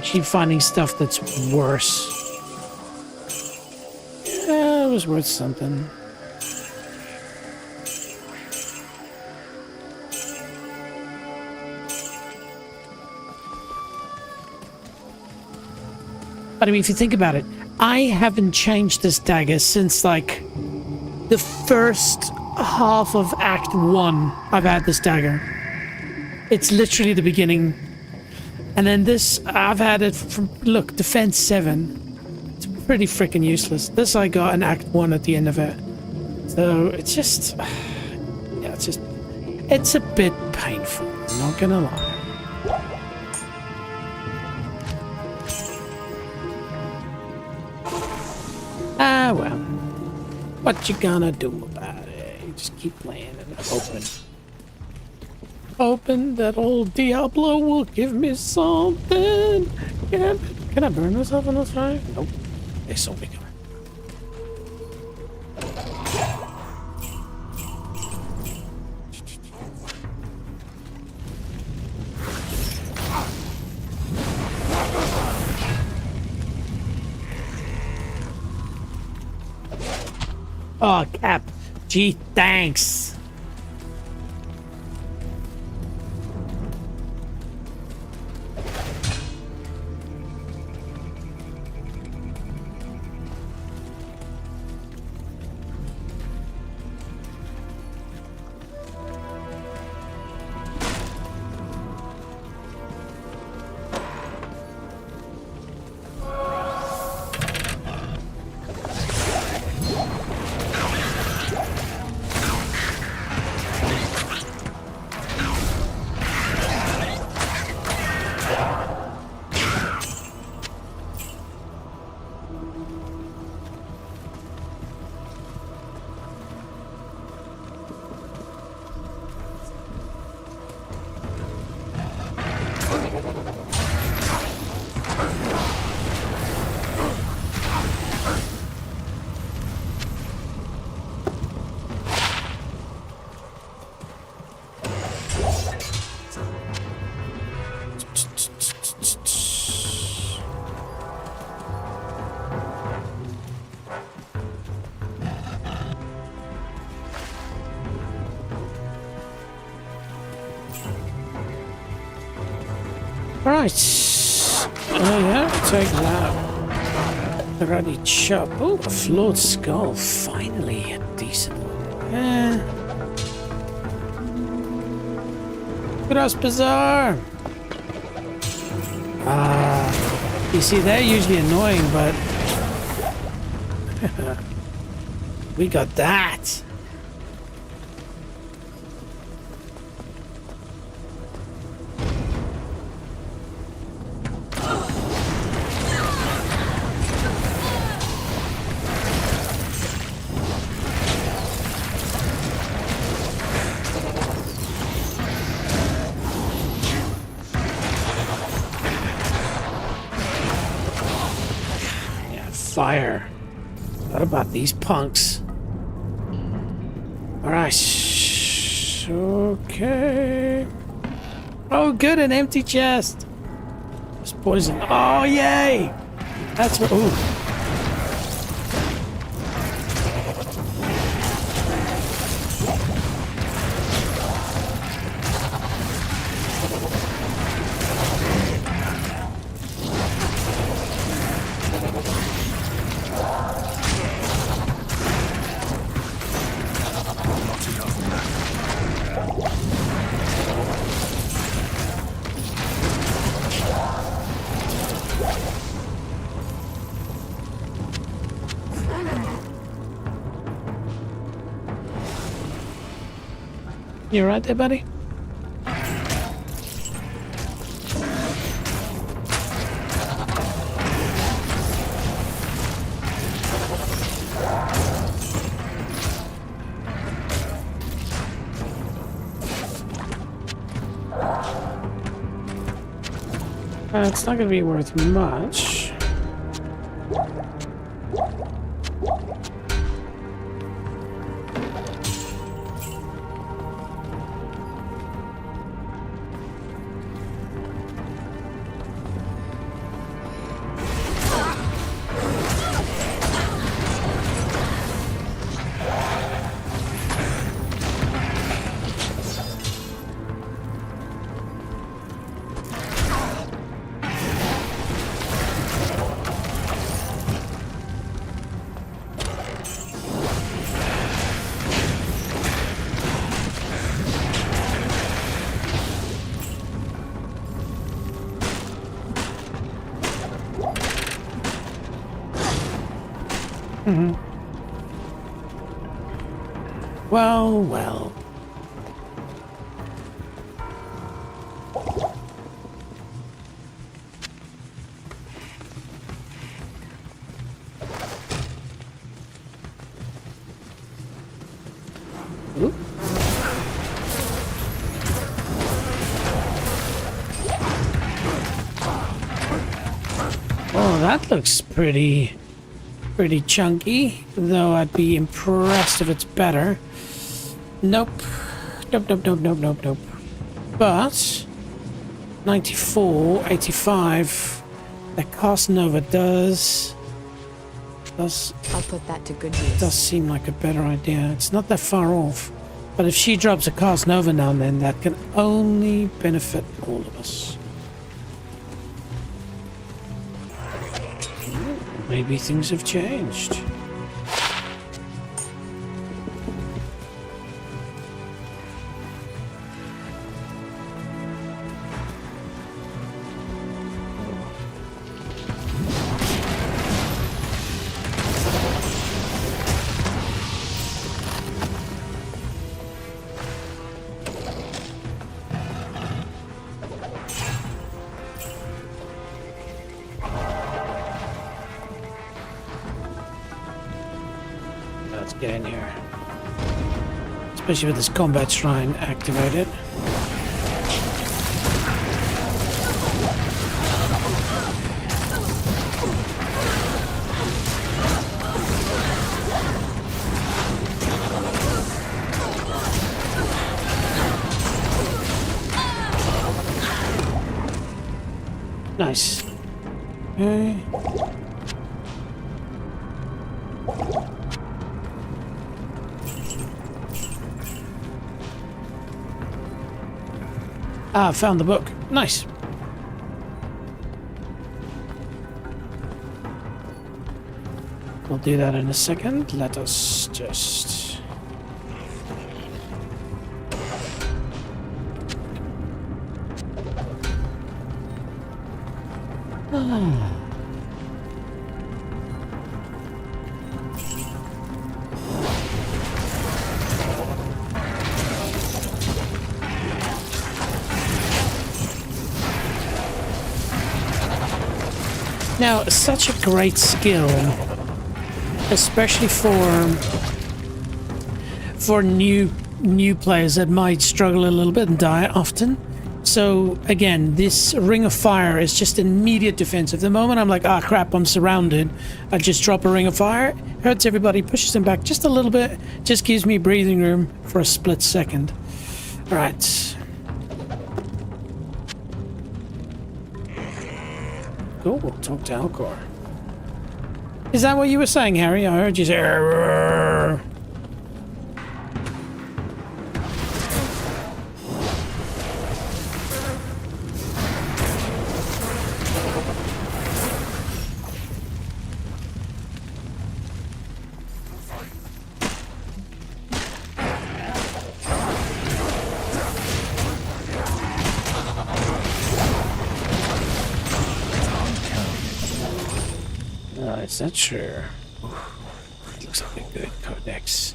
S1: actually finding stuff that's worse. Yeah, it was worth something. But I mean, if you think about it, I haven't changed this dagger since like the first half of Act 1. I've had this dagger. It's literally the beginning. And then this, I've had it from, look, Defense 7. It's pretty freaking useless. This I got in Act 1 at the end of it. So it's just, yeah, it's a bit painful, I'm not gonna lie. Ah, well, what you gonna do about it? You just keep playing and hoping that old Diablo will give me something. Can I burn myself on this fire? Nope. They saw me coming. Oh, Cap. Gee, thanks. Right. Oh yeah, take that. Ready chop. Oh, a flawed skull. Finally, a decent one. Grass Bazaar. You see, they're usually annoying, but we got that. Fire. What about these punks? Alright. Okay. Oh, good, an empty chest. It's poison. Oh, yay! That's what. Ooh. You right there, buddy? It's not going to be worth much. Well, well. Ooh. Oh, that looks pretty chunky, though I'd be impressed if it's better. Nope. Nope. But 94, 85, that Casanova does
S9: I'll put that to good use.
S1: does seem like a better idea. It's not that far off. But if she drops a Casanova now and then, that can only benefit all of us. Maybe things have changed. Let's get in here. Especially with this combat shrine activated. Nice. Okay. Ah, found the book. Nice. We'll do that in a second. Let us just... Now, such a great skill, especially for new players that might struggle a little bit and die often. So again, this Ring of Fire is just immediate defense. At the moment I'm like, ah crap, I'm surrounded, I just drop a Ring of Fire, hurts everybody, pushes them back just a little bit, just gives me breathing room for a split second. All right. Cool, we'll talk to Alcor. Is that what you were saying, Harry? I heard you say... Arrgh. Is that sure? It looks like a good codex.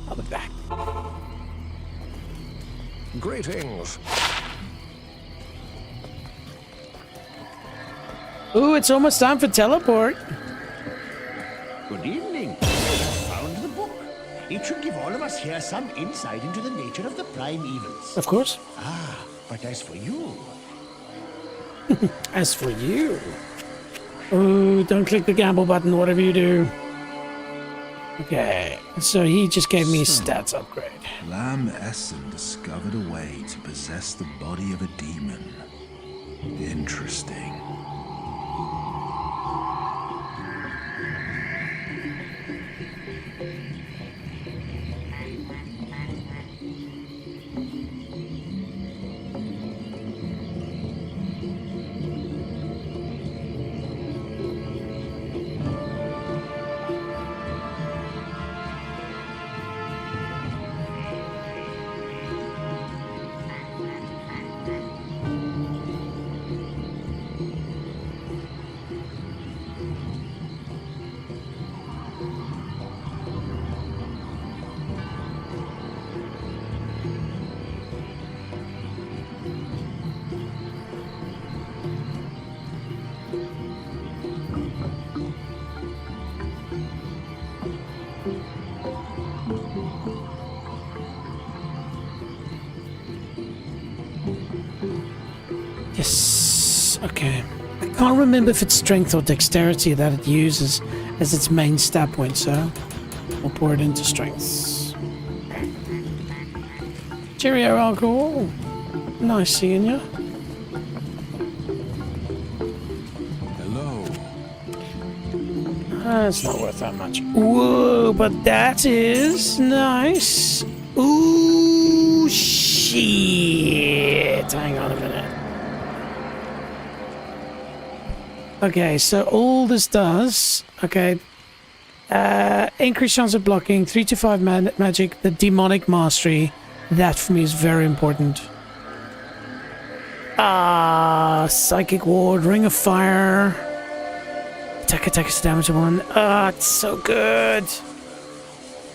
S1: On the back.
S4: Greetings.
S1: Ooh, it's almost time for teleport.
S7: Good evening. I found the book. It should give all of us here some insight into the nature of the prime evils.
S1: Of course.
S7: Ah, but as for you...
S1: As for you... Ooh, don't click the gamble button, whatever you do. Okay, so he just gave me a stats upgrade.
S5: Lam Essen discovered a way to possess the body of a demon. Interesting.
S1: Yes. Okay. I can't remember if it's strength or dexterity that it uses as its main stat point, so we'll pour it into strength. Cheerio, alcohol. Nice seeing you.
S3: Hello.
S1: It's not worth that much. Whoa, but that is nice. Ooh, shit. Hang on a minute. Okay, so all this does, okay, increase chance of blocking, 3 to 5 magic, the demonic mastery. That for me is very important. Psychic ward, ring of fire. Attack is damage 1. It's so good.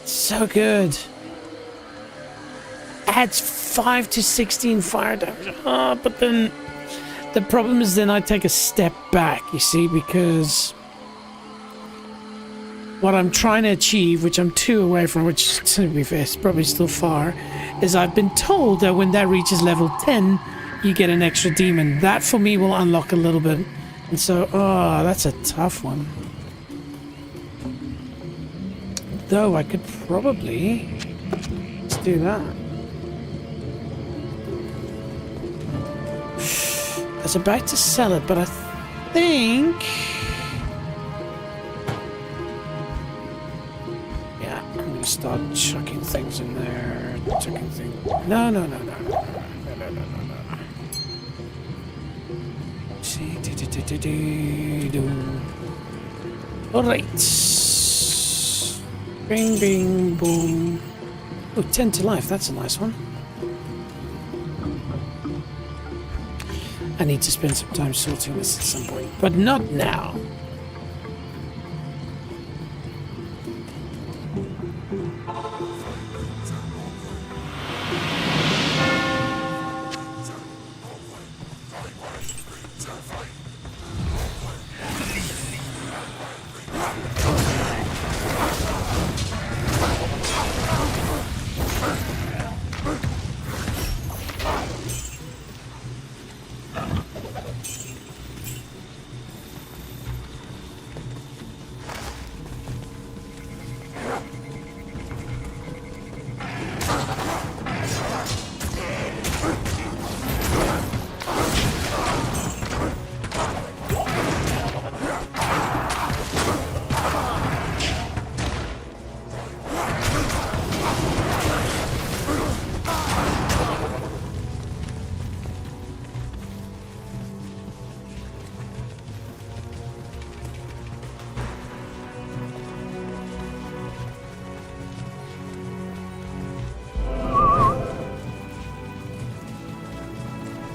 S1: So good. Adds 5 to 16 fire damage. But then the problem is then I take a step back, you see, because what I'm trying to achieve, which I'm 2 away from, which to be fair is probably still far, is I've been told that when that reaches level 10, you get an extra demon. That for me will unlock a little bit. And so, that's a tough one. Though I could probably let's do that. I was about to sell it, but I think... yeah, I'm going to start chucking things in there. Chucking things... No. See, alright. Bing, bing, boom. Oh, 10 to life, that's a nice one. I need to spend some time sorting this at some point, but not now.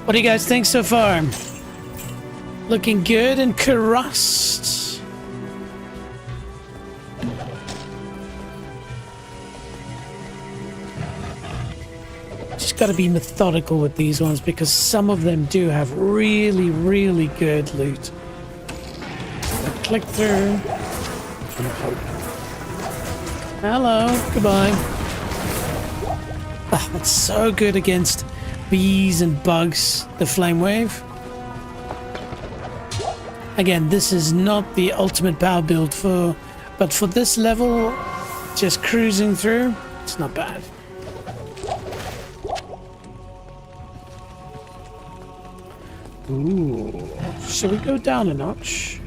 S1: What do you guys think so far? Looking good and crust. Just gotta be methodical with these ones because some of them do have really, really good loot. Click through. Hello, goodbye. Oh, that's so good against bees and bugs, the flame wave. Again, this is not the ultimate power build but for this level, just cruising through, it's not bad. Ooh, should we go down a notch?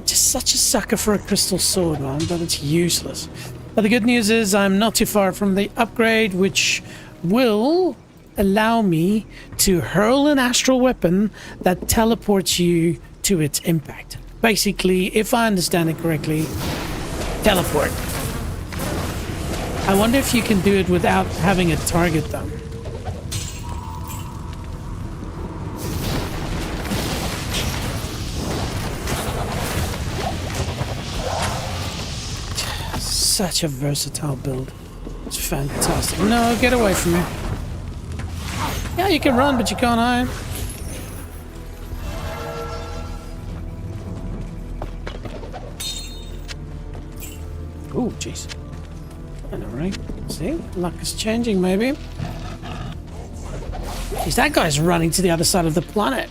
S1: Just such a sucker for a crystal sword, man, but it's useless. But the good news is I'm not too far from the upgrade, which will allow me to hurl an astral weapon that teleports you to its impact. Basically, if I understand it correctly, teleport. I wonder if you can do it without having a target though. Such a versatile build. It's fantastic. No, get away from me. Yeah, you can run, but you can't hide. Oh, jeez. I know, right? See? Luck is changing, maybe. Jeez, that guy's running to the other side of the planet.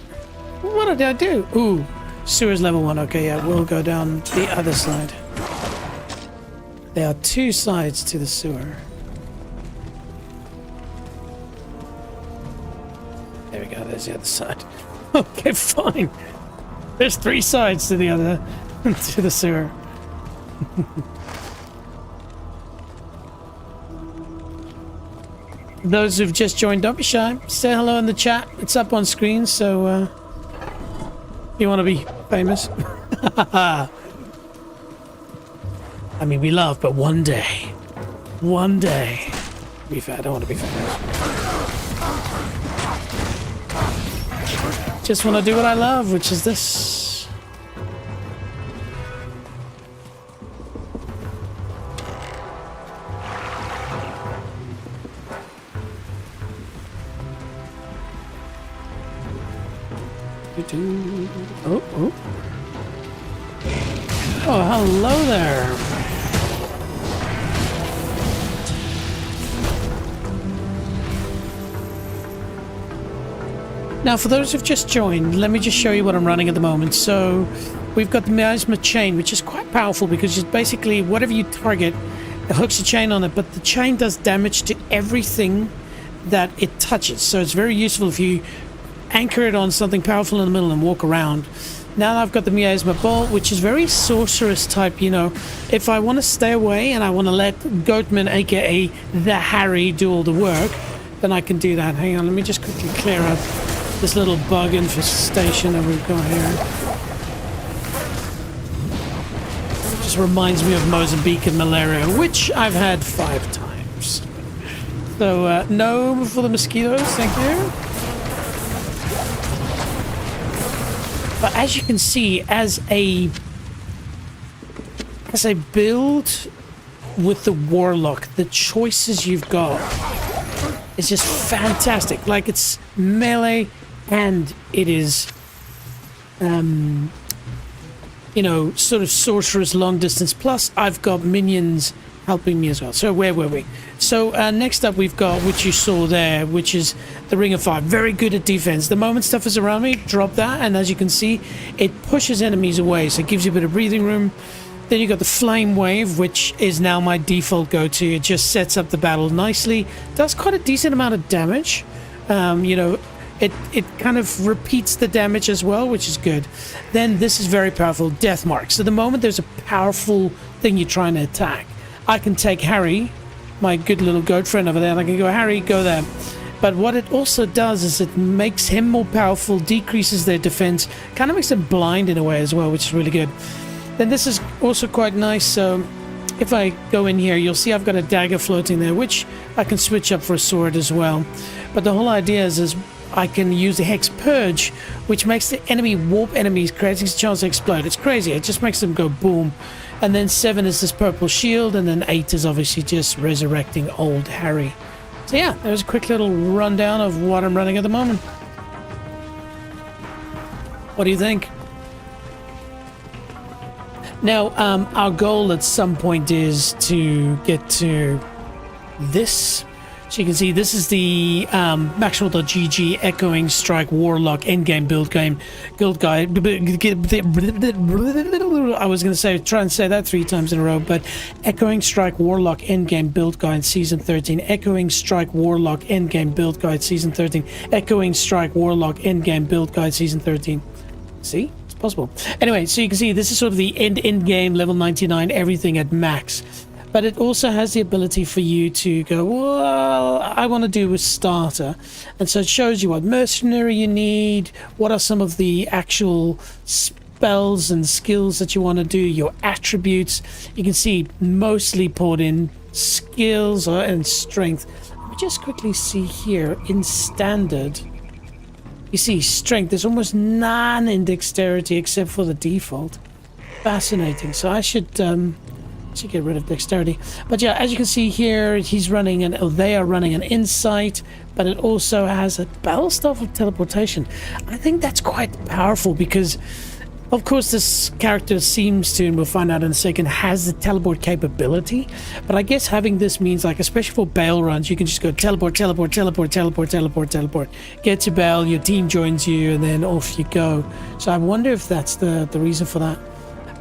S1: What did I do? Ooh, sewer's level 1. Okay, yeah, we'll go down the other side. There are 2 sides to the sewer. There we go, there's the other side. Okay, fine. There's 3 sides to the other, to the sewer. Those who've just joined, don't be shy. Say hello in the chat. It's up on screen, so you want to be famous? I mean, we love, but one day, be fair, I don't want to be famous. Just want to do what I love, which is this. Oh, oh. Oh, hello there. Now, for those who've just joined, let me just show you what I'm running at the moment. So, we've got the miasma chain, which is quite powerful because it's basically whatever you target, it hooks a chain on it, but the chain does damage to everything that it touches. So, it's very useful if you anchor it on something powerful in the middle and walk around. Now I've got the miasma bolt, which is very sorceress type, you know. If I want to stay away and I want to let Goatman, aka the Harry, do all the work, then I can do that. Hang on, let me just quickly clear up this little bug infestation that we've got here. It just reminds me of Mozambique and malaria, which I've had 5 times. So no for the mosquitoes, thank you. But as you can see, as a build with the Warlock, the choices you've got is just fantastic. Like, it's melee and it is, you know, sort of sorcerer's long distance. Plus, I've got minions helping me as well. So where were we? So next up we've got, which you saw there, which is the Ring of Fire. Very good at defense. The moment stuff is around me, drop that, and as you can see, it pushes enemies away, so it gives you a bit of breathing room. Then you got the Flame Wave, which is now my default go-to. It just sets up the battle nicely. Does quite a decent amount of damage. You know, it kind of repeats the damage as well, which is good. Then this is very powerful, Death Mark. So the moment there's a powerful thing you're trying to attack, I can take Harry, my good little goat friend over there, and I can go, Harry, go there. But what it also does is it makes him more powerful, decreases their defense, kind of makes them blind in a way as well, which is really good. Then this is also quite nice. So if I go in here, you'll see I've got a dagger floating there, which I can switch up for a sword as well. But the whole idea is I can use the Hex Purge, which makes the enemy warp enemies, creating a chance to explode. It's crazy. It just makes them go boom. And then 7 is this purple shield, and then 8 is obviously just resurrecting old Harry. So yeah, there's a quick little rundown of what I'm running at the moment. What do you think? Now, our goal at some point is to get to this. So you can see this is the Maximal.gg Echoing Strike Warlock Endgame Build Guide. I was going to say, try and say that 3 times in a row, but Echoing Strike Warlock Endgame Build Guide Season 13. Echoing Strike Warlock Endgame Build Guide Season 13. Echoing Strike Warlock Endgame Build Guide Season 13. See? It's possible. Anyway, so you can see this is sort of the end game, level 99, everything at max. But it also has the ability for you to go, well, I want to do a starter. And so it shows you what mercenary you need, what are some of the actual spells and skills that you want to do, your attributes. You can see mostly poured in skills and strength. Let me just quickly see here in standard. You see strength, there's almost none in dexterity except for the default. Fascinating. So I should get rid of dexterity. But yeah, as you can see here, he's running they are running an insight, but it also has a battle staff of teleportation. I think that's quite powerful because Of course, this character seems to, and we'll find out in a second, has the teleport capability. But I guess having this means, like, especially for bail runs, you can just go teleport, teleport, teleport, teleport, teleport, teleport. Get to bail, your team joins you, and then off you go. So I wonder if that's the reason for that.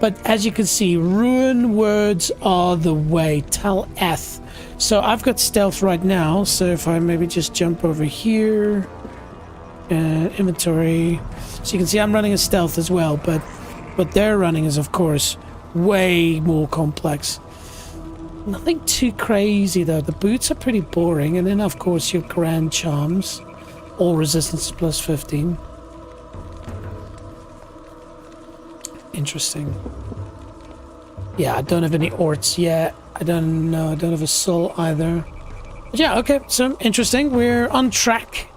S1: But as you can see, rune words are the way. Tal-eth. So I've got stealth right now. So if I maybe just jump over here, inventory. So you can see I'm running a stealth as well, but what they're running is, of course, way more complex. Nothing too crazy though. The boots are pretty boring, and then of course your grand charms. All resistance plus 15. Interesting. Yeah, I don't have any orts yet. I don't know. I don't have a soul either. But yeah, okay. So interesting. We're on track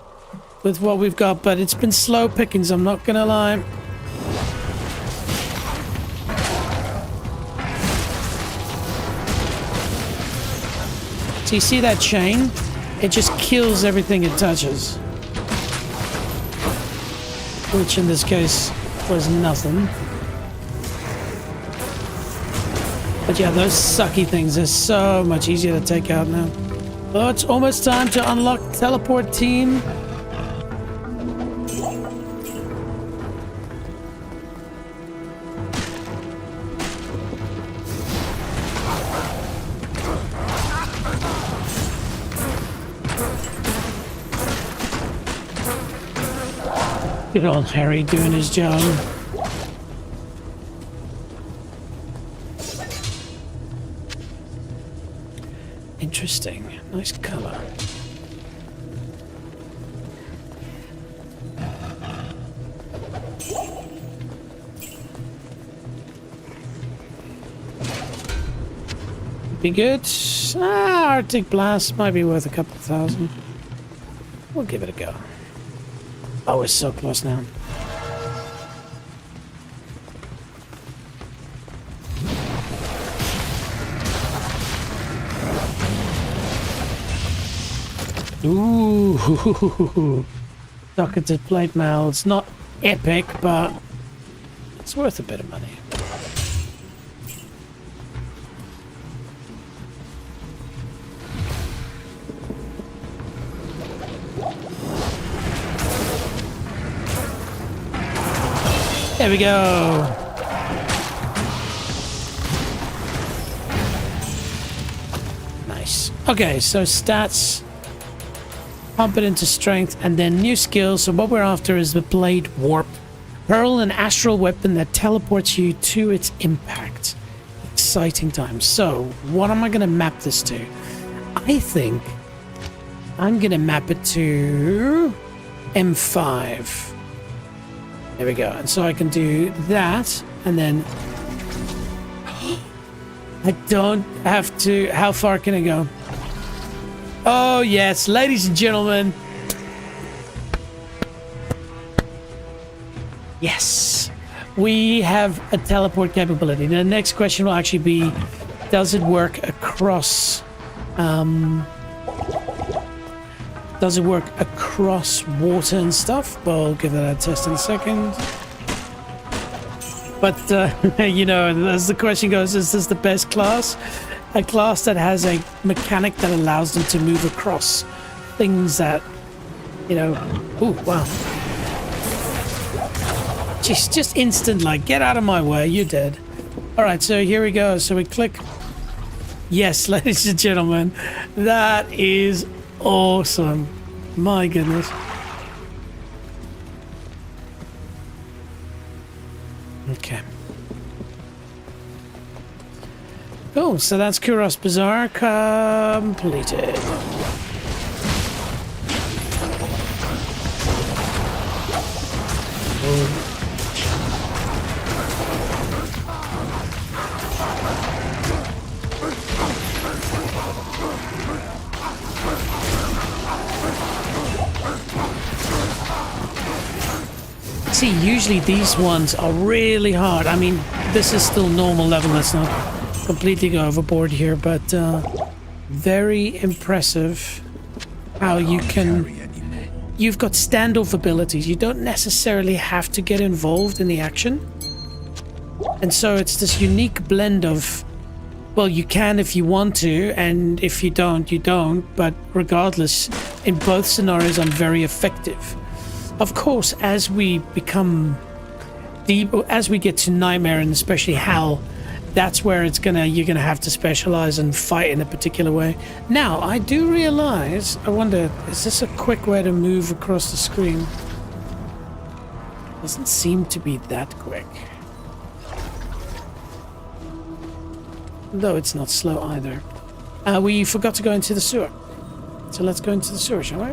S1: with what we've got, but it's been slow pickings, I'm not gonna lie. So you see that chain? It just kills everything it touches. Which in this case was nothing. But yeah, those sucky things are so much easier to take out now. Oh, it's almost time to unlock teleport team. Good old Harry doing his job. Interesting. Nice color. Be good. Arctic Blast might be worth a couple of thousand. We'll give it a go. Oh, we're so close now. Ooh, docketed plate mail. It's not epic, but it's worth a bit of money. There we go. Nice. Okay, so stats. Pump it into strength, and then new skills. So what we're after is the Blade Warp. Hurl an astral weapon that teleports you to its impact. Exciting times. So, what am I going to map this to? I think I'm going to map it to M5. There we go. And so I can do that, and then I don't have to... How far can I go? Oh, yes, ladies and gentlemen. Yes, we have a teleport capability. The next question will actually be, does it work across... does it work across water and stuff? Well, I'll give that a test in a second. But, you know, as the question goes, is this the best class? A class that has a mechanic that allows them to move across things that, you know... Ooh, wow. Just instant, like, get out of my way, you're dead. Alright, so here we go. So we click... Yes, ladies and gentlemen, that is awesome. My goodness. Okay. Oh, so that's Kuros Bazaar completed. Oh. See, usually these ones are really hard. I mean, this is still normal level. Let's not completely go overboard here, but very impressive how you can... You've got standoff abilities. You don't necessarily have to get involved in the action. And so it's this unique blend of, well, you can if you want to, and if you don't, you don't. But regardless, in both scenarios, I'm very effective. Of course, as we become deep, as we get to Nightmare and especially Hell, that's where you're gonna have to specialize and fight in a particular way. Now, I do realize, I wonder, is this a quick way to move across the screen? Doesn't seem to be that quick. Though it's not slow either. We forgot to go into the sewer. So let's go into the sewer, shall we?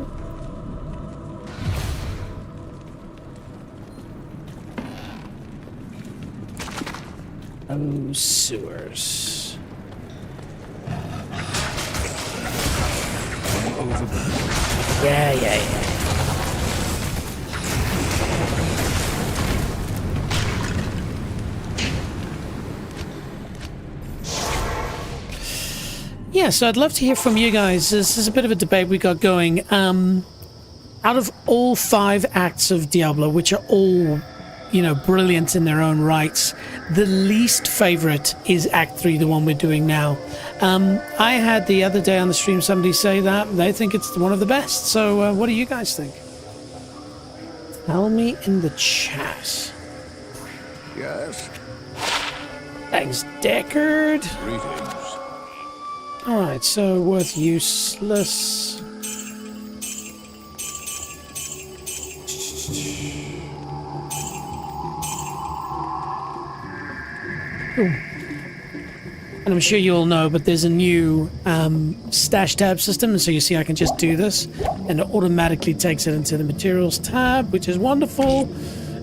S1: Oh, sewers. Yeah. Yeah, so I'd love to hear from you guys. This is a bit of a debate we got going. Out of all 5 acts of Diablo, which are all, you know, brilliant in their own rights, the least favorite is Act 3, the one we're doing now. I had the other day on the stream somebody say that they think it's one of the best. So what do you guys think? Tell me in the chat.
S4: Yes?
S1: Thanks, Deckard.
S3: Greetings.
S1: Alright, so worth useless. Ooh. And I'm sure you all know, but there's a new stash tab system, and so you see I can just do this, and it automatically takes it into the materials tab, which is wonderful.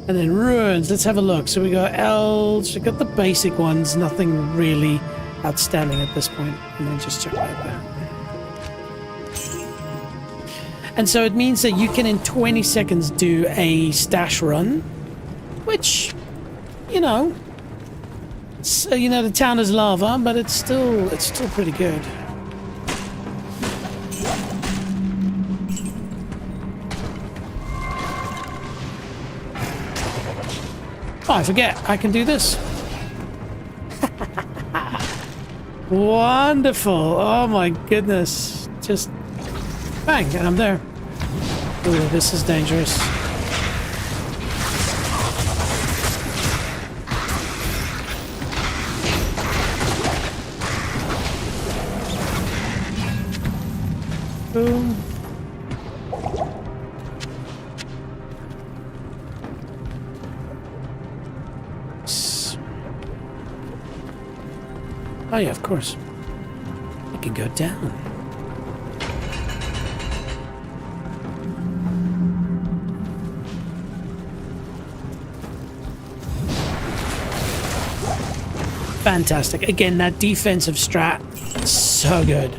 S1: And then ruins, let's have a look. So we got elves, we got the basic ones, nothing really outstanding at this point. And then just check like that. And so it means that you can in 20 seconds do a stash run, which, you know, the town is lava, but it's still pretty good. Oh, I forget, I can do this. Wonderful. Oh my goodness. Just bang, and I'm there. Ooh, this is dangerous. Boom. Oh yeah, of course. It can go down. Fantastic. Again, that defensive strat, so good.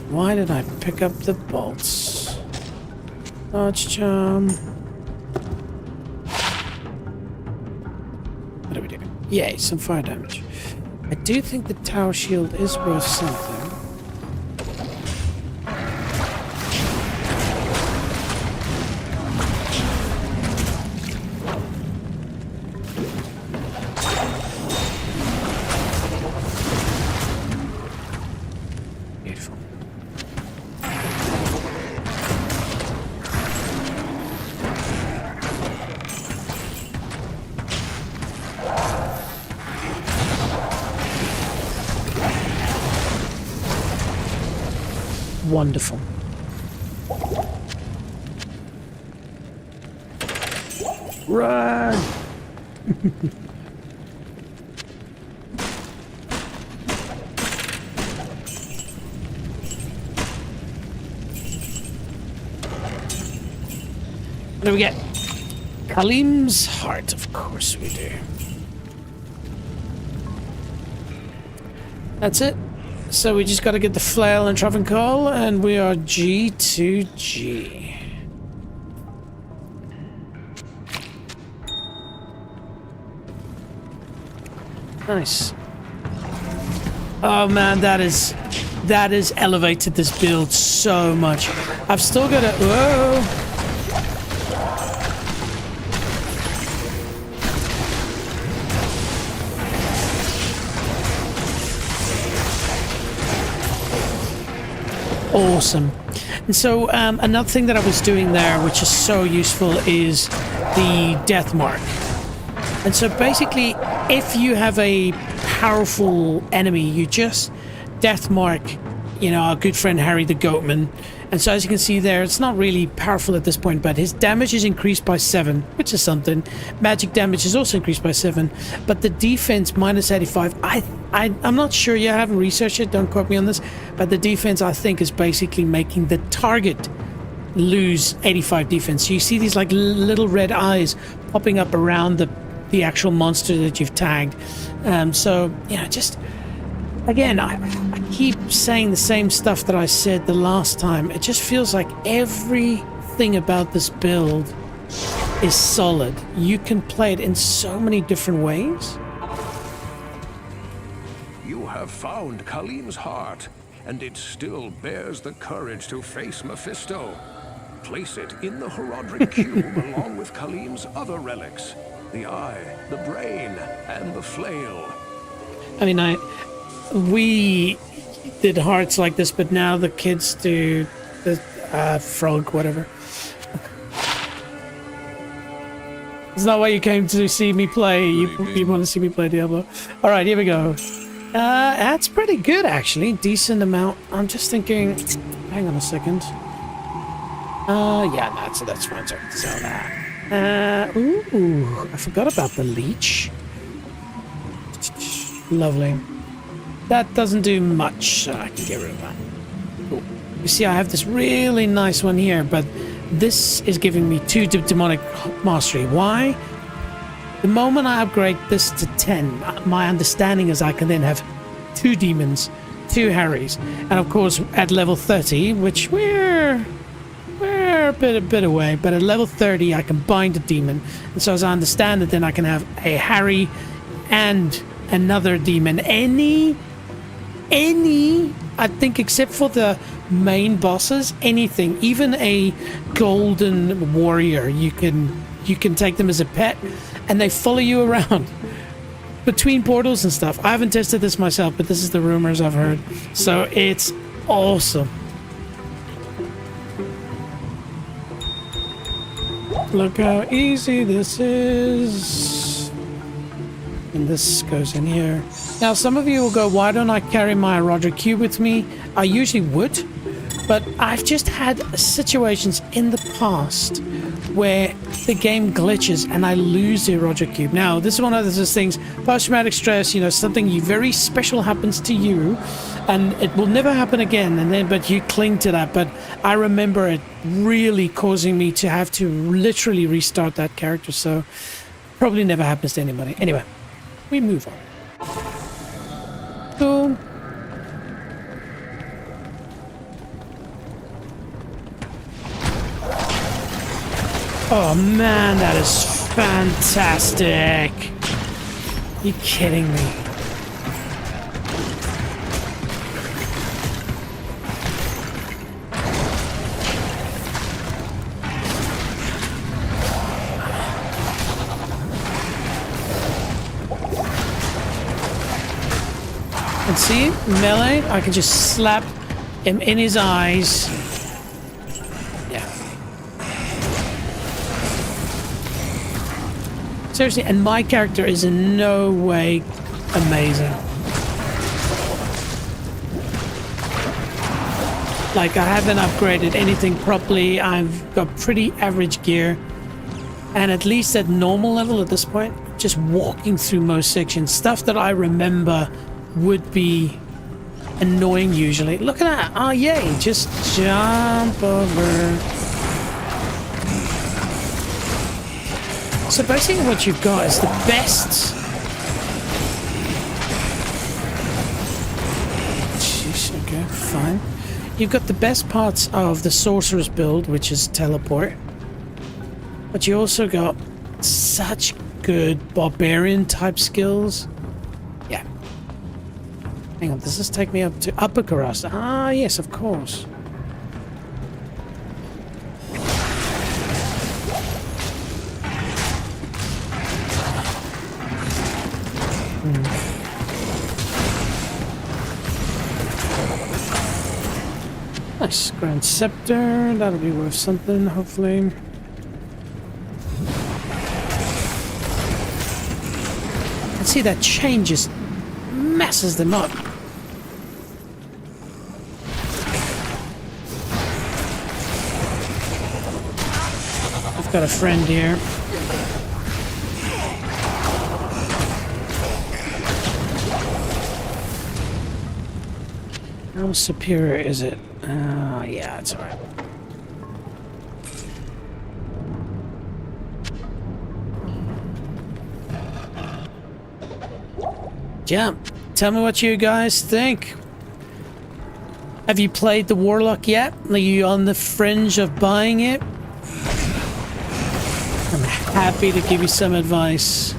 S1: Why did I pick up the bolts? Arch charm. What do we do? Yay, some fire damage. I do think the tower shield is worth something. Beautiful. Wonderful. Run! What do we get? Kalim's heart, of course we do. That's it. So we just got to get the flail and Travancore, and we are G to G. Nice. Oh man, that is elevated this build so much. I've still got to. Whoa. awesome. And so another thing that I was doing there, which is so useful, is the death mark. And so basically, if you have a powerful enemy, you just death mark, you know, our good friend Harry the Goatman. And so as you can see there, it's not really powerful at this point, but his damage is increased by 7, which is something. Magic damage is also increased by 7, but the defense minus 85. I'm not sure yet, I haven't researched it, don't quote me on this, but the defense I think is basically making the target lose 85 defense. So you see these like little red eyes popping up around the actual monster that you've tagged. So, you know, just... Again, I keep saying the same stuff that I said the last time. It just feels like everything about this build is solid. You can play it in so many different ways.
S4: You have found Khalim's heart, and it still bears the courage to face Mephisto. Place it in the Herodric Cube along with Khalim's other relics. The eye, the brain, and the flail.
S1: I mean, we did hearts like this, but now the kids do the frog, whatever. It's not why you came to see me play. You want to see me play Diablo. All right, here we go. That's pretty good, actually. Decent amount. I'm just thinking... Hang on a second. Yeah, that's fine. So I can sell that. Ooh, I forgot about the leech. Lovely. That doesn't do much, so I can get rid of that. Cool. You see, I have this really nice one here, but this is giving me 2 demonic mastery. Why? The moment I upgrade this to 10, my understanding is I can then have 2 demons, 2 Harrys, and of course at level 30, which we're a bit away, but at level 30 I can bind a demon, and so as I understand it, then I can have a Harry and another demon. Any, I think, except for the main bosses, anything, even a golden warrior, you can take them as a pet, and they follow you around between portals and stuff. I haven't tested this myself, but this is the rumors I've heard, so it's awesome. Look how easy this is. And this goes in here. Now, some of you will go, why don't I carry my Herodric Cube with me? I usually would, but I've just had situations in the past where the game glitches and I lose the Herodric Cube. Now, this is one of those things, post-traumatic stress, you know, something very special happens to you and it will never happen again, and then but you cling to that. But I remember it really causing me to have to literally restart that character, so probably never happens to anybody. Anyway, we move on. Cool. Oh man, that is fantastic. You kidding me? And see, melee, I can just slap him in his eyes. Yeah. Seriously, and my character is in no way amazing. Like, I haven't upgraded anything properly. I've got pretty average gear. And at least at normal level at this point, just walking through most sections, stuff that I remember would be annoying usually. Look at that. Oh, yay. Just jump over. So basically what you've got is the best... Jeez, okay, fine. You've got the best parts of the sorcerer's build, which is teleport. But you also got such good barbarian type skills. Yeah. Hang on, does this take me up to Upper Karasta? Ah, yes, of course. Nice. Grand Scepter. That'll be worth something, hopefully. And see, that chain just messes them up. I've got a friend here. How superior is it? Yeah, it's alright. Jump. Tell me what you guys think. Have you played the Warlock yet? Are you on the fringe of buying it? I'm happy to give you some advice.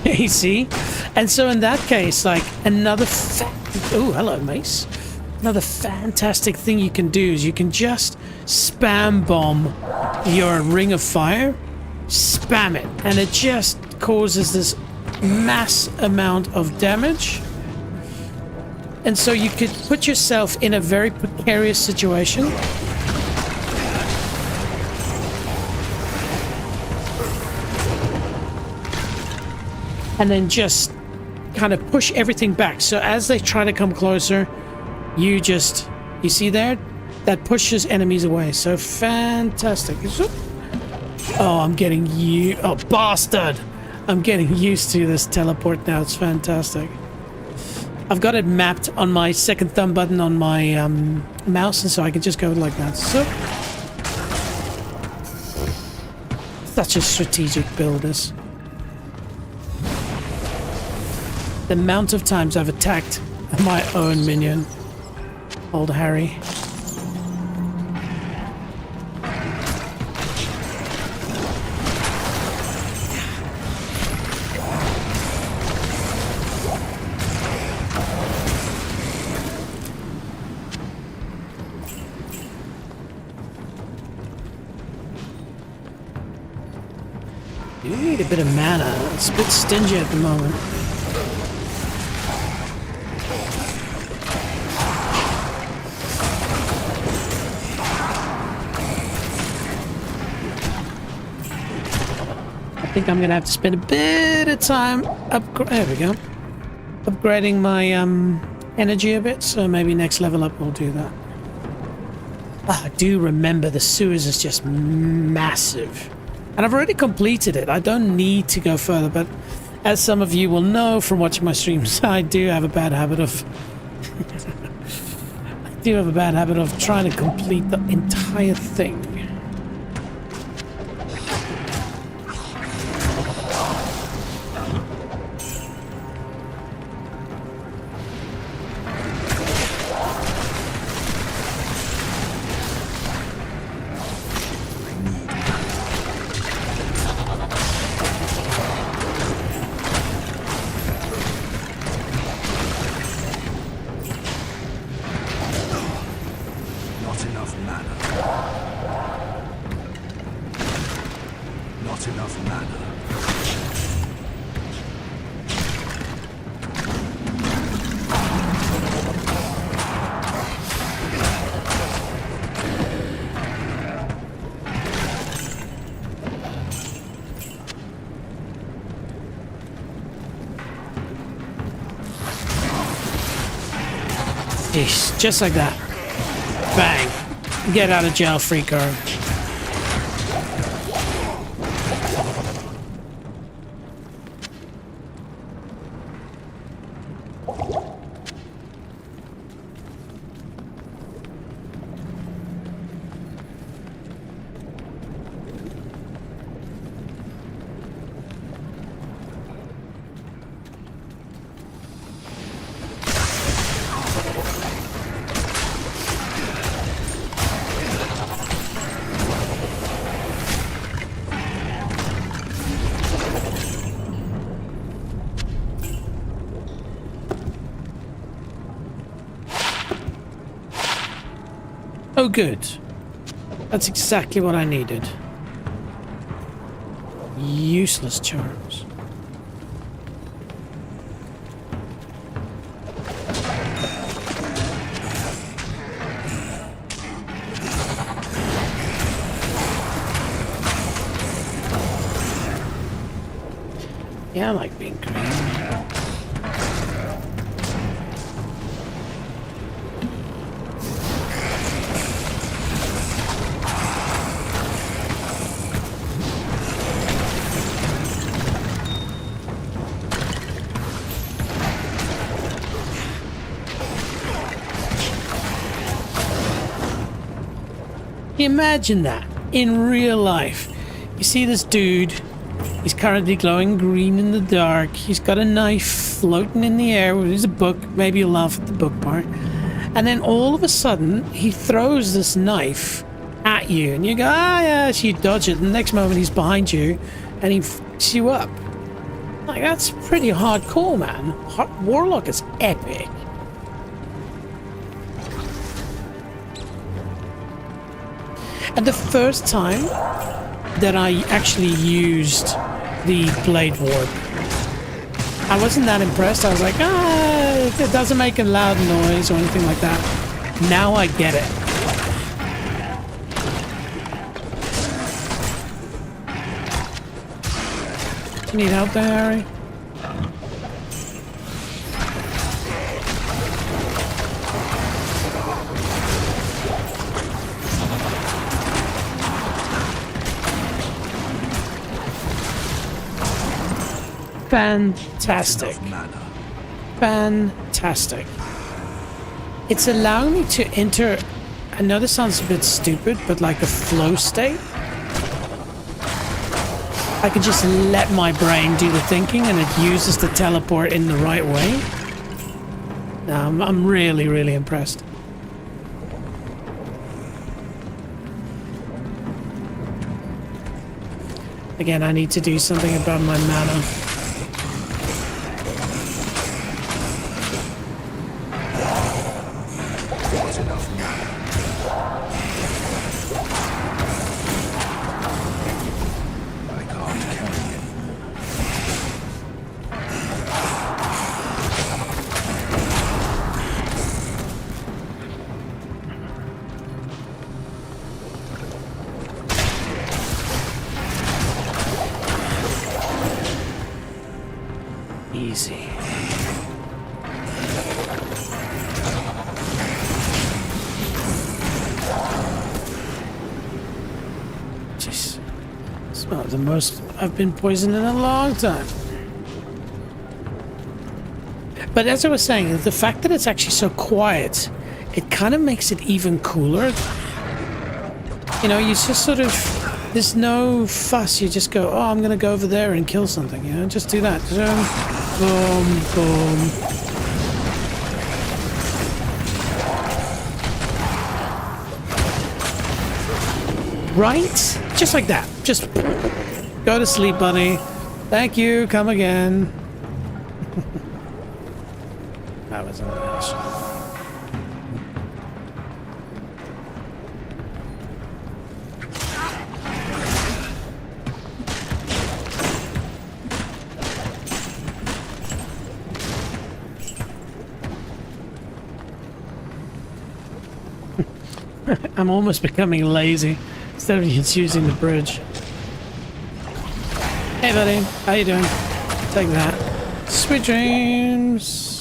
S1: You see? And so in that case, like, another oh, hello, mace. Another fantastic thing you can do is you can just spam bomb your ring of fire. Spam it. And it just causes this mass amount of damage. And so you could put yourself in a very precarious situation. And then just kind of push everything back. So as they try to come closer, you see there? That pushes enemies away. So fantastic. Oh, I'm getting oh, bastard! I'm getting used to this teleport now. It's fantastic. I've got it mapped on my second thumb button on my mouse, and so I can just go like that. So, such a strategic build, this. The amount of times I've attacked my own minion, old Harry. You need a bit of mana. It's a bit stingy at the moment. I think I'm gonna have to spend a bit of time there we go, upgrading my energy a bit, so maybe next level up we'll do that. I do remember the sewers is just massive, and I've already completed it. I don't need to go further, but as some of you will know from watching my streams, I do have a bad habit of trying to complete the entire thing. Just like that. Bang. Get out of jail free card. Oh, good. That's exactly what I needed. Useless charms. Yeah, I like being green. Imagine that in real life. You see this dude, he's currently glowing green in the dark. He's got a knife floating in the air. There's a book. Maybe you'll laugh at the book part. And then all of a sudden, he throws this knife at you. And you go, ah, yeah, so you dodge it. And the next moment, he's behind you and he fucks you up. Like, that's pretty hardcore, man. Warlock is epic. And the first time that I actually used the blade warp, I wasn't that impressed. I was like, it doesn't make a loud noise or anything like that. Now I get it. Need help there, Harry? Fantastic. Fantastic. It's allowing me to enter, I know this sounds a bit stupid, but like a flow state. I can just let my brain do the thinking and it uses the teleport in the right way. No, I'm really, really impressed. Again, I need to do something about my mana. Easy. Jeez. It's about the most I've been poisoned in a long time. But as I was saying, the fact that it's actually so quiet, it kind of makes it even cooler. You know, you just sort of, there's no fuss. You just go, oh, I'm going to go over there and kill something. You know, just do that. Boom, boom. Right? Just like that. Just go to sleep, buddy. Thank you. Come again. That was nice. I'm almost becoming lazy instead of just using the bridge. Hey buddy, how you doing? Take that. Sweet dreams.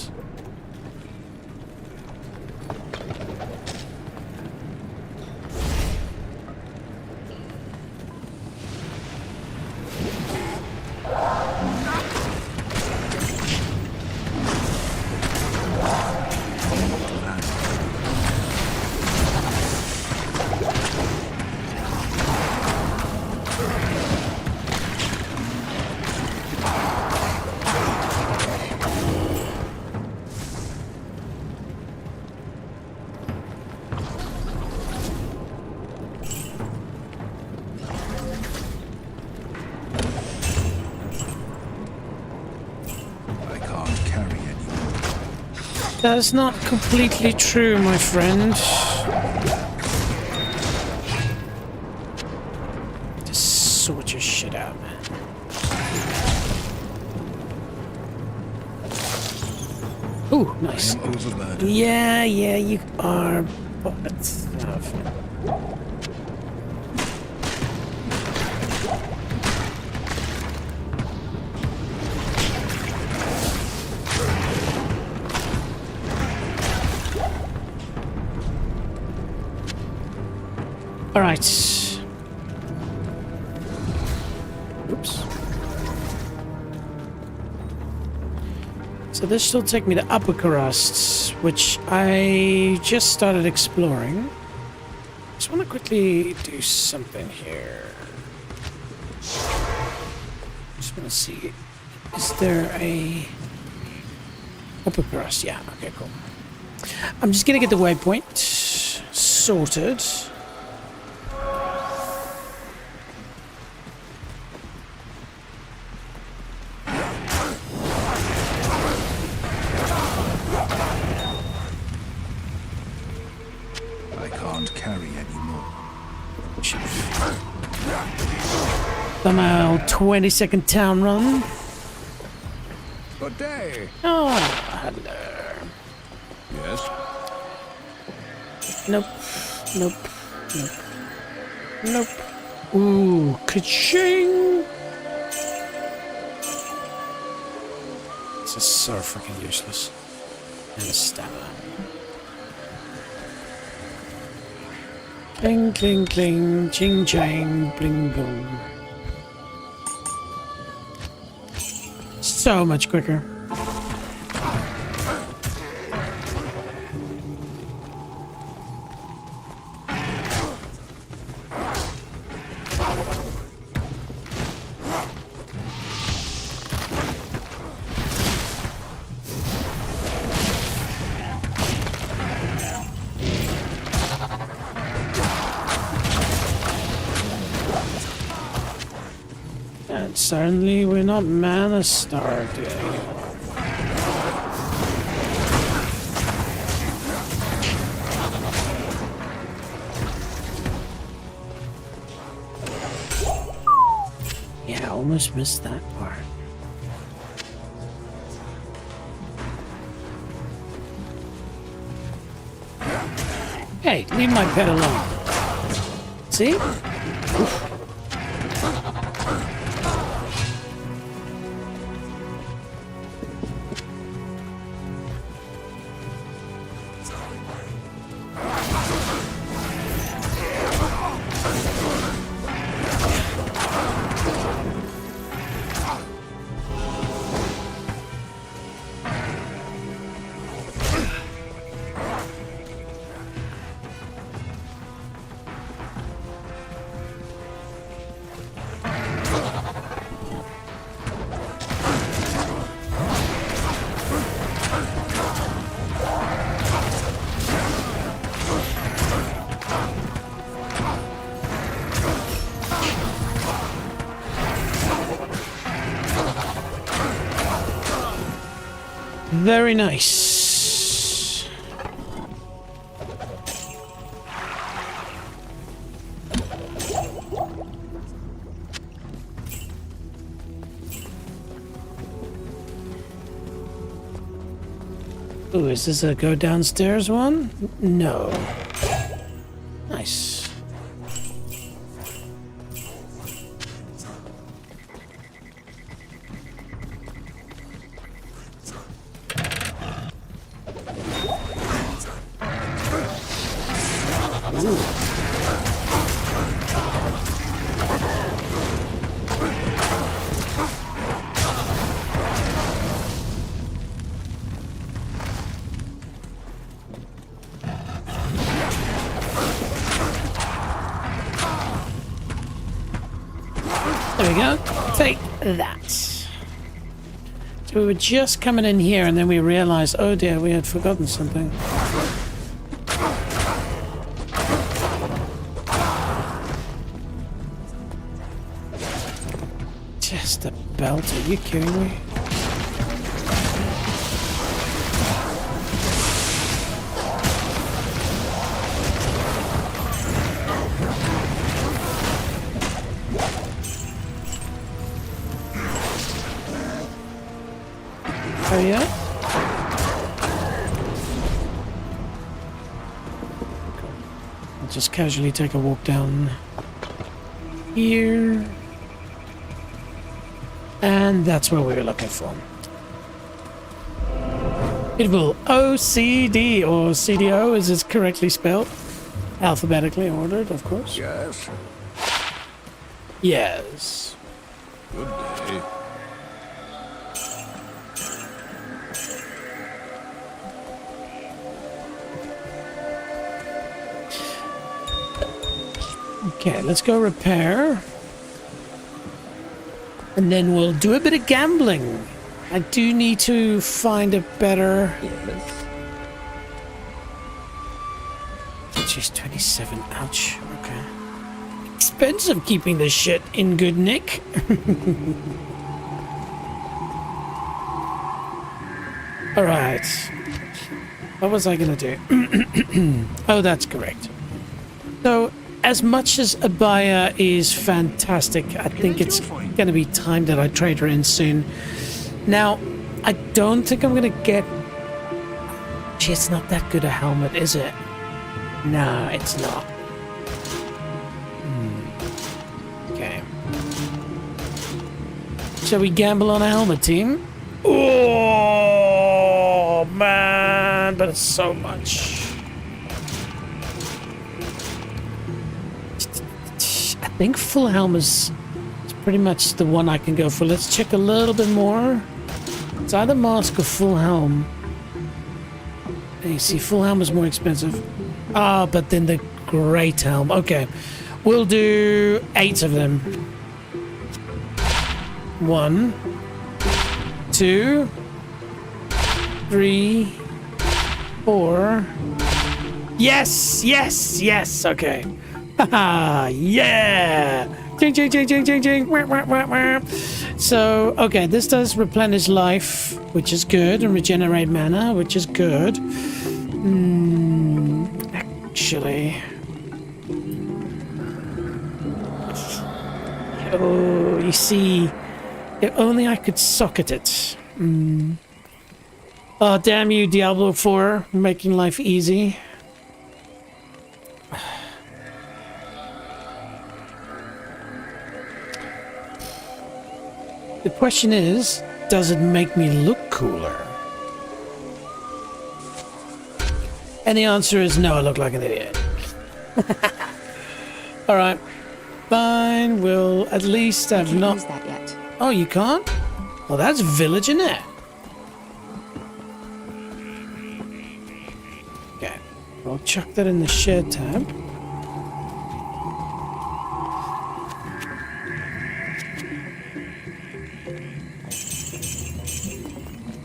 S1: That's not completely true, my friend. Ooh, nice.
S5: I am overburdened.
S1: Yeah, you are. But all right. Oops. So this will take me to Upper Crust, which I just started exploring. Just want to quickly do something here. Just want to see. Is there a Upper Crust? Yeah, okay, cool. I'm just going to get the waypoint sorted.
S5: Carry anymore.
S1: Somehow 20-second town run.
S4: Good day.
S1: Oh, hello.
S3: Yes?
S1: Nope. Ooh, ka-ching! This is so freaking useless. And stamina. Cling, cling, cling, ching, chang, bling, boom. So much quicker. And certainly we're not mana starved anymore. Yeah, I almost missed that part. Hey, leave my pet alone. See? Oof. Very nice. Ooh, is this a go downstairs one? No. Nice. There we go. Take that. So we were just coming in here and then we realized, oh dear, we had forgotten something. Just a belt, are you kidding me? Oh yeah? just casually take a walk down here. And that's where we were looking for. It will OCD, or CDO, is it correctly spelled? Alphabetically ordered, of course.
S4: Yes.
S1: Yes.
S3: Good day.
S1: Okay, let's go repair. And then we'll do a bit of gambling. I do need to find a better...
S10: Yes.
S1: Jeez, 27. Ouch. Okay. Expensive keeping this shit in good nick. Alright. What was I gonna do? Oh, that's correct. So, as much as Abaya is fantastic, I think it's gonna be time that I trade her in soon. Now, I don't think I'm gonna get... Gee, it's not that good a helmet, is it? No, it's not. Okay. Shall we gamble on a helmet, team? Oh, man, but it's so much. I think full helm is pretty much the one I can go for. Let's check a little bit more. It's either mask or full helm. And you see, full helm is more expensive. Ah, but then the great helm. Okay, we'll do 8 of them. 1, 2, 3, 4. Yes, yes, yes. Okay. Haha, yeah. Jing, jing, jing, jing, jing, jing. Wah, wah, wah, wah. So, okay, this does replenish life, which is good, and regenerate mana, which is good. Actually... Oh, you see, if only I could socket it. Oh, damn you, Diablo 4, making life easy. The question is, does it make me look cooler? And the answer is no, I look like an idiot. Alright. Fine, we'll at least have not...
S9: use that yet.
S1: Oh, you can't? Well, that's village, isn't it? Okay. I'll chuck that in the share tab.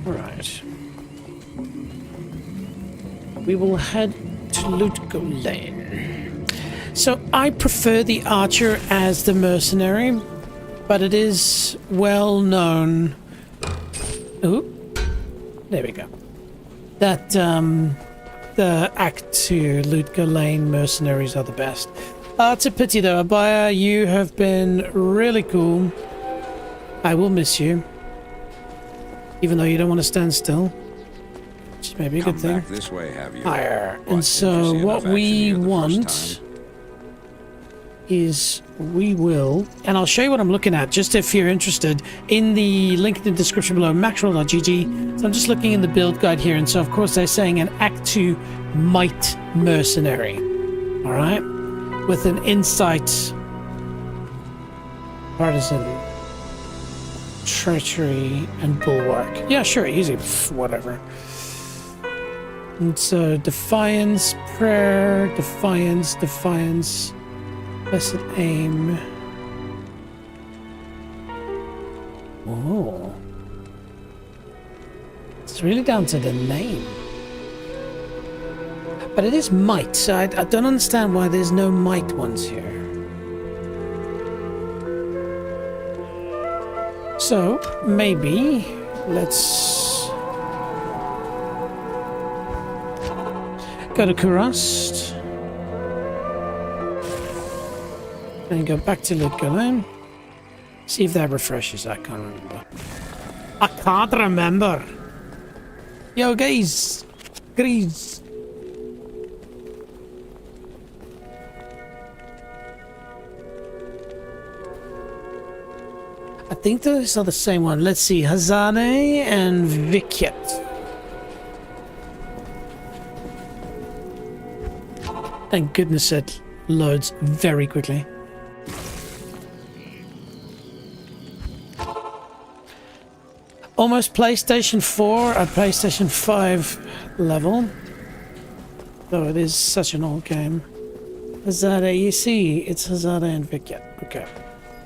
S1: Alright. We will head to Lutko Lane. So I prefer the archer as the mercenary, but it is well known. Ooh, there we go. That the Act 2 Lutko Lane mercenaries are the best. It's a pity though, Abaya, you have been really cool. I will miss you, even though you don't want to stand still, which is maybe a good thing.
S3: This way, have you?
S1: Higher. And so what we want is we will, and I'll show you what I'm looking at, just if you're interested, in the link in the description below, maxroll.gg. So I'm just looking in the build guide here, and so of course they're saying an Act 2 Might Mercenary. Alright? With an Insight, Partisan, Treachery, and Bulwark. Yeah, sure, easy, whatever. And so Defiance, Prayer, Defiance, Defiance, Blessed Aim. Whoa. It's really down to the name. But it is might, so I don't understand why there's no might ones here. So, maybe, let's go to Kurast. And go back to Lutko Lane. See if that refreshes. I can't remember. I can't remember. Yo, guys. Grease. think those are the same one. Let's see, Hazane and Viket. Thank goodness it loads very quickly. Almost PlayStation 4 at PlayStation 5 level. Though it is such an old game. Hazade, you see, it's Hazade and Viket. Okay.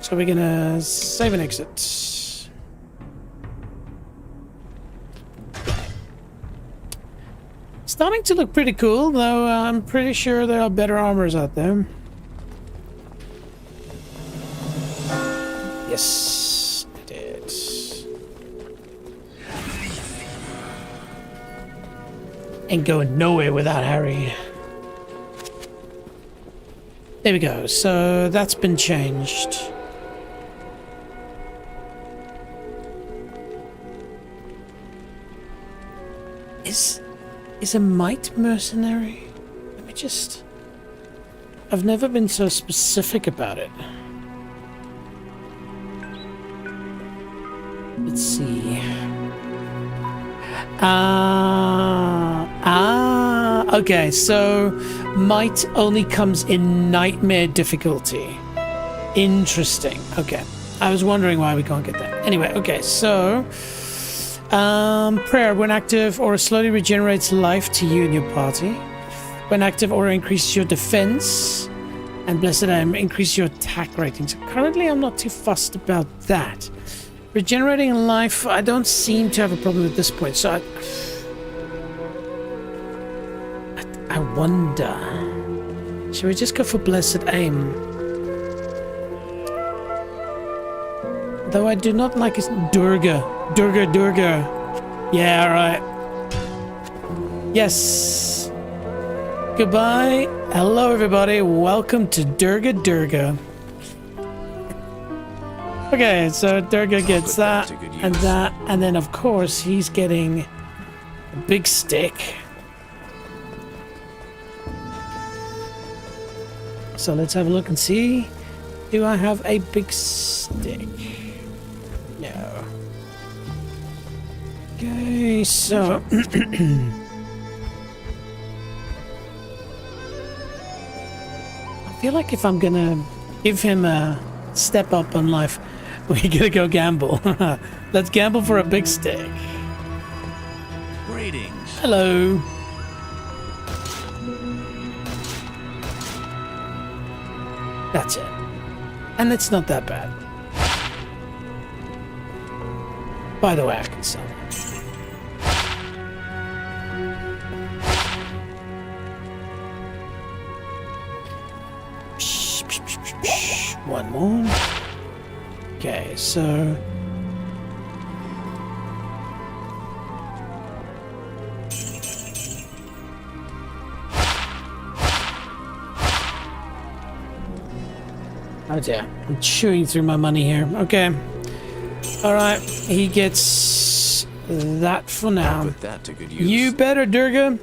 S1: So we're gonna save and exit. Starting to look pretty cool, though I'm pretty sure there are better armors out there. Yes, it is. Ain't going nowhere without Harry. There we go. So that's been changed. Is a mite mercenary? Let me just... I've never been so specific about it. Let's see. Okay, so might only comes in nightmare difficulty. Interesting. Okay. I was wondering why we can't get that. Anyway, okay, so prayer, when active, aura slowly regenerates life to you and your party. When active, aura increases your defense, and blessed aim increase your attack rating. So currently I'm not too fussed about that. Regenerating life, I don't seem to have a problem at this point, so I wonder, should we just go for blessed aim? Though I do not like his Durga. Yeah, right. Yes. Goodbye. Hello, everybody. Welcome to Durga. Okay, so Durga gets that, and then of course he's getting a big stick. So let's have a look and see. Do I have a big stick? No. Okay, so I feel like if I'm gonna give him a step up on life, we're gonna go gamble. Let's gamble for a big stick.
S5: Greetings.
S1: Hello. That's it. And it's not that bad. By the way, I can sell it. One more. Okay, so oh dear, I'm chewing through my money here. Okay. Alright, he gets that for now.
S8: Put that to good use.
S1: You better, Durga.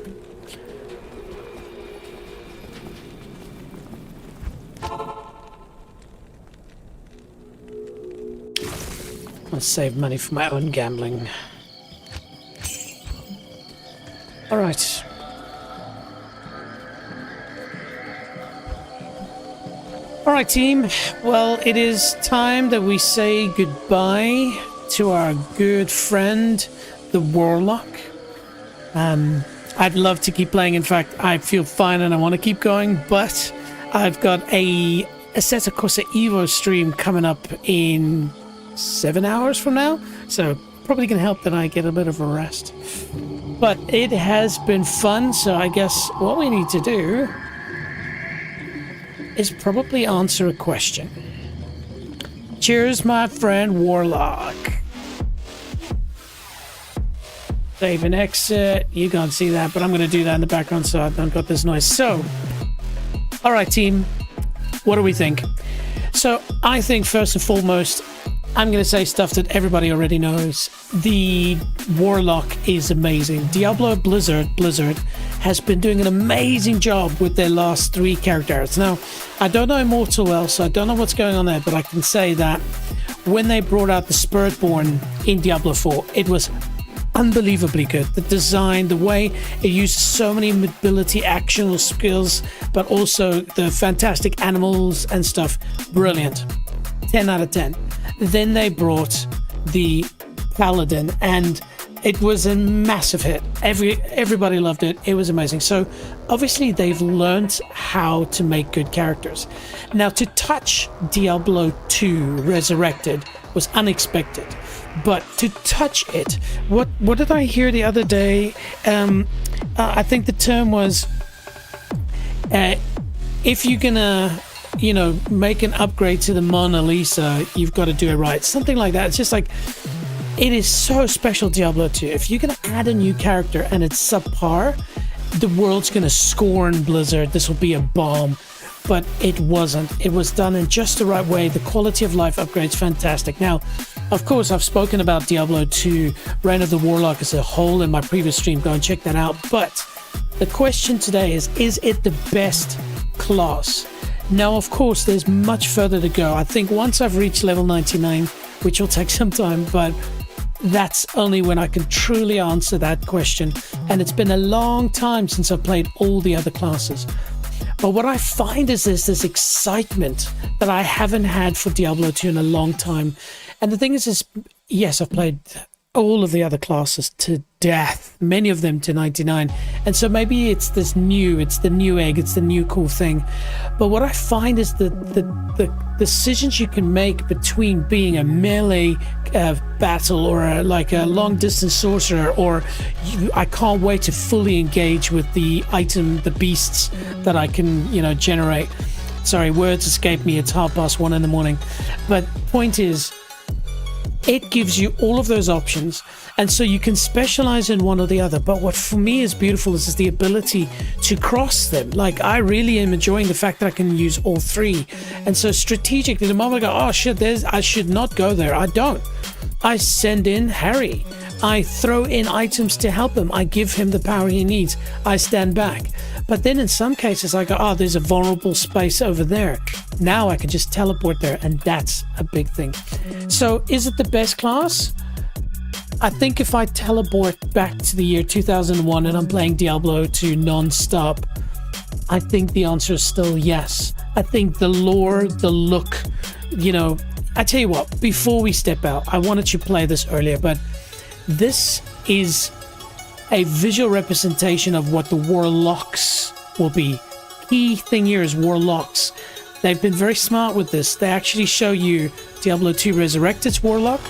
S1: I'll save money for my own gambling. Alright. Alright, team. Well, it is time that we say goodbye to our good friend, the Warlock. I'd love to keep playing. In fact, I feel fine and I want to keep going, but I've got a Assetto Corsa Evo stream coming up in 7 hours from now, so probably gonna help that I get a bit of a rest. But it has been fun, so I guess what we need to do is probably answer a question. Cheers, my friend Warlock. Save and exit. You can't see that, but I'm gonna do that in the background so I don't got this noise. So, all right, team, what do we think? So I think first and foremost, I'm going to say stuff that everybody already knows. The Warlock is amazing. Diablo Blizzard has been doing an amazing job with their last 3 characters. Now, I don't know Immortal well, so I don't know what's going on there, but I can say that when they brought out the Spiritborn in Diablo 4, it was unbelievably good. The design, the way it used so many mobility actional skills, but also the fantastic animals and stuff, brilliant. 10 out of 10. Then they brought the Paladin, and it was a massive hit. Everybody loved it. It was amazing. So obviously they've learned how to make good characters. Now, to touch Diablo 2 Resurrected was unexpected, but to touch it, what did I hear the other day? I think the term was, if you're gonna, make an upgrade to the Mona Lisa, you've got to do it right. Something like that. It's just like, it is so special, Diablo 2. If you're going to add a new character and it's subpar, the world's going to scorn Blizzard. This will be a bomb. But it wasn't. It was done in just the right way. The quality of life upgrade's fantastic. Now, of course, I've spoken about Diablo 2, Reign of the Warlock as a whole in my previous stream. Go and check that out. But the question today is it the best class? Now, of course, there's much further to go. I think once I've reached level 99, which will take some time, but that's only when I can truly answer that question. And it's been a long time since I've played all the other classes. But what I find is there's this excitement that I haven't had for Diablo 2 in a long time. And the thing is yes, I've played all of the other classes to death, many of them to 99. And so maybe it's the new egg, it's the new cool thing. But what I find is the decisions you can make between being a melee battle or a long distance sorcerer, or I can't wait to fully engage with the beasts that I can, generate. Sorry, words escape me. It's 1:30 in the morning. But point is, it gives you all of those options, and so you can specialize in one or the other. But what for me is beautiful is the ability to cross them. Like, I really am enjoying the fact that I can use all three. And so strategically, the moment I go, oh shit, I should not go there, I don't. I send in Harry. I throw in items to help him. I give him the power he needs. I stand back. But then in some cases I go, oh, there's a vulnerable space over there. Now I can just teleport there, and that's a big thing. So is it the best class? I think if I teleport back to the year 2001 and I'm playing Diablo 2 non-stop, I think the answer is still yes. I think the lore, the look, I tell you what, before we step out, I wanted to play this earlier, but this is a visual representation of what the Warlocks will be. Key thing here is Warlocks. They've been very smart with this. They actually show you Diablo 2 Resurrected's Warlock.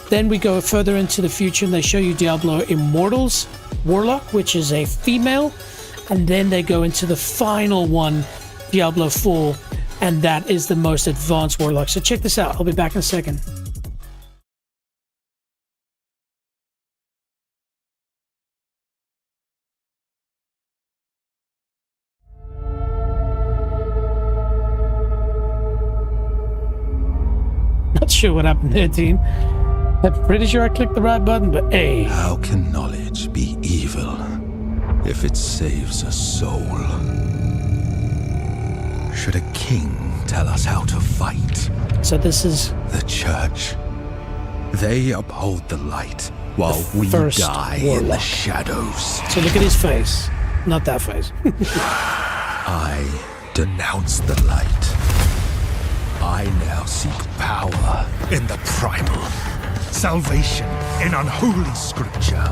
S1: Then we go further into the future and they show you Diablo Immortal's Warlock, which is a female. And then they go into the final one, Diablo 4, and that is the most advanced Warlock. So check this out. I'll be back in a second. Not sure what happened there, team. I'm pretty sure I clicked the right button, but hey.
S5: How can knowledge be evil if it saves a soul? Should a king tell us how to fight?
S1: So this is
S5: the church. They uphold the light while we die
S1: Warlock.
S5: in the shadows.
S1: So look at his face. Not that face.
S5: I denounce the light. I now seek power in the primal, salvation in unholy scripture.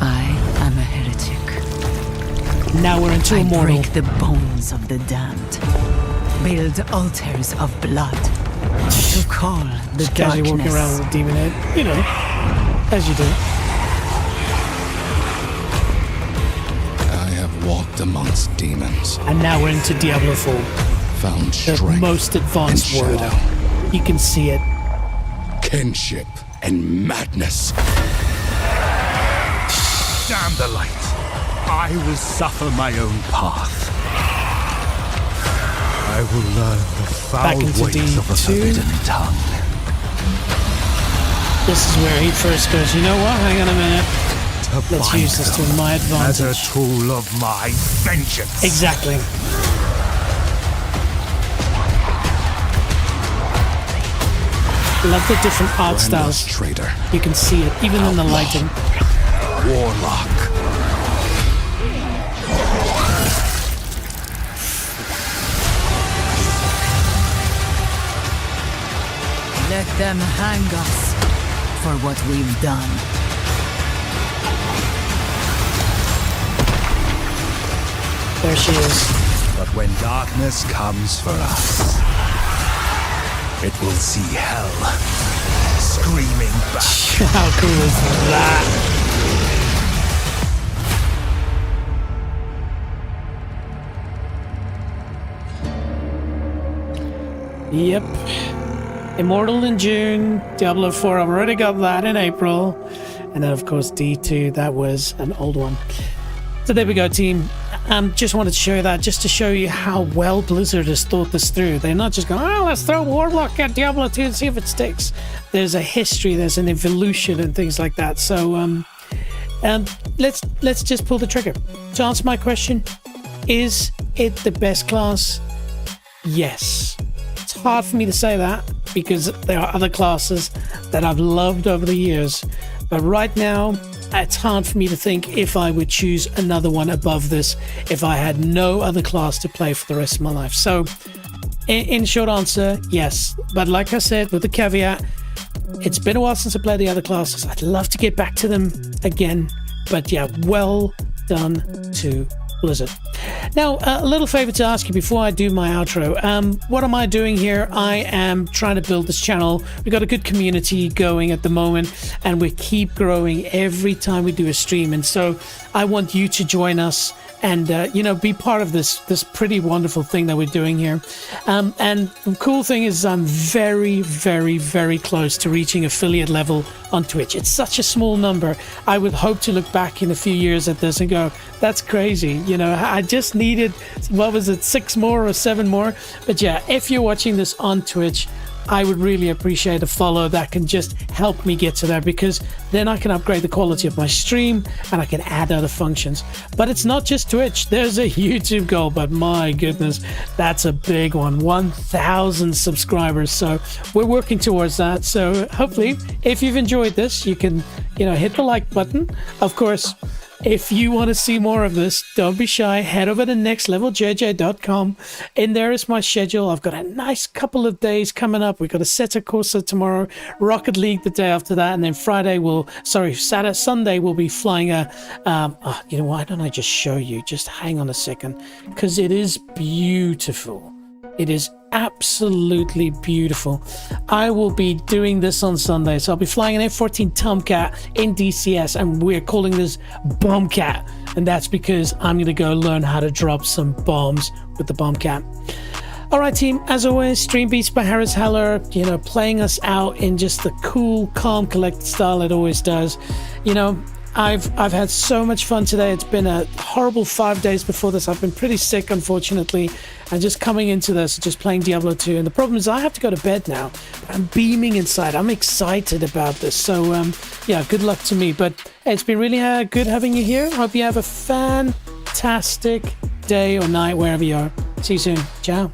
S11: I am a heretic.
S1: Now we're into
S11: I
S1: Immortal.
S11: break the bones of the damned, build altars of blood, to call the
S1: Casually
S11: darkness.
S1: walking around with a demon head. As you do.
S5: I have walked amongst demons.
S1: And now we're into Diablo 4.
S5: Found
S1: The
S5: strength
S1: most advanced
S5: in
S1: Warlock.
S5: shadow.
S1: You can see it.
S5: Kinship and madness. Damn the light. I will suffer my own path. I will learn the foul ways of a forbidden tongue.
S1: This is where he first goes, you know what? Hang on a minute. Let's use this to my advantage.
S5: As a tool of my vengeance.
S1: Exactly. Love the different art styles.
S4: Traitor.
S1: You can see it, even in the lighting.
S4: Warlock.
S11: Let them hang us for what we've done.
S1: There she is.
S5: But when darkness comes for us, it will see hell screaming back.
S1: How cool is that? Yep. Immortal in June, Diablo 4, I've already got that in April. And then, of course, D2, that was an old one. So there we go, team. Just wanted to show you that, just to show you how well Blizzard has thought this through. They're not just going, oh, let's throw Warlock at Diablo 2 and see if it sticks. There's a history, there's an evolution and things like that. So let's just pull the trigger. To answer my question, is it the best class? Yes. It's hard for me to say that because there are other classes that I've loved over the years. But right now, it's hard for me to think if I would choose another one above this if I had no other class to play for the rest of my life. So, in short answer, yes. But like I said, with the caveat, it's been a while since I played the other classes. I'd love to get back to them again. But yeah, well done to Blizzard. Now, a little favor to ask you before I do my outro. What am I doing here? I am trying to build this channel. We've got a good community going at the moment, and we keep growing every time we do a stream. And so I want you to join us and, be part of this pretty wonderful thing that we're doing here. And the cool thing is I'm very, very, very close to reaching affiliate level on Twitch. It's such a small number. I would hope to look back in a few years at this and go, that's crazy. I just needed, 6 more or 7 more? But yeah, if you're watching this on Twitch, I would really appreciate a follow that can just help me get to there, because then I can upgrade the quality of my stream and I can add other functions. But it's not just Twitch. There's a YouTube goal, but my goodness, that's a big one. 1,000 subscribers. So we're working towards that. So hopefully, if you've enjoyed this, you can, hit the like button. Of course, if you want to see more of this, don't be shy. Head over to nextleveljj.com. In there is my schedule. I've got a nice couple of days coming up. We've got a Seta Corsa tomorrow, Rocket League the day after that, and then Sunday we'll be flying why don't I just show you? Just hang on a second, because it is beautiful. It is absolutely beautiful. I will be doing this on Sunday, so I'll be flying an F-14 Tomcat in DCS, and we're calling this Bombcat, and that's because I'm going to go learn how to drop some bombs with the Bombcat. All right, team, as always, Stream Beats by Harris Heller, playing us out in just the cool, calm, collected style it always does. I've had so much fun today. It's been a horrible 5 days before this. I've been pretty sick, unfortunately, and just coming into this, just playing Diablo 2. And the problem is I have to go to bed now. I'm beaming inside. I'm excited about this. So, good luck to me. But hey, it's been really good having you here. Hope you have a fantastic day or night wherever you are. See you soon. Ciao.